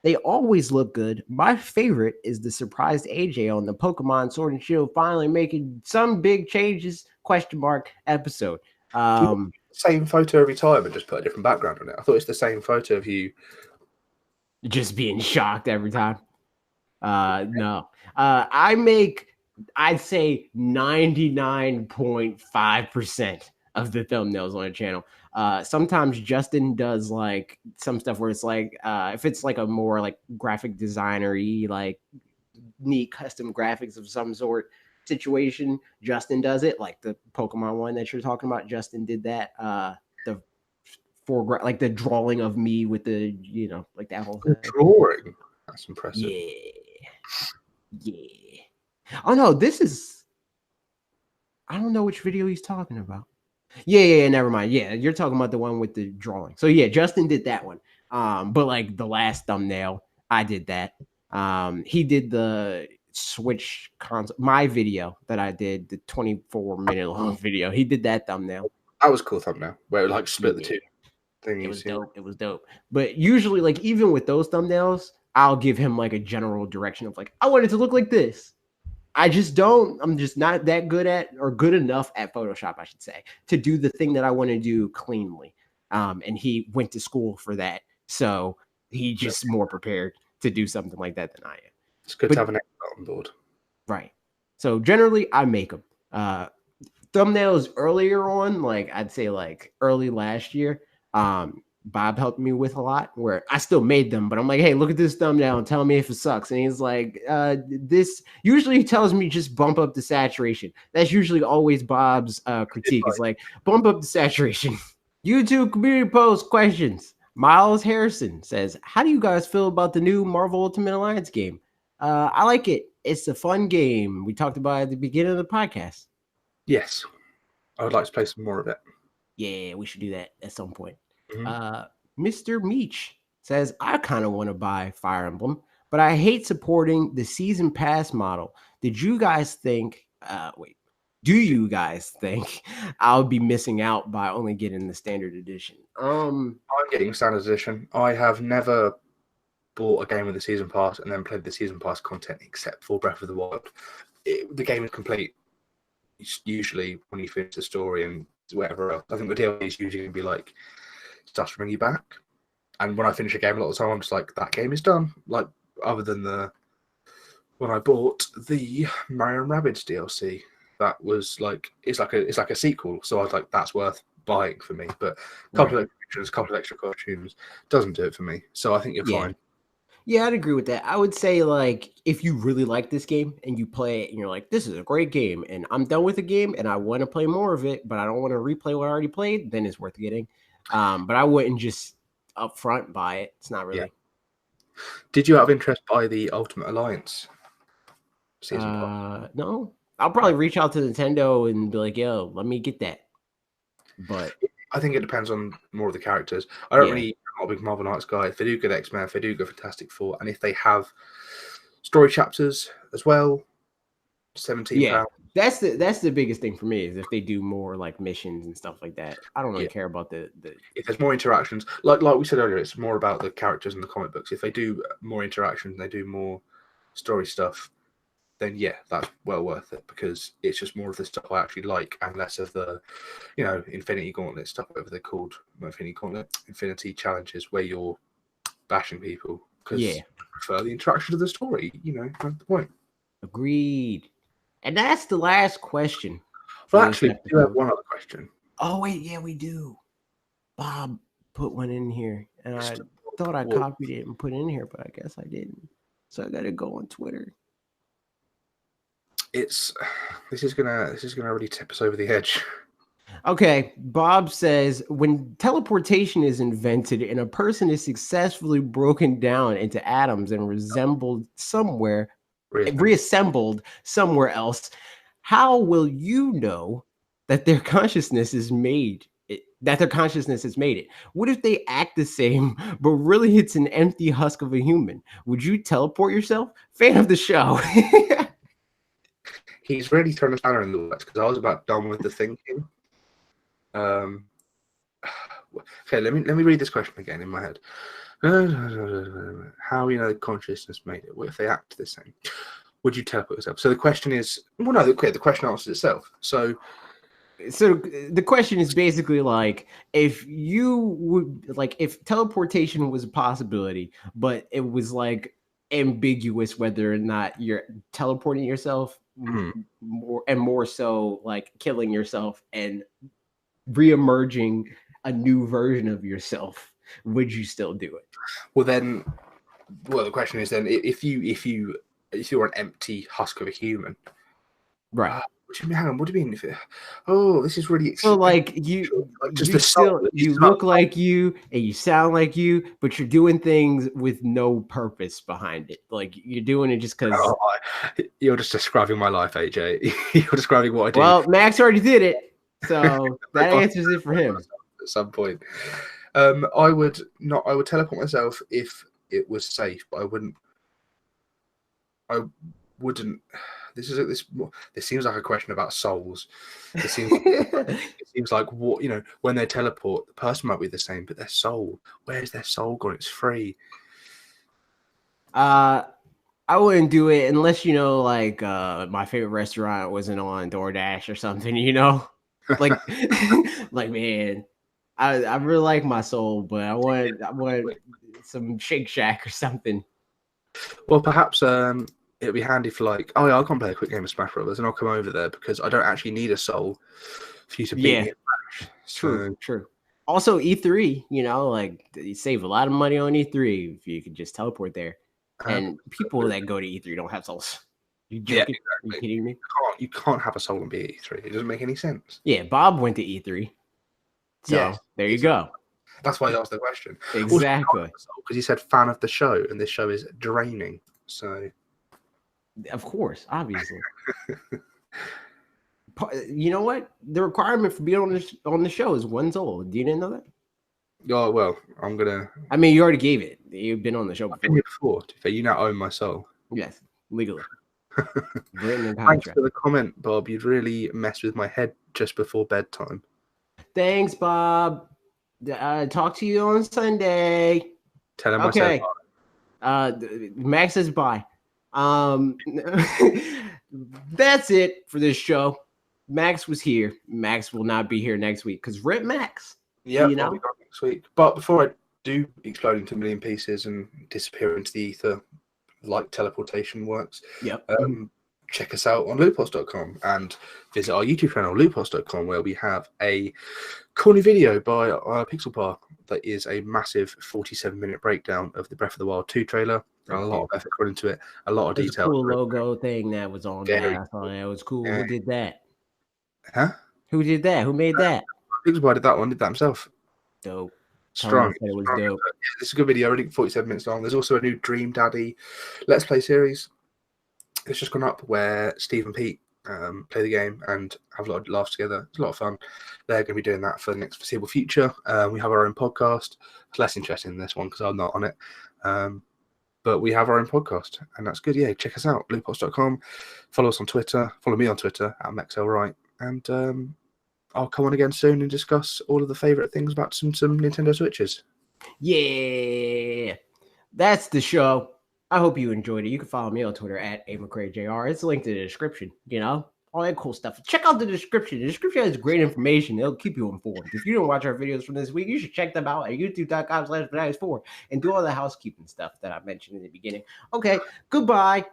They always look good. My favorite is the surprised AJ on the Pokemon Sword and Shield finally making some big changes question mark episode. Same photo every time and just put a different background on it. I thought it's the same photo of you just being shocked every time. No. I'd say 99.5% of the thumbnails on the channel. Sometimes Justin does like some stuff where it's like if it's like a more like graphic designer-y, like neat custom graphics of some sort situation, Justin does it. Like the Pokemon one that you're talking about, Justin did that. The foreground, like the drawing of me with the, like that whole thing. drawing. That's impressive. Yeah. Oh no, I don't know which video he's talking about. Yeah, never mind. Yeah, you're talking about the one with the drawing. So yeah, Justin did that one. But like the last thumbnail, I did that. He did the Switch console, my video that I did, the 24-minute long video. He did that thumbnail. That was a cool thumbnail where it like split the two things. It was dope. It was dope. But usually, like even with those thumbnails, I'll give him like a general direction of like, I want it to look like this. I'm just not that good at, or good enough at Photoshop, I should say, to do the thing that I want to do cleanly. And he went to school for that. So he's just more prepared to do something like that than I am. It's good to have an expert on board. Right. So generally I make them. Thumbnails earlier on, like I'd say like early last year, Bob helped me with a lot, where I still made them, but I'm like, hey, look at this thumbnail and tell me if it sucks. And he's like, this usually he tells me just bump up the saturation. That's usually always Bob's critique. It's like, bump up the saturation. YouTube community post questions. Miles Harrison says, how do you guys feel about the new Marvel Ultimate Alliance game? I like it. It's a fun game. We talked about it at the beginning of the podcast. Yes. I would like to play some more of it. Yeah, we should do that at some point. Mr. Meach says, I kind of want to buy Fire Emblem, but I hate supporting the season pass model. Do you guys think I'll be missing out by only getting the standard edition? I'm getting standard edition. I have never bought a game with the season pass and then played the season pass content except for Breath of the Wild. The game is complete usually when you finish the story and whatever else. I think the DLC is usually going to be like stuff to bring you back. And when I finish a game, a lot of the time, I'm just like, that game is done. Like, other than when I bought the Mario & Rabbids DLC, that was like, it's like a sequel. So I was like, that's worth buying for me. But a couple of extra costumes doesn't do it for me. So I think you're fine. Yeah, I'd agree with that. I would say, like, if you really like this game and you play it and you're like, this is a great game and I'm done with the game and I want to play more of it, but I don't want to replay what I already played, then it's worth getting. But I wouldn't just up front buy it. It's not really. Yeah. Did you have interest by the Ultimate Alliance season pass? No. I'll probably reach out to Nintendo and be like, yo, let me get that. But I think it depends on more of the characters. I don't really, I'm not a big Marvel Knights guy. If they do get X-Men, if they do go Fantastic Four, and if they have story chapters as well, £17. That's the biggest thing for me, is if they do more like missions and stuff like that. I don't really care about the if there's more interactions, like we said earlier, it's more about the characters in the comic books. If they do more interactions and they do more story stuff, then that's well worth it, because it's just more of the stuff I actually like and less of the, Infinity Gauntlet stuff, whatever they're called, Infinity Challenges, where you're bashing people, because I prefer the interaction of the story. That's the point. Agreed. And that's the last question. Well, actually, we do have one other question. Oh, wait, yeah, we do. Bob put one in here, and I thought I copied it and put it in here, but I guess I didn't. So I got to go on Twitter. This is gonna really tip us over the edge. Okay, Bob says, when teleportation is invented and a person is successfully broken down into atoms and reassembled somewhere else, how will you know that their consciousness is made it? What if they act the same, but really it's an empty husk of a human? Would you teleport yourself? Fan of the show. He's really turned a spanner in the works, because I was about done with the thinking. Okay, let me read this question again in my head. How consciousness made it? What if they act the same? Would you teleport yourself? So the question is, well, no, the question answers itself. So the question is basically like, if you would like, if teleportation was a possibility, but it was like ambiguous whether or not you're teleporting yourself, more so like killing yourself and re-emerging a new version of yourself, would you still do it? Well, the question is then, if you're an empty husk of a human, right? What do you mean? Hang on, what do you mean? This is really so like you look like you and you sound like you, but you're doing things with no purpose behind it. Like you're doing it just because. You're just describing my life, AJ. You're describing what I do. Well, Max already did it, so that answers it for him. At some point, I would teleport myself if it was safe, but I wouldn't. This seems like a question about souls. It seems like what when they teleport, the person might be the same, but their soul, where's their soul gone? It's free. I wouldn't do it unless like my favorite restaurant wasn't on DoorDash or something. Like like man, I really like my soul, but I want some Shake Shack or something. Well, perhaps it'd be handy for like, oh yeah, I'll come play a quick game of Smash Brothers, and I'll come over there because I don't actually need a soul for you to beat me at Smash. True. Also, E3, like you save a lot of money on E3 if you could just teleport there. And people that go to E3 don't have souls. You joking? Exactly. Are you kidding me? You can't have a soul and be at E3. It doesn't make any sense. Yeah, Bob went to E3. So there you go. That's why I asked the question. Exactly. Because he said fan of the show, and this show is draining. So, of course, obviously. You know what? The requirement for being on the show is 1 soul. Do you didn't know that? Oh well, I'm gonna. I mean, you already gave it. You've been on the show before. I've been here before. You now own my soul. Yes, legally. Written in contract. Thanks for the comment, Bob. You'd really messed with my head just before bedtime. Thanks, Bob. Talk to you on Sunday. Tell him I said bye. Max says bye. That's it for this show. Max was here. Max will not be here next week because Rip Max. Yeah, I'll be back next week. But before I do explode into a million pieces and disappear into the ether, like teleportation works, check us out on LootPots.com and visit our YouTube channel, LootPots.com, where we have a corny video by Pixelpar that is a massive 47-minute breakdown of the Breath of the Wild 2 trailer. A lot of effort put into it, a lot of detail. Cool logo thing that was on there. I thought that was cool. Who did that? Huh? Who did that? Who made that? Pixelpar did that one. Did that himself. Dope. Strong. It was dope. This is a good video. Already 47 minutes long. There's also a new Dream Daddy Let's Play series. It's just gone up where Steve and Pete play the game and have a lot of laughs together. It's a lot of fun. They're going to be doing that for the next foreseeable future. We have our own podcast. It's less interesting than this one because I'm not on it. But we have our own podcast, and that's good. Yeah, check us out, lootpots.com. Follow us on Twitter. Follow me on Twitter, @MexLWright. And I'll come on again soon and discuss all of the favorite things about some Nintendo Switches. Yeah, that's the show. I hope you enjoyed it. You can follow me on Twitter @AMcCraeJR. It's linked in the description, all that cool stuff. Check out the description. The description has great information. It'll keep you informed. If you didn't watch our videos from this week, you should check them out at youtube.com/fanatixfour and do all the housekeeping stuff that I mentioned in the beginning. Okay, goodbye.